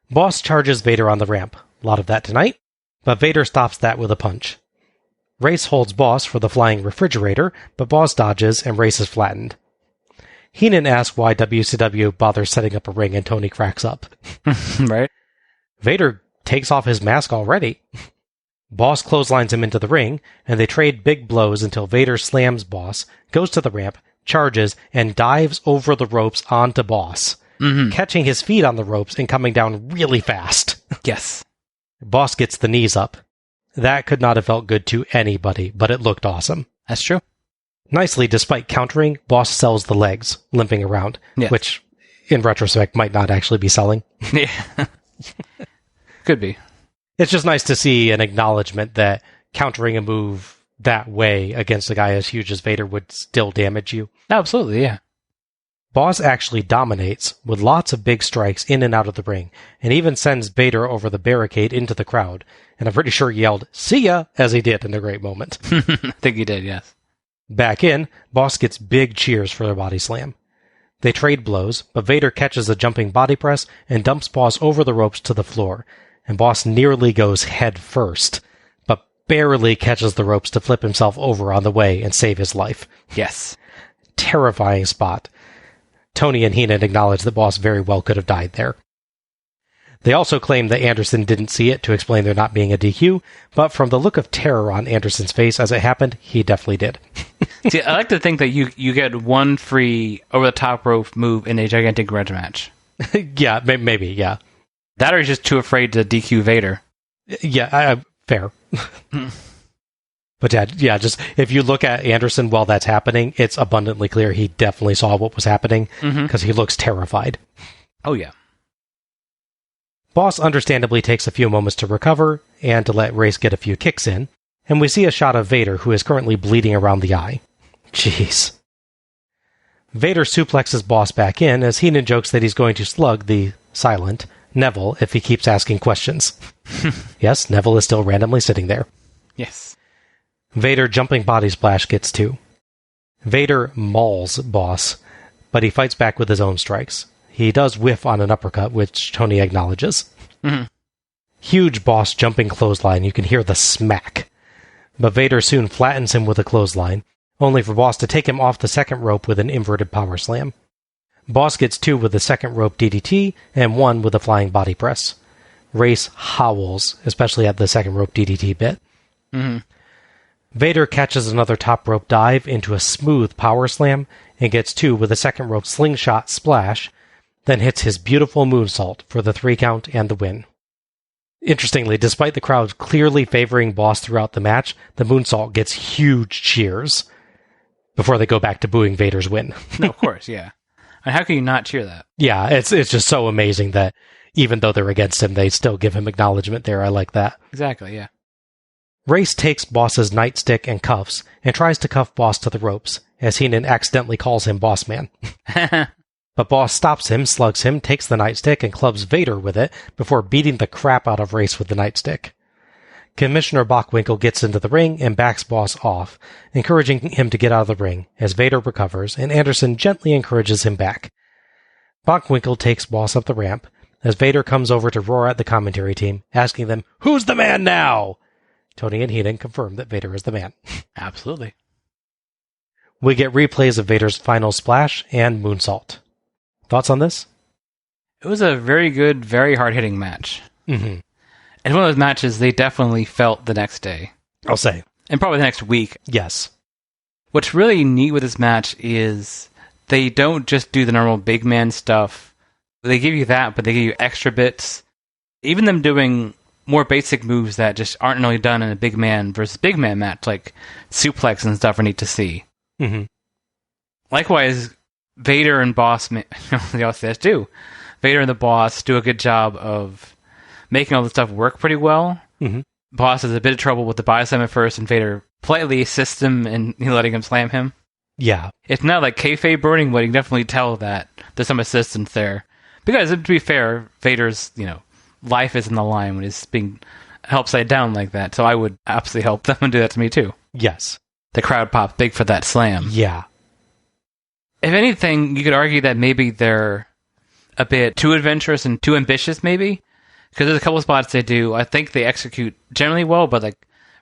Boss charges Vader on the ramp. A lot of that tonight, but Vader stops that with a punch. Race holds Boss for the flying refrigerator, but Boss dodges and Race is flattened. Heenan asks why WCW bothers setting up a ring, and Tony cracks up. Right. Vader takes off his mask already. Boss clotheslines him into the ring, and they trade big blows until Vader slams Boss, goes to the ramp, charges, and dives over the ropes onto Boss, catching his feet on the ropes and coming down really fast. Yes. Boss gets the knees up. That could not have felt good to anybody, but it looked awesome. That's true. Nicely, despite countering, Boss sells the legs, limping around, which, in retrospect, might not actually be selling. Yeah. Could be. It's just nice to see an acknowledgement that countering a move that way against a guy as huge as Vader would still damage you. Absolutely, yeah. Boss actually dominates with lots of big strikes in and out of the ring, and even sends Vader over the barricade into the crowd, and I'm pretty sure he yelled, "See ya!" as he did in a great moment. I think he did, yes. Back in, Boss gets big cheers for their body slam. They trade blows, but Vader catches a jumping body press and dumps Boss over the ropes to the floor, and Boss nearly goes head first, but barely catches the ropes to flip himself over on the way and save his life. Yes. Terrifying spot. Tony and Heenan acknowledge that Boss very well could have died there. They also claim that Anderson didn't see it to explain there not being a DQ, but from the look of terror on Anderson's face as it happened, he definitely did. See, I like to think that you get one free over-the-top rope move in a gigantic grudge match. Yeah, maybe, yeah. That or he's just too afraid to DQ Vader. Yeah, fair. But yeah, just if you look at Anderson while that's happening, it's abundantly clear he definitely saw what was happening, because he looks terrified. Oh, yeah. Boss understandably takes a few moments to recover and to let Race get a few kicks in, and we see a shot of Vader, who is currently bleeding around the eye. Jeez. Vader suplexes Boss back in as Heenan jokes that he's going to slug the silent Neville if he keeps asking questions. Yes, Neville is still randomly sitting there. Yes. Vader jumping body splash gets 2. Vader mauls Boss, but he fights back with his own strikes. He does whiff on an uppercut, which Tony acknowledges. Huge Boss jumping clothesline, you can hear the smack. But Vader soon flattens him with a clothesline, only for Boss to take him off the second rope with an inverted power slam. Boss gets 2 with the second rope DDT, and 1 with a flying body press. Race howls, especially at the second rope DDT bit. Vader catches another top rope dive into a smooth power slam, and gets 2 with a second rope slingshot splash, then hits his beautiful moonsault for the 3 count and the win. Interestingly, despite the crowd clearly favoring Boss throughout the match, the moonsault gets huge cheers before they go back to booing Vader's win. No, of course, yeah. And how can you not cheer that? Yeah, it's just so amazing that even though they're against him, they still give him acknowledgement there. I like that. Exactly, yeah. Race takes Boss's nightstick and cuffs and tries to cuff Boss to the ropes, as Heenan accidentally calls him Boss Man. But Boss stops him, slugs him, takes the nightstick, and clubs Vader with it before beating the crap out of Race with the nightstick. Commissioner Bockwinkel gets into the ring and backs Boss off, encouraging him to get out of the ring as Vader recovers, and Anderson gently encourages him back. Bockwinkel takes Boss up the ramp as Vader comes over to roar at the commentary team, asking them, "Who's the man now?" Tony and Heenan confirm that Vader is the man. Absolutely. We get replays of Vader's final splash and moonsault. Thoughts on this? It was a very good, very hard-hitting match. Mm-hmm. And one of those matches they definitely felt the next day. I'll say. And probably the next week. Yes. What's really neat with this match is they don't just do the normal big man stuff. They give you that, but they give you extra bits. Even them doing more basic moves that just aren't really done in a big man versus big man match, like suplex and stuff, are neat to see. Mm-hmm. Likewise, Vader and Boss, they also do. Vader and the Boss do a good job of making all the stuff work pretty well. Mm-hmm. Boss has a bit of trouble with the body slam at first, and Vader politely assists him in letting him slam him. Yeah. It's not like kayfabe burning, but you can definitely tell that there's some assistance there. Because, to be fair, Vader's, life is in the line when he's being held upside down like that, so I would absolutely help them and do that to me too. Yes. The crowd popped big for that slam. Yeah. If anything, you could argue that maybe they're a bit too adventurous and too ambitious, maybe. Because there's a couple spots they do. I think they execute generally well, but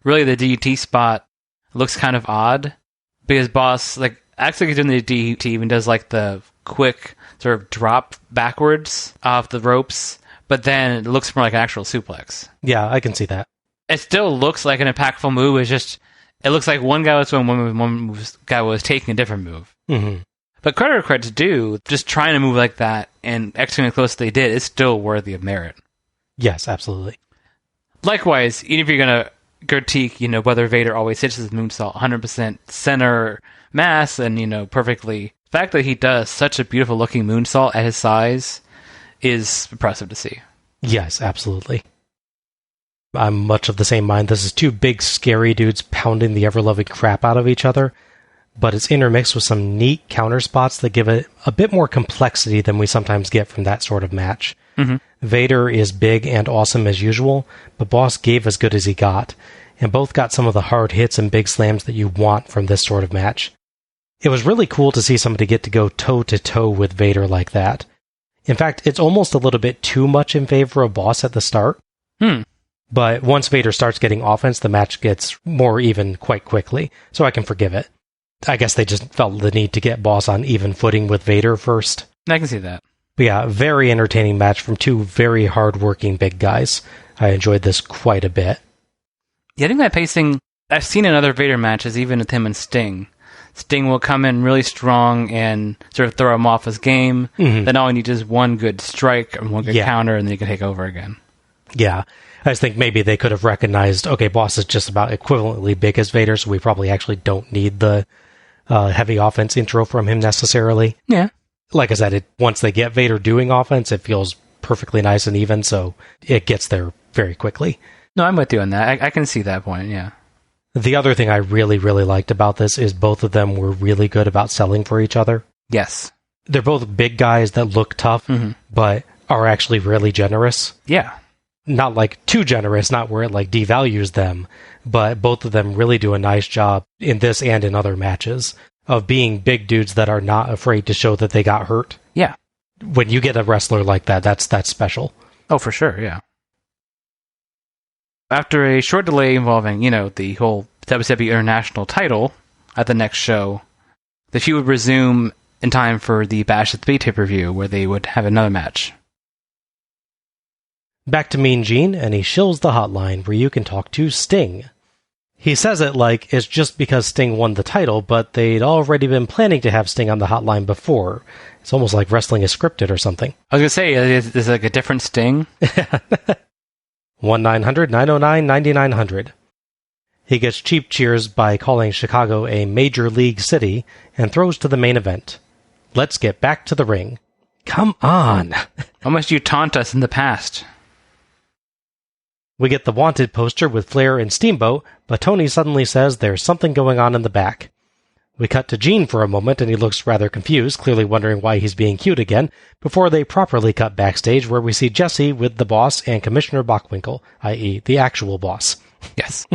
really the DDT spot looks kind of odd. Because Boss, actually doing the DDT even does the quick sort of drop backwards off the ropes, but then it looks more like an actual suplex. Yeah, I can see that. It still looks like an impactful move. It's just, it looks like one guy was doing one move, one guy was taking a different move. Mm-hmm. But credit's due, just trying to move like that and executing close as they did is still worthy of merit. Yes, absolutely. Likewise, even if you're going to critique, whether Vader always hits his moonsault 100% center mass and, perfectly, the fact that he does such a beautiful looking moonsault at his size is impressive to see. Yes, absolutely. I'm much of the same mind. This is two big, scary dudes pounding the ever-loving crap out of each other, but it's intermixed with some neat counter spots that give it a bit more complexity than we sometimes get from that sort of match. Mm-hmm. Vader is big and awesome as usual, but Boss gave as good as he got, and both got some of the hard hits and big slams that you want from this sort of match. It was really cool to see somebody get to go toe-to-toe with Vader like that. In fact, it's almost a little bit too much in favor of Boss at the start. But once Vader starts getting offense, the match gets more even quite quickly, so I can forgive it. I guess they just felt the need to get Boss on even footing with Vader first. I can see that. But yeah, very entertaining match from two very hard-working big guys. I enjoyed this quite a bit. Yeah, I think that pacing, I've seen in other Vader matches, even with him and Sting. Sting will come in really strong and sort of throw him off his game. Mm-hmm. Then all you need is one good strike and one good counter, and then you can take over again. Yeah. I just think maybe they could have recognized, okay, Boss is just about equivalently big as Vader, so we probably actually don't need the heavy offense intro from him necessarily. Yeah. Like I said, once they get Vader doing offense, it feels perfectly nice and even, so it gets there very quickly. No, I'm with you on that. I can see that point, yeah. The other thing I really, really liked about this is both of them were really good about selling for each other. Yes. They're both big guys that look tough, but are actually really generous. Yeah. Not too generous, not where it devalues them, but both of them really do a nice job in this and in other matches of being big dudes that are not afraid to show that they got hurt. Yeah. When you get a wrestler like that, that's special. Oh, for sure, yeah. After a short delay involving, the whole WWE International title at the next show, the feud would resume in time for the Bash at the Beach pay-per-view, where they would have another match. Back to Mean Gene, and he shills the hotline where you can talk to Sting. He says it like it's just because Sting won the title, but they'd already been planning to have Sting on the hotline before. It's almost like wrestling is scripted or something. I was going to say, is this a different Sting? 1-900-909-9900. He gets cheap cheers by calling Chicago a major league city and throws to the main event. Let's get back to the ring. Come on. How much do you taunt us in the past? We get the wanted poster with Flair and Steamboat, but Tony suddenly says there's something going on in the back. We cut to Gene for a moment, and he looks rather confused, clearly wondering why he's being cute again, before they properly cut backstage, where we see Jesse with the boss and Commissioner Bockwinkel, i.e. the actual boss. Yes.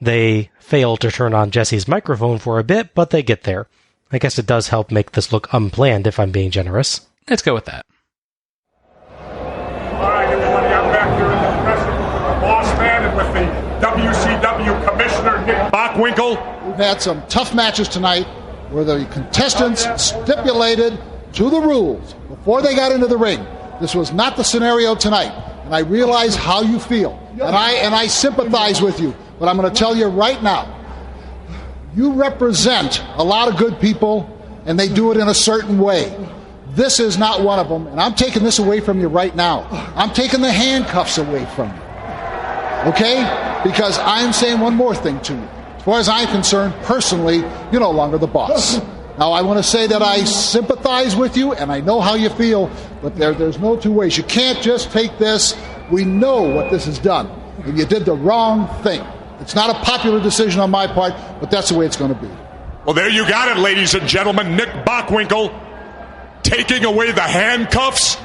They fail to turn on Jesse's microphone for a bit, but they get there. I guess it does help make this look unplanned, if I'm being generous. Let's go with that. All right, everybody, I'm back here in the presence of the boss man and with the WCW Commissioner Nick Bockwinkel. We've had some tough matches tonight where the contestants stipulated to the rules before they got into the ring. This was not the scenario tonight, and I realize how you feel, and I sympathize with you, but I'm going to tell you right now, you represent a lot of good people, and they do it in a certain way. This is not one of them, and I'm taking this away from you right now. I'm taking the handcuffs away from you. Okay? Because I'm saying one more thing to you. As far as I'm concerned, personally, you're no longer the boss. Now, I want to say that I sympathize with you, and I know how you feel, but there's no two ways. You can't just take this. We know what this has done, and you did the wrong thing. It's not a popular decision on my part, but that's the way it's going to be. Well, there you got it, ladies and gentlemen. Nick Bockwinkel taking away the handcuffs,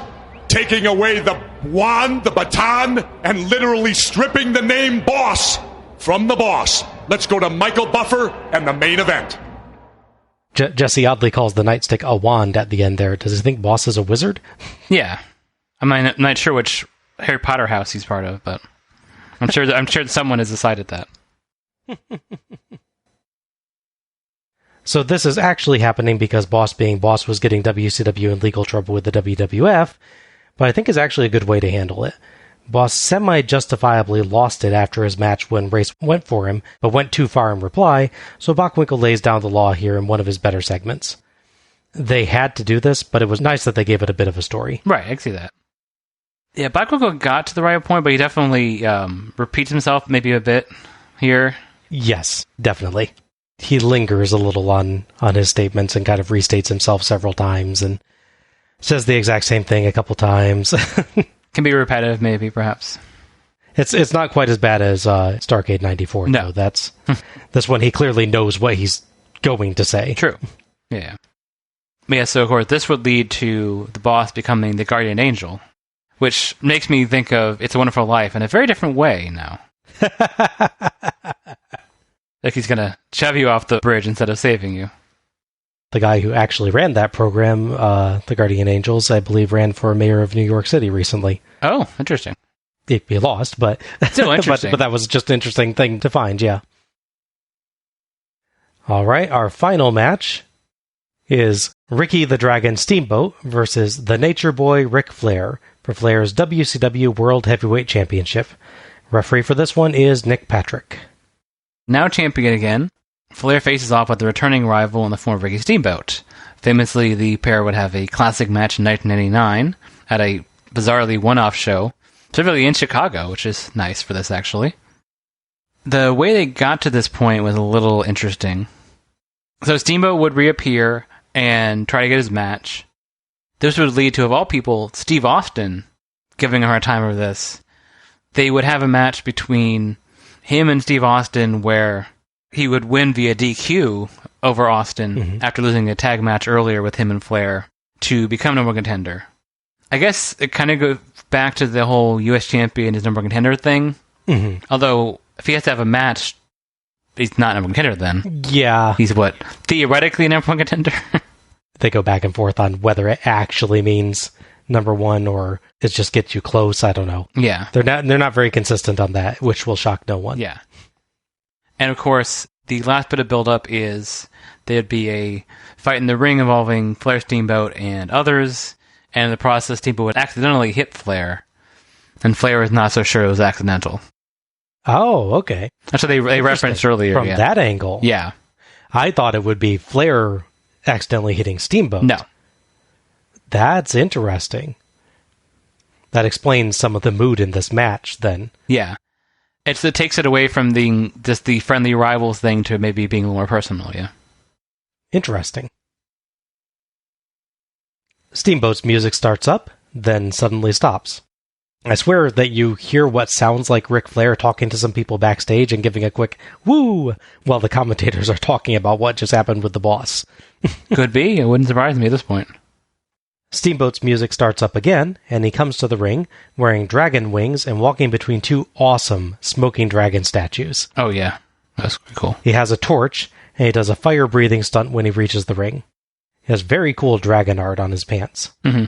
taking away the wand, the baton, and literally stripping the name boss from the boss. Let's go to Michael Buffer and the main event. Jesse oddly calls the nightstick a wand at the end there. Does he think boss is a wizard? Yeah. I'm not sure which Harry Potter house he's part of, but I'm sure someone has decided that. So this is actually happening because Boss being Boss was getting WCW in legal trouble with the WWF, but I think is actually a good way to handle it. Boss semi-justifiably lost it after his match when Race went for him, but went too far in reply, so Bockwinkel lays down the law here in one of his better segments. They had to do this, but it was nice that they gave it a bit of a story. Right, I can see that. Yeah, Bockwinkel got to the right point, but he definitely repeats himself maybe a bit here. Yes, definitely. He lingers a little on his statements and kind of restates himself several times and says the exact same thing a couple times. Can be repetitive, maybe, perhaps. It's not quite as bad as Starrcade 94, no. though. That's this one, he clearly knows what he's going to say. True. Yeah. Yeah, so of course, this would lead to the boss becoming the guardian angel, which makes me think of It's a Wonderful Life in a very different way now. Like he's going to shove you off the bridge instead of saving you. The guy who actually ran that program, the Guardian Angels, I believe ran for mayor of New York City recently. Oh, interesting. He lost, but still interesting. but that was just an interesting thing to find, yeah. All right, our final match is Ricky the Dragon Steamboat versus the Nature Boy Ric Flair for Flair's WCW World Heavyweight Championship. Referee for this one is Nick Patrick. Now champion again, Flair faces off with the returning rival in the form of Ricky Steamboat. Famously, the pair would have a classic match in 1999 at a bizarrely one-off show, specifically in Chicago, which is nice for this, actually. The way they got to this point was a little interesting. So Steamboat would reappear and try to get his match. This would lead to, of all people, Steve Austin giving her a time over this. They would have a match between him and Steve Austin where he would win via DQ over Austin after losing a tag match earlier with him and Flair to become number one contender. I guess it kind of goes back to the whole U.S. champion is number one contender thing. Although, if he has to have a match, he's not number one contender then. Yeah. He's what? Theoretically number one contender? They go back and forth on whether it actually means number one or it just gets you close. I don't know. Yeah. They're not very consistent on that, which will shock no one. Yeah. And of course, the last bit of build-up is there'd be a fight in the ring involving Flair, Steamboat, and others, and in the process, Steamboat would accidentally hit Flair, and Flair was not so sure it was accidental. Oh, okay. That's what they referenced earlier. From that angle. Yeah. I thought it would be Flair accidentally hitting Steamboat. No. That's interesting. That explains some of the mood in this match, then. Yeah. It takes it away from just the friendly rivals thing to maybe being a little more personal, yeah. Interesting. Steamboat's music starts up, then suddenly stops. I swear that you hear what sounds like Ric Flair talking to some people backstage and giving a quick woo while the commentators are talking about what just happened with the boss. Could be. It wouldn't surprise me at this point. Steamboat's music starts up again, and he comes to the ring wearing dragon wings and walking between two awesome smoking dragon statues. Oh, yeah. That's cool. He has a torch, and he does a fire-breathing stunt when he reaches the ring. He has very cool dragon art on his pants. Mm-hmm.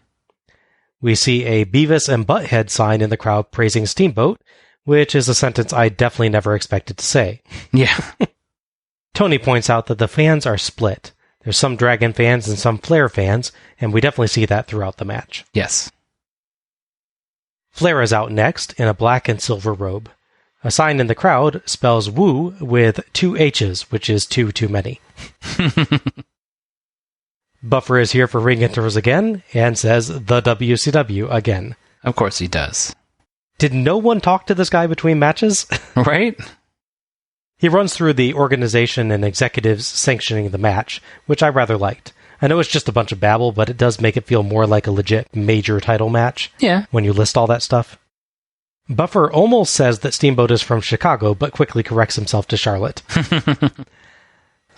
We see a Beavis and Butthead sign in the crowd praising Steamboat, which is a sentence I definitely never expected to say. Yeah. Tony points out that the fans are split. There's some Dragon fans and some Flair fans, and we definitely see that throughout the match. Yes. Flair is out next in a black and silver robe. A sign in the crowd spells woo with 2 H's, which is 2 too many. Buffer is here for ring intervals again, and says the WCW again. Of course he does. Did no one talk to this guy between matches? Right? He runs through the organization and executives sanctioning the match, which I rather liked. I know it's just a bunch of babble, but it does make it feel more like a legit major title match. Yeah. When you list all that stuff. Buffer almost says that Steamboat is from Chicago, but quickly corrects himself to Charlotte.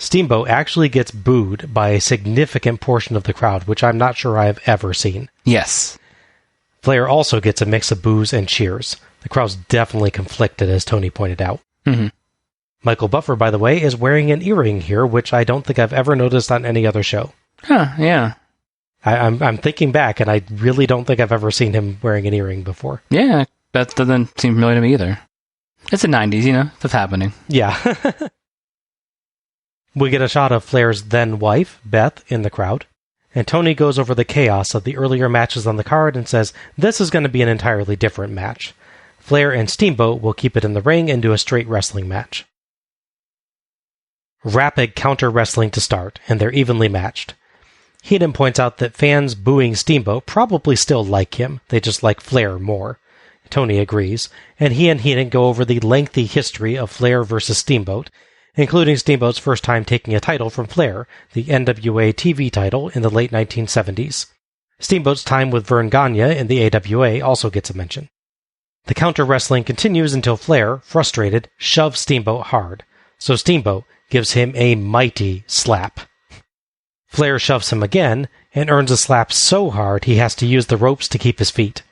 Steamboat actually gets booed by a significant portion of the crowd, which I'm not sure I've ever seen. Yes. Flair also gets a mix of boos and cheers. The crowd's definitely conflicted, as Tony pointed out. Mm-hmm. Michael Buffer, by the way, is wearing an earring here, which I don't think I've ever noticed on any other show. Huh, yeah. I'm thinking back, and I really don't think I've ever seen him wearing an earring before. Yeah, that doesn't seem familiar to me either. It's the 90s, you know, stuff happening. Yeah. We get a shot of Flair's then-wife, Beth, in the crowd, and Tony goes over the chaos of the earlier matches on the card and says this is going to be an entirely different match. Flair and Steamboat will keep it in the ring and do a straight wrestling match. Rapid counter wrestling to start, and they're evenly matched. Heenan points out that fans booing Steamboat probably still like him, they just like Flair more. Tony agrees, and he and Heenan go over the lengthy history of Flair versus Steamboat, including Steamboat's first time taking a title from Flair, the NWA TV title in the late 1970s. Steamboat's time with Vern Gagne in the AWA also gets a mention. The counter wrestling continues until Flair, frustrated, shoves Steamboat hard, so Steamboat gives him a mighty slap. Flair shoves him again, and earns a slap so hard he has to use the ropes to keep his feet.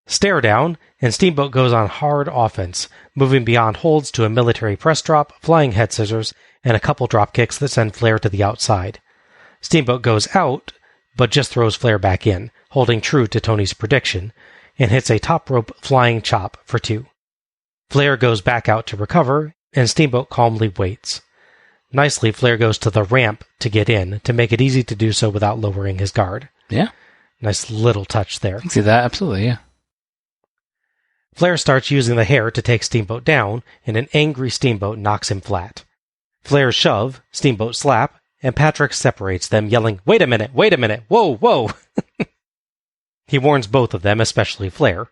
Stare down, and Steamboat goes on hard offense, moving beyond holds to a military press drop, flying head scissors, and a couple drop kicks that send Flair to the outside. Steamboat goes out, but just throws Flair back in, holding true to Tony's prediction, and hits a top rope flying chop for 2. Flair goes back out to recover, and Steamboat calmly waits. Nicely, Flair goes to the ramp to get in, to make it easy to do so without lowering his guard. Yeah. Nice little touch there. I can see that, absolutely, yeah. Flair starts using the hair to take Steamboat down, and an angry Steamboat knocks him flat. Flair shove, Steamboat slap, and Patrick separates them, yelling, wait a minute, whoa, whoa! He warns both of them, especially Flair.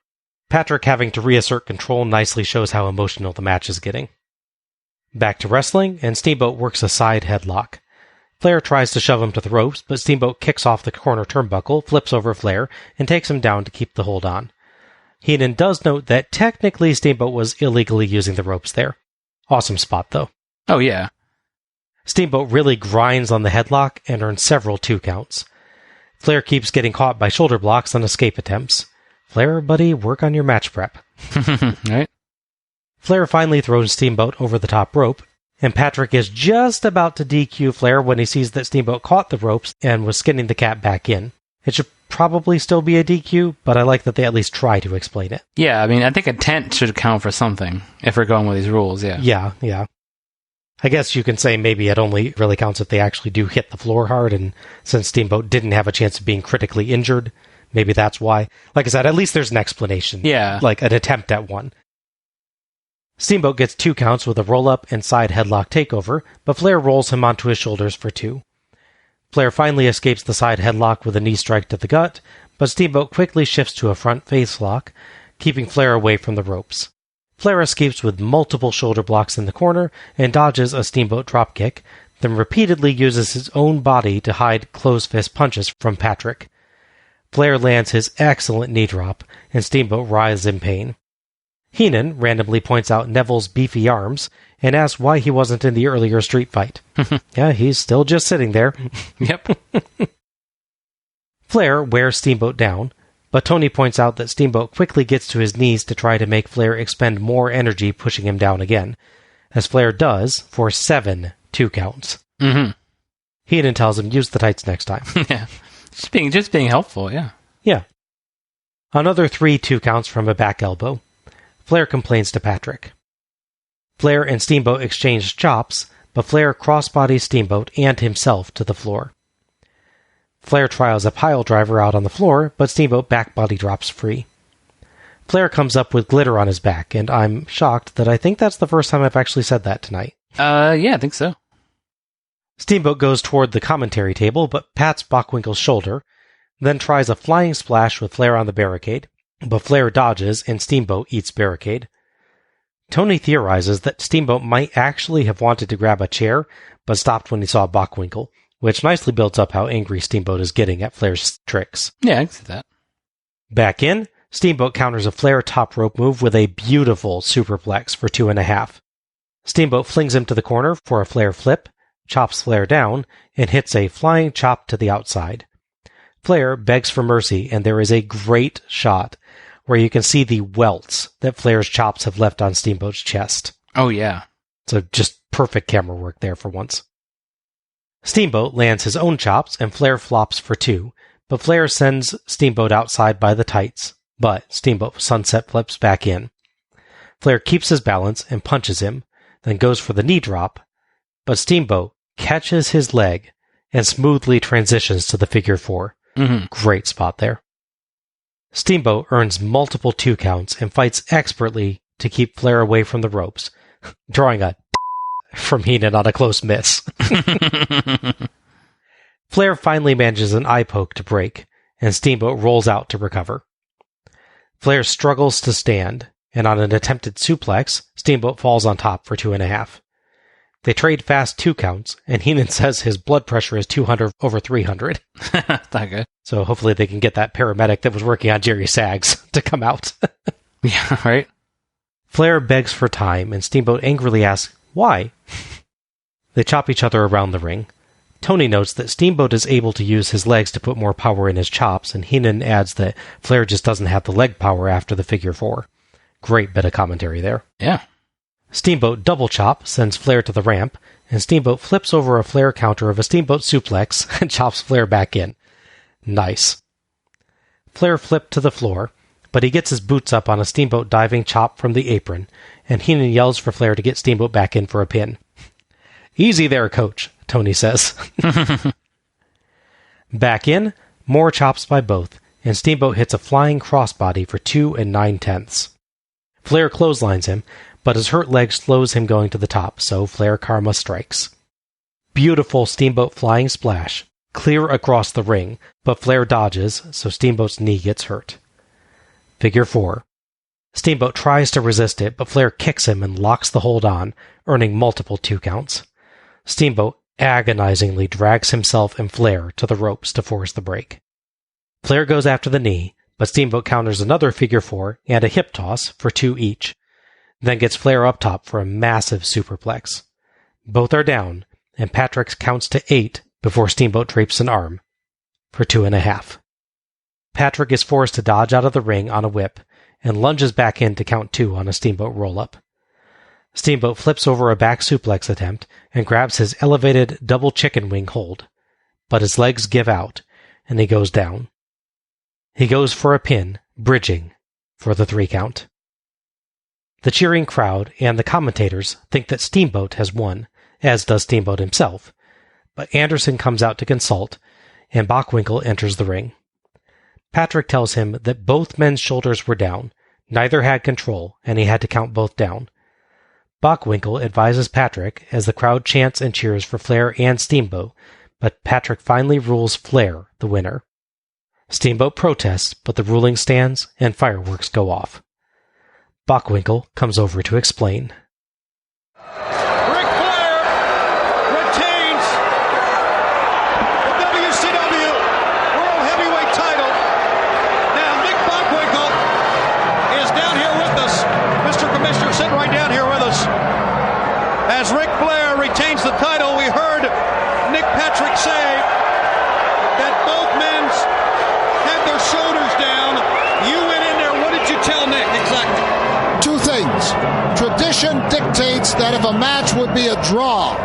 Patrick having to reassert control nicely shows how emotional the match is getting. Back to wrestling, and Steamboat works a side headlock. Flair tries to shove him to the ropes, but Steamboat kicks off the corner turnbuckle, flips over Flair, and takes him down to keep the hold on. Heenan does note that technically Steamboat was illegally using the ropes there. Awesome spot, though. Oh, yeah. Steamboat really grinds on the headlock and earns several 2 counts. Flair keeps getting caught by shoulder blocks on escape attempts. Flair, buddy, work on your match prep. Right. Flair finally throws Steamboat over the top rope, and Patrick is just about to DQ Flair when he sees that Steamboat caught the ropes and was skinning the cat back in. It should probably still be a DQ, but I like that they at least try to explain it. Yeah, I mean, I think intent should count for something, if we're going with these rules, yeah. Yeah. I guess you can say maybe it only really counts if they actually do hit the floor hard, and since Steamboat didn't have a chance of being critically injured, maybe that's why. Like I said, at least there's an explanation. Yeah. Like an attempt at one. Steamboat gets 2 counts with a roll-up and side headlock takeover, but Flair rolls him onto his shoulders for 2. Flair finally escapes the side headlock with a knee strike to the gut, but Steamboat quickly shifts to a front face lock, keeping Flair away from the ropes. Flair escapes with multiple shoulder blocks in the corner and dodges a Steamboat dropkick, then repeatedly uses his own body to hide closed fist punches from Patrick. Flair lands his excellent knee drop, and Steamboat writhes in pain. Heenan randomly points out Neville's beefy arms and asks why he wasn't in the earlier street fight. Yeah, he's still just sitting there. Yep. Flair wears Steamboat down, but Tony points out that Steamboat quickly gets to his knees to try to make Flair expend more energy pushing him down again, as Flair does for 7 2 counts. Mm-hmm. Heenan tells him, use the tights next time. Yeah. Just being helpful, yeah. Yeah. Another 3 2 counts from a back elbow. Flair complains to Patrick. Flair and Steamboat exchange chops, but Flair crossbodies Steamboat and himself to the floor. Flair trials a pile driver out on the floor, but Steamboat back body drops free. Flair comes up with glitter on his back, and I'm shocked that I think that's the first time I've actually said that tonight. Yeah, I think so. Steamboat goes toward the commentary table, but pats Bockwinkel's shoulder, then tries a flying splash with Flair on the barricade, but Flair dodges and Steamboat eats barricade. Tony theorizes that Steamboat might actually have wanted to grab a chair, but stopped when he saw Bockwinkel, which nicely builds up how angry Steamboat is getting at Flair's tricks. Yeah, I can see that. Back in, Steamboat counters a Flair top rope move with a beautiful superplex for 2.5. Steamboat flings him to the corner for a Flair flip, chops Flair down, and hits a flying chop to the outside. Flair begs for mercy, and there is a great shot where you can see the welts that Flair's chops have left on Steamboat's chest. Oh, yeah. So just perfect camera work there for once. Steamboat lands his own chops, and Flair flops for 2, but Flair sends Steamboat outside by the tights, but Steamboat sunset flips back in. Flair keeps his balance and punches him, then goes for the knee drop, but Steamboat catches his leg and smoothly transitions to the figure 4. Mm-hmm. Great spot there. Steamboat earns multiple 2 counts and fights expertly to keep Flair away from the ropes, drawing a from Heenan on a close miss. Flair finally manages an eye poke to break, and Steamboat rolls out to recover. Flair struggles to stand, and on an attempted suplex, Steamboat falls on top for 2.5. They trade fast 2 counts, and Heenan says his blood pressure is 200 over 300. Not good. So hopefully they can get that paramedic that was working on Jerry Sags to come out. Yeah, right? Flair begs for time, and Steamboat angrily asks, why? They chop each other around the ring. Tony notes that Steamboat is able to use his legs to put more power in his chops, and Heenan adds that Flair just doesn't have the leg power after the figure 4. Great bit of commentary there. Yeah. Steamboat double chop sends Flair to the ramp, and Steamboat flips over a Flair counter of a Steamboat suplex and chops Flair back in. Nice. Flair flipped to the floor, but he gets his boots up on a Steamboat diving chop from the apron, and Heenan yells for Flair to get Steamboat back in for a pin. Easy there, coach, Tony says. Back in, more chops by both, and Steamboat hits a flying crossbody for 2 9/10. Flair clotheslines him, but his hurt leg slows him going to the top, so Flair karma strikes. Beautiful Steamboat flying splash, clear across the ring, but Flair dodges, so Steamboat's knee gets hurt. Figure 4. Steamboat tries to resist it, but Flair kicks him and locks the hold on, earning multiple 2 counts. Steamboat agonizingly drags himself and Flair to the ropes to force the break. Flair goes after the knee, but Steamboat counters another figure 4 and a hip toss for 2 each, then gets Flair up top for a massive superplex. Both are down, and Patrick counts to 8 before Steamboat drapes an arm for 2.5. Patrick is forced to dodge out of the ring on a whip and lunges back in to count 2 on a Steamboat roll-up. Steamboat flips over a back suplex attempt and grabs his elevated double chicken wing hold, but his legs give out, and he goes down. He goes for a pin, bridging, for the 3 count. The cheering crowd and the commentators think that Steamboat has won, as does Steamboat himself, but Anderson comes out to consult, and Bockwinkel enters the ring. Patrick tells him that both men's shoulders were down, neither had control, and he had to count both down. Bockwinkel advises Patrick as the crowd chants and cheers for Flair and Steamboat, but Patrick finally rules Flair the winner. Steamboat protests, but the ruling stands and fireworks go off. Bockwinkel comes over to explain. Ric Flair retains metrics say that both men had their shoulders down. You went in there. What did you tell Nick exactly? Two things. Tradition dictates that if a match would be a draw,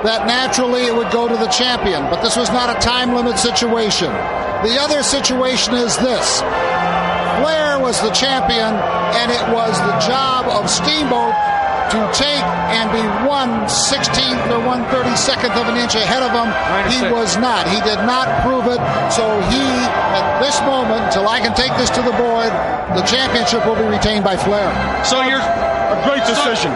that naturally it would go to the champion. But this was not a time limit situation. The other situation is this. Flair was the champion, and it was the job of Steamboat to take and be 1/16th or 1/32nd of an inch ahead of him. He was not. He did not prove it. So he, at this moment, until I can take this to the board, the championship will be retained by Flair. So you're A great decision.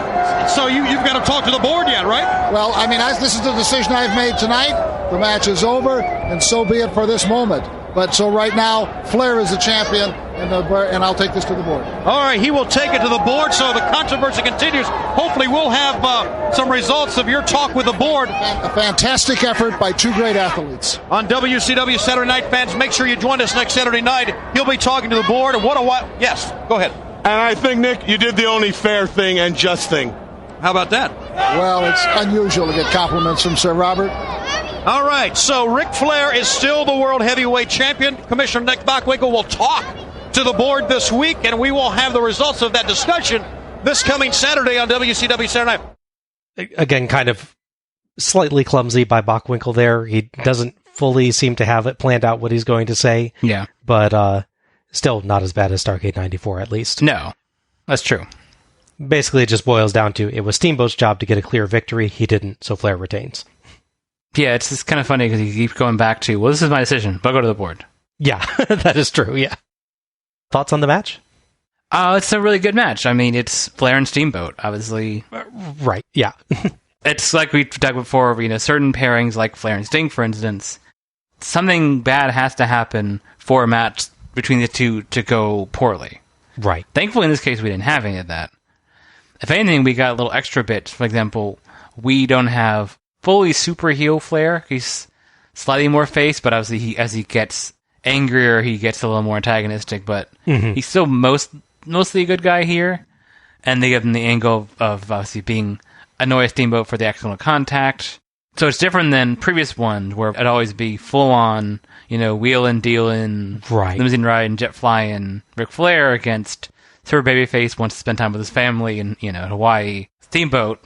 So you've got to talk to the board yet, right? Well, I mean, this is the decision I've made tonight. The match is over, and so be it for this moment. But so right now, Flair is the champion, and I'll take this to the board. All right, he will take it to the board, so the controversy continues. Hopefully we'll have some results of your talk with the board. A fantastic effort by two great athletes. On WCW Saturday Night, fans, make sure you join us next Saturday night. He'll be talking to the board. And what a while. Yes, go ahead. And I think, Nick, you did the only fair thing and just thing. How about that? Well, it's unusual to get compliments from Sir Robert. All right, so Ric Flair is still the World Heavyweight Champion. Commissioner Nick Bockwinkel will talk to the board this week, and we will have the results of that discussion this coming Saturday on WCW Saturday Night. Again, kind of slightly clumsy by Bockwinkel there. He doesn't fully seem to have it planned out what he's going to say. Yeah. But still not as bad as Starrcade 94, at least. No, that's true. Basically, it just boils down to it was Steamboat's job to get a clear victory. He didn't, so Flair retains. Yeah, it's just kind of funny because you keep going back to, well, this is my decision, but go to the board. Yeah, that is true, yeah. Thoughts on the match? It's a really good match. I mean, it's Flair and Steamboat, obviously. Right, yeah. It's like we talked before, certain pairings like Flair and Sting, for instance, something bad has to happen for a match between the two to go poorly. Right. Thankfully, in this case, we didn't have any of that. If anything, we got little extra bits. For example, we don't have fully super heel Flair. He's slightly more face, but obviously as he gets angrier, he gets a little more antagonistic, but he's still mostly a good guy here. And they give him the angle of obviously being annoy Steamboat for the accidental contact. So it's different than previous ones where it'd always be full on, wheeling, dealing, right, limousine riding, jet flying Ric Flair against Super Babyface wants to spend time with his family in, Hawaii. Steamboat.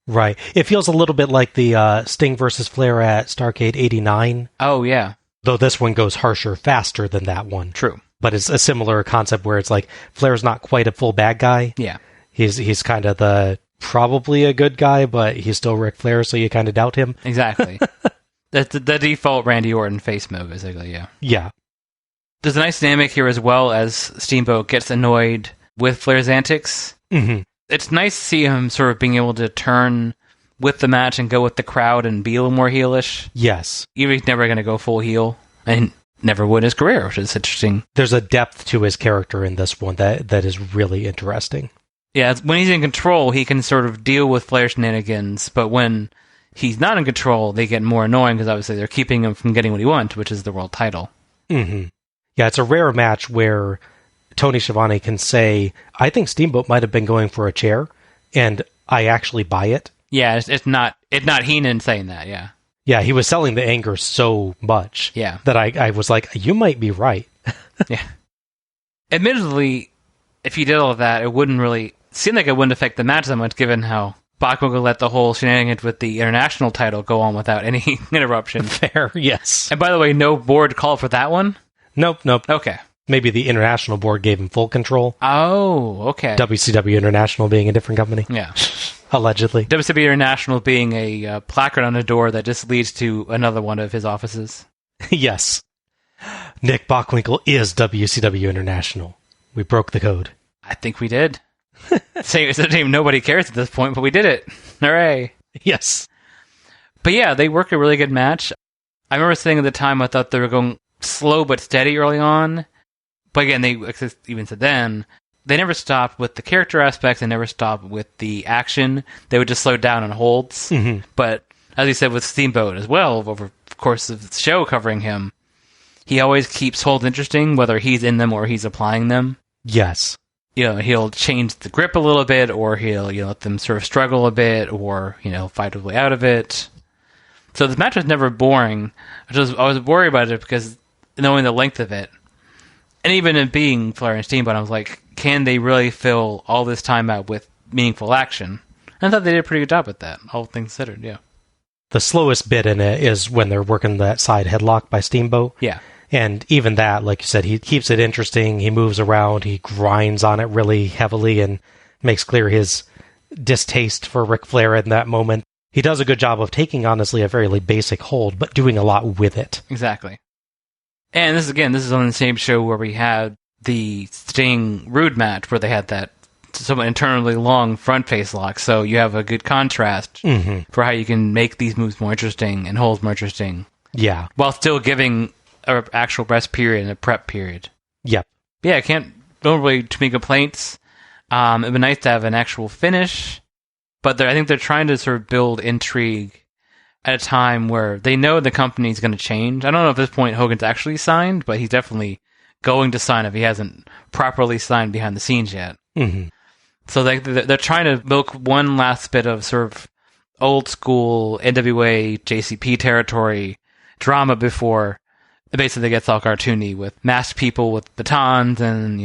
Right. It feels a little bit like the Sting versus Flair at Starrcade 89. Oh, yeah. Though this one goes harsher, faster than that one. True. But it's a similar concept where it's like Flair's not quite a full bad guy. Yeah. He's kind of probably a good guy, but he's still Ric Flair, so you kind of doubt him. Exactly. That's the default Randy Orton face move, basically, yeah. Yeah. There's a nice dynamic here as well as Steamboat gets annoyed with Flair's antics. Mm-hmm. It's nice to see him sort of being able to turn with the match and go with the crowd and be a little more heelish. Yes. Even if he's never going to go full heel, and never would in his career, which is interesting. There's a depth to his character in this one that is really interesting. Yeah, when he's in control, he can sort of deal with Flair shenanigans, but when he's not in control, they get more annoying because obviously they're keeping him from getting what he wants, which is the world title. Mm-hmm. Yeah, it's a rare match where Tony Schiavone can say, I think Steamboat might have been going for a chair, and I actually buy it. Yeah, it's not Heenan saying that, yeah. Yeah, he was selling the anger so much that I was like, you might be right. Yeah. Admittedly, if you did all of that, it wouldn't really seem like it wouldn't affect the match that much, given how Bockwinkel let the whole shenanigans with the international title go on without any interruption. Fair, yes. And by the way, no board call for that one? Nope. Okay. Maybe the international board gave him full control. Oh, okay. WCW International being a different company. Yeah. Allegedly. WCW International being a placard on a door that just leads to another one of his offices. Yes. Nick Bockwinkel is WCW International. We broke the code. I think we did. It's a name nobody cares at this point, but we did it. Hooray. Yes. But yeah, they work a really good match. I remember saying at the time I thought they were going slow but steady early on. But again, they even said then, they never stopped with the character aspects. They never stopped with the action. They would just slow down on holds. Mm-hmm. But as you said with Steamboat as well, over the course of the show covering him, he always keeps holds interesting, whether he's in them or he's applying them. Yes. He'll change the grip a little bit, or he'll let them sort of struggle a bit, or fight his way out of it. So this match was never boring. I was worried about it because knowing the length of it, and even it being Flair and Steamboat, I was like, can they really fill all this time out with meaningful action? And I thought they did a pretty good job with that, all things considered, yeah. The slowest bit in it is when they're working that side headlock by Steamboat. Yeah. And even that, like you said, he keeps it interesting. He moves around. He grinds on it really heavily and makes clear his distaste for Ric Flair in that moment. He does a good job of taking, honestly, a fairly basic hold, but doing a lot with it. Exactly. And this is on the same show where we had the Sting Rude match where they had that somewhat internally long front face lock. So you have a good contrast for how you can make these moves more interesting and holds more interesting. Yeah. While still giving an actual rest period and a prep period. Yep. Yeah, don't really too many complaints. It'd be nice to have an actual finish, but I think they're trying to sort of build intrigue at a time where they know the company's going to change. I don't know if at this point Hogan's actually signed, but he's definitely going to sign if he hasn't properly signed behind the scenes yet. Mm-hmm. So they're trying to milk one last bit of sort of old school NWA JCP territory drama before it basically gets all cartoony with masked people with batons and,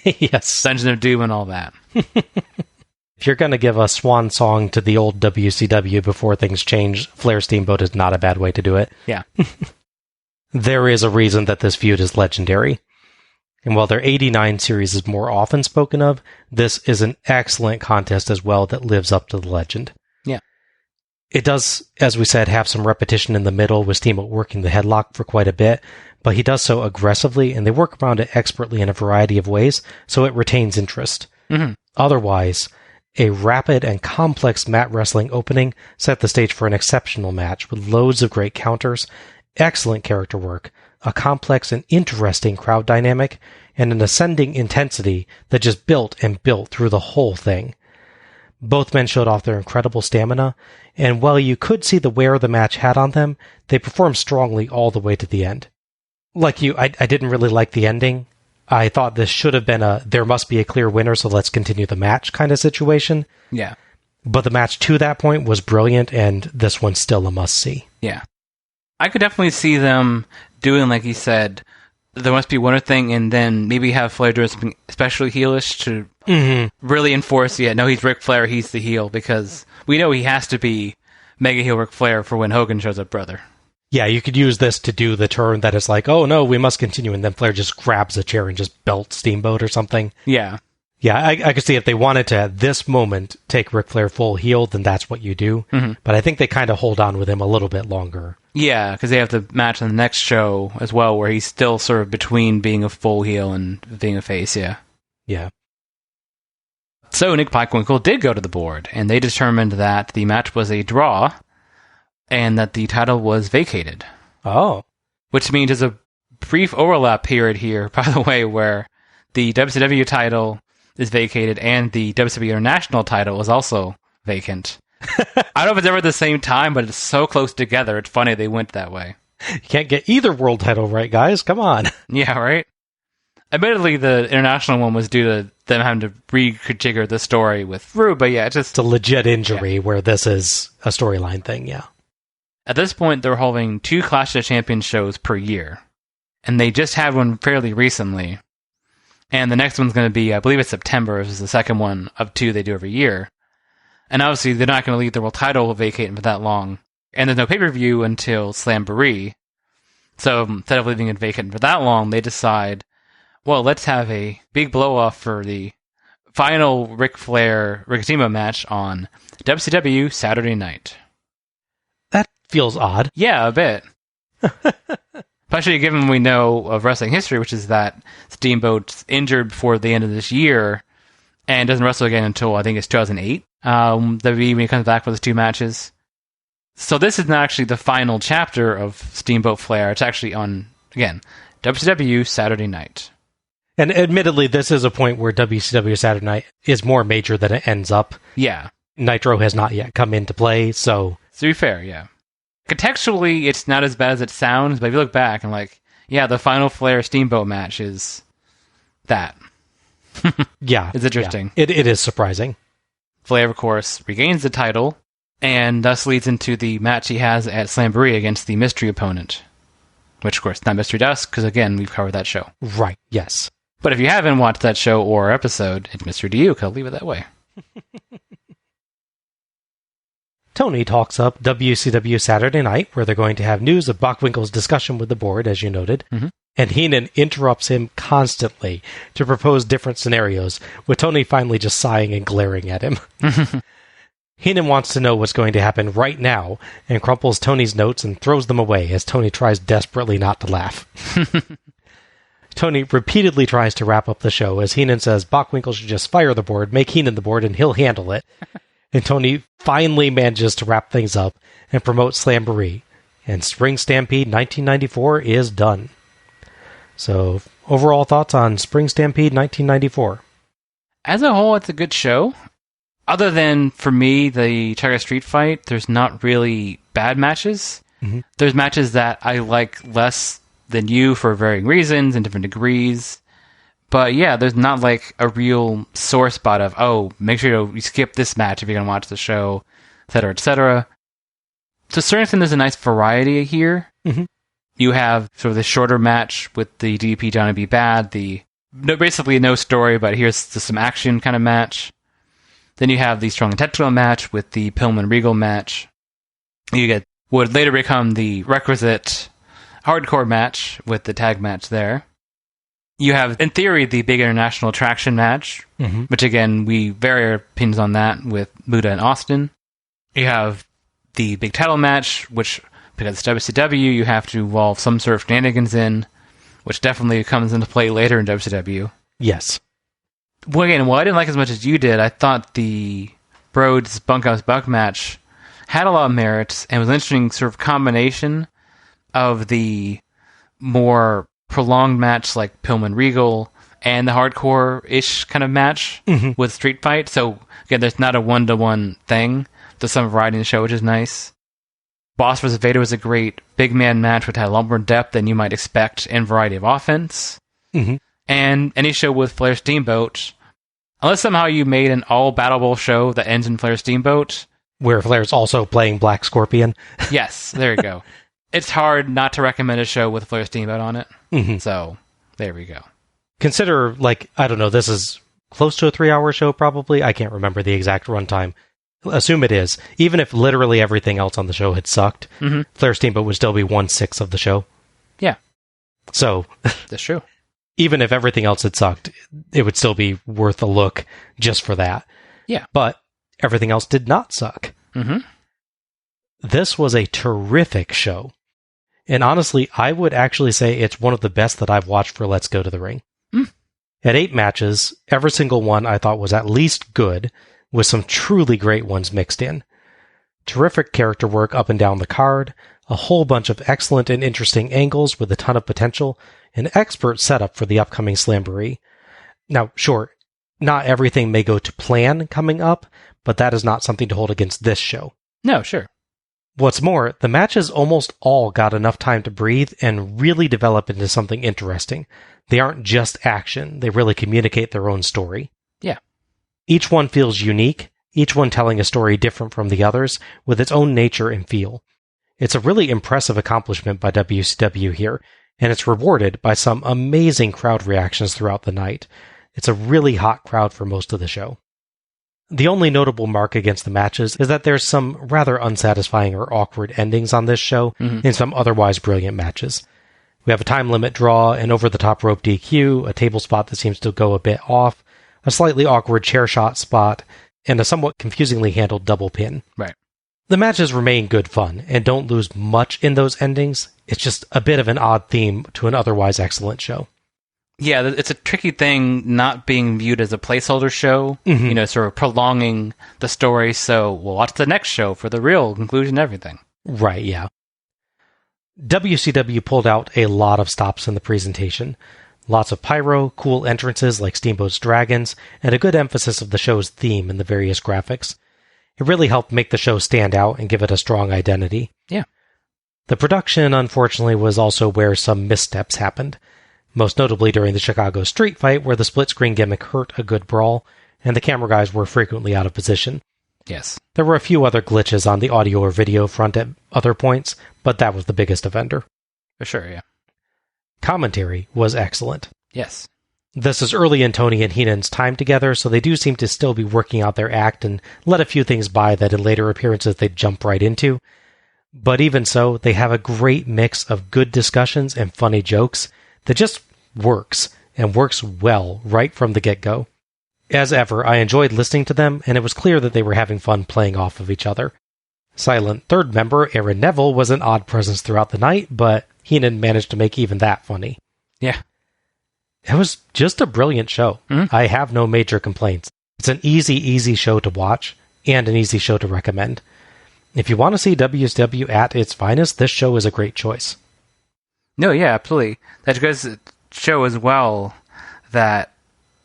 yes, Dungeon of Doom and all that. If you're going to give a swan song to the old WCW before things change, Flair Steamboat is not a bad way to do it. Yeah. There is a reason that this feud is legendary. And while their 89 series is more often spoken of, this is an excellent contest as well that lives up to the legend. Yeah. It does, as we said, have some repetition in the middle with Steamboat working the headlock for quite a bit, but he does so aggressively, and they work around it expertly in a variety of ways, so it retains interest. Mm-hmm. Otherwise, a rapid and complex mat wrestling opening set the stage for an exceptional match with loads of great counters, excellent character work, a complex and interesting crowd dynamic, and an ascending intensity that just built and built through the whole thing. Both men showed off their incredible stamina, and while you could see the wear the match had on them, they performed strongly all the way to the end. Like you, I didn't really like the ending. I thought this should have been there must be a clear winner, so let's continue the match kind of situation. Yeah. But the match to that point was brilliant, and this one's still a must-see. Yeah. I could definitely see them doing, like you said, there must be one thing, and then maybe have Flair doing something especially heelish to really enforce, no, he's Ric Flair, he's the heel, because we know he has to be mega heel Ric Flair for when Hogan shows up, brother. Yeah, you could use this to do the turn that is like, oh no, we must continue, and then Flair just grabs a chair and just belts Steamboat or something. Yeah. Yeah, I could see if they wanted to, at this moment, take Ric Flair full heel, then that's what you do. Mm-hmm. But I think they kind of hold on with him a little bit longer. Yeah, because they have the match on the next show as well, where he's still sort of between being a full heel and being a face, yeah. Yeah. So Nick Bockwinkel did go to the board, and they determined that the match was a draw, and that the title was vacated. Oh. Which means there's a brief overlap period here, by the way, where the WCW title is vacated and the WCW International title is also vacant. I don't know if it's ever at the same time, but it's so close together. It's funny they went that way. You can't get either world title right, guys. Come on. Yeah, right? Admittedly, the international one was due to them having to rejigger the story with Rue, but yeah, it's a legit injury where this is a storyline thing, yeah. At this point, they're holding 2 Clash of Champions shows per year. And they just had one fairly recently. And the next one's going to be, I believe it's September, which is the second one of 2 they do every year. And obviously, they're not going to leave the world title vacating for that long. And there's no pay-per-view until Slamboree. So instead of leaving it vacant for that long, they decide, well, let's have a big blow-off for the final Ric Flair-Rick Steamboat match on WCW Saturday night. That feels odd. Yeah, a bit. Especially given we know of wrestling history, which is that Steamboat's injured before the end of this year and doesn't wrestle again until, I think it's 2008. When he comes back for those 2 matches. So this is not actually the final chapter of Steamboat Flair. It's actually on, again, WCW Saturday night. And admittedly, this is a point where WCW Saturday night is more major than it ends up. Yeah. Nitro has not yet come into play, so... To be fair, yeah. Contextually, it's not as bad as it sounds, but if you look back and the final Flair Steamboat match is that. Yeah. It's interesting. Yeah. It is surprising. Flair, of course, regains the title And thus leads into the match he has at Slamboree against the mystery opponent. Which, of course, not mystery to us, because, again, we've covered that show. Right, yes. But if you haven't watched that show or episode, it's mystery to you, because I'll leave it that way. Tony talks up WCW Saturday Night, where they're going to have news of Bockwinkel's discussion with the board, as you noted. Mm-hmm. And Heenan interrupts him constantly to propose different scenarios, with Tony finally just sighing and glaring at him. Heenan wants to know what's going to happen right now, and crumples Tony's notes and throws them away as Tony tries desperately not to laugh. Tony repeatedly tries to wrap up the show as Heenan says Bockwinkel should just fire the board, make Heenan the board, and he'll handle it. And Tony finally manages to wrap things up and promote Slamboree. And Spring Stampede 1994 is done. So, overall thoughts on Spring Stampede 1994? As a whole, it's a good show. Other than, for me, the Tiger Street fight, there's not really bad matches. Mm-hmm. There's matches that I like less than you for varying reasons and different degrees. But yeah, there's not like a real sore spot of, oh, make sure you skip this match if you're going to watch the show, etc., etc. To a certain extent, there's a nice variety here. Mm-hmm. You have sort of the shorter match with the DDP Johnny B. Bad, basically no story, but here's just some action kind of match. Then you have the Strong and Technical match with the Pillman Regal match. You get what would later become the requisite hardcore match with the tag match there. You have, in theory, the big international attraction match, mm-hmm. which again, we vary our opinions on that with Muta and Austin. You have the big title match, which, because it's WCW, you have to involve some sort of shenanigans in, which definitely comes into play later in WCW. Yes. Well, again, I didn't like as much as you did. I thought the Rhodes Bunkhouse Buck match had a lot of merits and was an interesting sort of combination of the more prolonged match like Pillman Regal and the hardcore-ish kind of match mm-hmm. with Street Fight. So, again, there's not a one-to-one thing. There's some variety in the show, which is nice. Boss vs. Vader was a great big man match which had a lot more depth than you might expect in variety of offense. Mm-hmm. And any show with Flair Steamboat, unless somehow you made an all Battle Bowl show that ends in Flair Steamboat. Where Flair's also playing Black Scorpion. Yes, there you go. It's hard not to recommend a show with Flair Steamboat on it. Mm-hmm. So, there we go. Consider, I don't know, this is close to a 3-hour show probably. I can't remember the exact runtime. Assume it is. Even if literally everything else on the show had sucked, mm-hmm. Flair Steamboat would still be 1/6 of the show. Yeah. So, that's true. Even if everything else had sucked, it would still be worth a look just for that. Yeah. But everything else did not suck. Mm-hmm. This was a terrific show. And honestly, I would actually say it's one of the best that I've watched for Let's Go to the Ring. Mm. At 8 matches, every single one I thought was at least good, with some truly great ones mixed in. Terrific character work up and down the card, a whole bunch of excellent and interesting angles with a ton of potential, an expert setup for the upcoming Slamboree. Now, sure, not everything may go to plan coming up, but that is not something to hold against this show. No, sure. What's more, the matches almost all got enough time to breathe and really develop into something interesting. They aren't just action, they really communicate their own story. Yeah. Each one feels unique, each one telling a story different from the others, with its own nature and feel. It's a really impressive accomplishment by WCW here, and it's rewarded by some amazing crowd reactions throughout the night. It's a really hot crowd for most of the show. The only notable mark against the matches is that there's some rather unsatisfying or awkward endings on this show mm-hmm. in some otherwise brilliant matches. We have a time limit draw, an over-the-top rope DQ, a table spot that seems to go a bit off, a slightly awkward chair shot spot, and a somewhat confusingly handled double pin. Right. The matches remain good fun, and don't lose much in those endings. It's just a bit of an odd theme to an otherwise excellent show. Yeah, it's a tricky thing not being viewed as a placeholder show, mm-hmm. Sort of prolonging the story, so we'll watch the next show for the real conclusion and everything. Right, yeah. WCW pulled out a lot of stops in the presentation. Lots of pyro, cool entrances like Steamboat's Dragons, and a good emphasis of the show's theme in the various graphics. It really helped make the show stand out and give it a strong identity. Yeah. The production, unfortunately, was also where some missteps happened. Most notably during the Chicago street fight, where the split-screen gimmick hurt a good brawl, and the camera guys were frequently out of position. Yes. There were a few other glitches on the audio or video front at other points, but that was the biggest offender. For sure, yeah. Commentary was excellent. Yes. This is early in Tony and Heenan's time together, so they do seem to still be working out their act and let a few things by that in later appearances they jump right into. But even so, they have a great mix of good discussions and funny jokes that just works, and works well right from the get-go. As ever, I enjoyed listening to them, and it was clear that they were having fun playing off of each other. Silent third member, Aaron Neville, was an odd presence throughout the night, but Heenan managed to make even that funny. Yeah. It was just a brilliant show. I have no major complaints. It's an easy show to watch, and an easy show to recommend. If you want to see WCW at its finest, this show is a great choice. No, yeah, absolutely. That goes to show as well that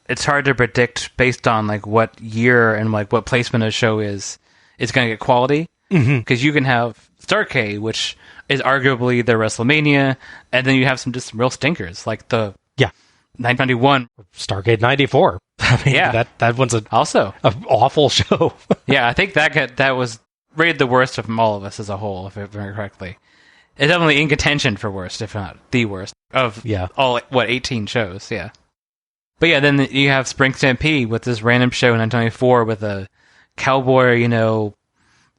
it's hard to predict based on like what year and like what placement a show is going to get quality. Because you can have Starrcade, which is arguably their WrestleMania, and then you have some real stinkers like the 991 Starrcade 94. I mean, that one's also an awful show. Yeah, I think that was rated the worst from all of us as a whole, if I remember correctly. It's definitely in contention for worst, if not the worst, of all, 18 shows, yeah. But yeah, then you have Spring Stampede with this random show in 1994 with a cowboy,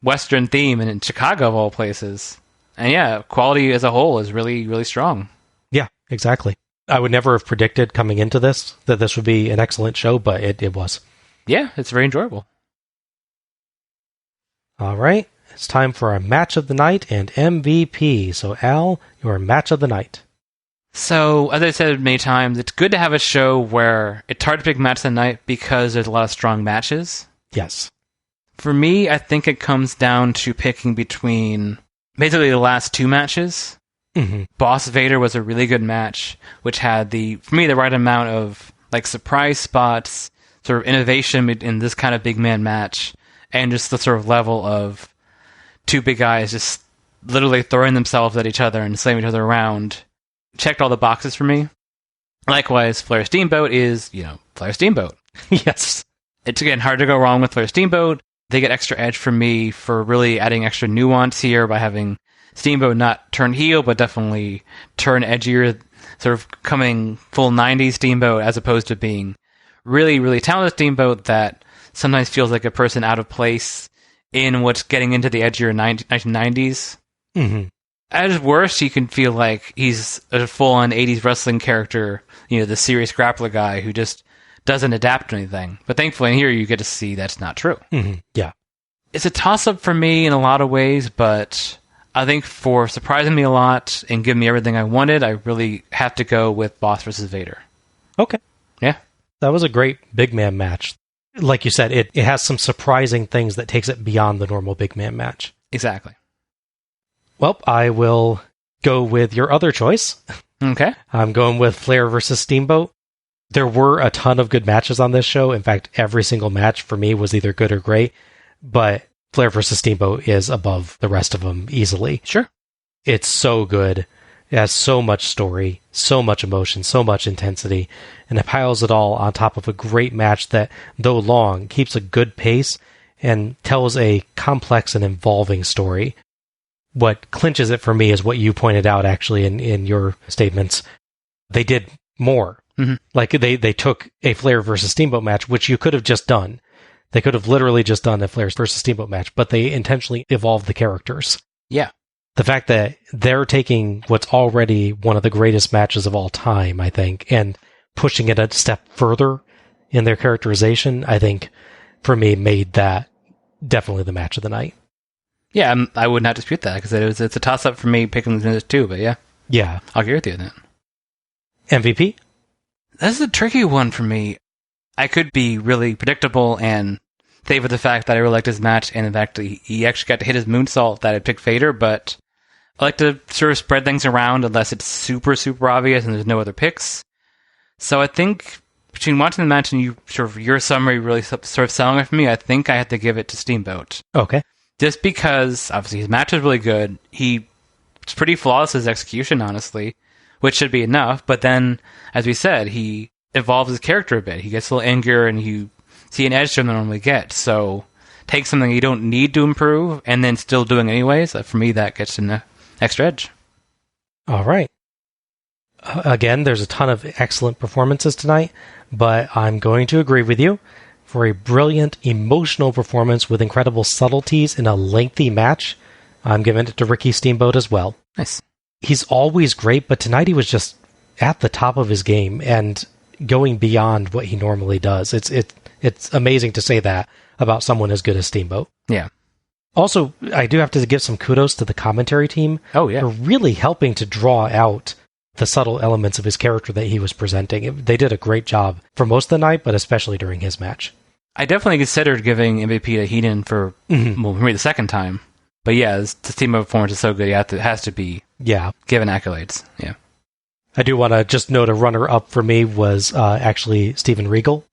Western theme in Chicago, of all places. And yeah, quality as a whole is really, really strong. Yeah, exactly. I would never have predicted coming into this that this would be an excellent show, but it was. Yeah, it's very enjoyable. All right, it's time for our match of the night and MVP. So, Al, your match of the night. So, as I said many times, it's good to have a show where it's hard to pick match of the night because there's a lot of strong matches. Yes. For me, I think it comes down to picking between basically the last two matches. Boss Vader was a really good match, which had for me, the right amount of like surprise spots, sort of innovation in this kind of big man match, and just the sort of level of two big guys just literally throwing themselves at each other and slamming each other around. Checked all the boxes for me. Likewise, Flair Steamboat is, Flair Steamboat. Yes. It's, again, hard to go wrong with Flair Steamboat. They get extra edge from me for really adding extra nuance here by having Steamboat not turn heel, but definitely turn edgier, sort of coming full 90s Steamboat, as opposed to being really, really talented Steamboat that sometimes feels like a person out of place in what's getting into the edgier 1990s. At his worst, he can feel like he's a full-on 80s wrestling character, the serious grappler guy who just doesn't adapt to anything. But thankfully, in here, you get to see that's not true. Yeah. It's a toss-up for me in a lot of ways, but I think for surprising me a lot and giving me everything I wanted, I really have to go with Boss versus Vader. Okay. Yeah. That was a great big man match. Like you said, it has some surprising things that takes it beyond the normal big man match. Exactly. Well, I will go with your other choice. Okay. I'm going with Flair versus Steamboat. There were a ton of good matches on this show. In fact, every single match for me was either good or great. But Flair versus Steamboat is above the rest of them easily. Sure. It's so good. It has so much story, so much emotion, so much intensity, and it piles it all on top of a great match that, though long, keeps a good pace and tells a complex and involving story. What clinches it for me is what you pointed out, actually, in your statements. They did more. Like, they took a Flair versus Steamboat match, which you could have just done. They could have literally just done a Flair versus Steamboat match, but they intentionally evolved the characters. Yeah. The fact that they're taking what's already one of the greatest matches of all time, I think, and pushing it a step further in their characterization, I think, for me, made that definitely the match of the night. Yeah, I would not dispute that, because it's a toss-up for me picking this too, but yeah. Yeah. I'll agree with you on that. MVP? That's a tricky one for me. I could be really predictable and favor the fact that I really liked his match, and in fact, he actually got to hit his moonsault that I picked Vader, but I like to sort of spread things around unless it's super, super obvious and there's no other picks. So I think between watching the match and your summary really sort of selling it for me, I think I have to give it to Steamboat. Okay. Just because, obviously, his match is really good. It's pretty flawless, his execution, honestly, which should be enough. But then, as we said, he evolves his character a bit. He gets a little angrier, and you see an edge to him than normally get. So, take something you don't need to improve and then still doing it anyways, for me, that gets an extra edge. All right. Again, there's a ton of excellent performances tonight, but I'm going to agree with you. For a brilliant, emotional performance with incredible subtleties in a lengthy match, I'm giving it to Ricky Steamboat as well. Nice. He's always great, but tonight he was just at the top of his game and going beyond what he normally does. It's amazing to say that about someone as good as Steamboat. Yeah. Also, I do have to give some kudos to the commentary team. Oh, yeah. For really helping to draw out the subtle elements of his character that he was presenting. They did a great job for most of the night, but especially during his match. I definitely considered giving MVP to Heenan for maybe the second time. But yeah, the Steamboat performance is so good, it has to be given accolades. Yeah. I do want to just note a runner-up for me was actually Steven Regal.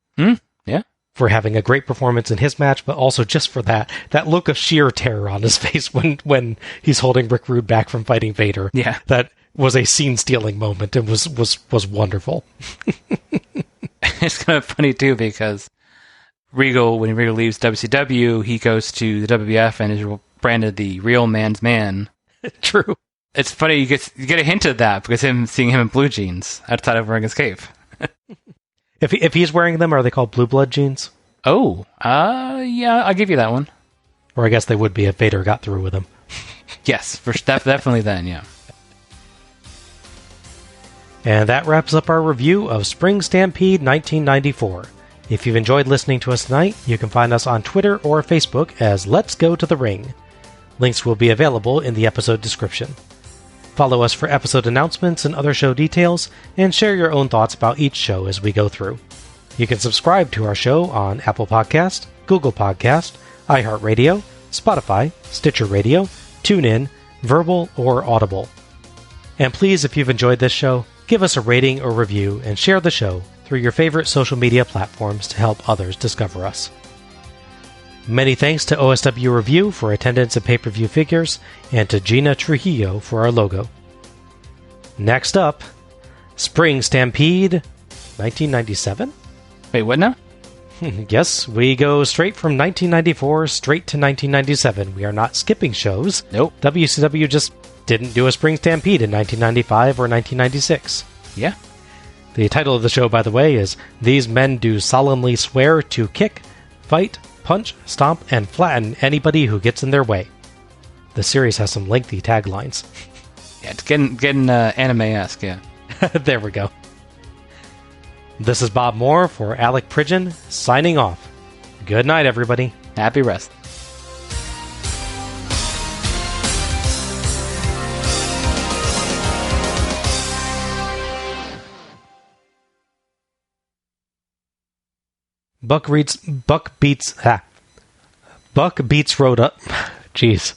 Yeah. For having a great performance in his match, but also just for that look of sheer terror on his face when he's holding Rick Rude back from fighting Vader. Yeah. That was a scene-stealing moment and was wonderful. It's kind of funny, too, because when Regal leaves WCW, he goes to the WWF and is branded the real man's man. True. It's funny, you get a hint of that because seeing him in blue jeans outside of wearing his cape. If he's wearing them, are they called blue blood jeans? Oh, yeah, I'll give you that one. Or I guess they would be if Vader got through with them. Yes, definitely then, yeah. And that wraps up our review of Spring Stampede 1994. If you've enjoyed listening to us tonight, you can find us on Twitter or Facebook as Let's Go to the Ring. Links will be available in the episode description. Follow us for episode announcements and other show details, and share your own thoughts about each show as we go through. You can subscribe to our show on Apple Podcast, Google Podcast, iHeartRadio, Spotify, Stitcher Radio, TuneIn, Verbal, or Audible. And please, if you've enjoyed this show, give us a rating or review and share the show through your favorite social media platforms to help others discover us. Many thanks to OSW Review for attendance at pay-per-view figures, and to Gina Trujillo for our logo. Next up, Spring Stampede 1997? Wait, what now? Yes, we go straight from 1994 straight to 1997. We are not skipping shows. Nope. WCW just didn't do a Spring Stampede in 1995 or 1996. Yeah. The title of the show, by the way, is These Men Do Solemnly Swear to Kick, Fight, Punch, Stomp, and Flatten Anybody Who Gets in Their Way. The series has some lengthy taglines. Yeah, it's getting anime-esque, yeah. There we go. This is Bob Moore for Alec Pridgeon, signing off. Good night, everybody. Happy rest. Buck beats Rhoda. Jeez.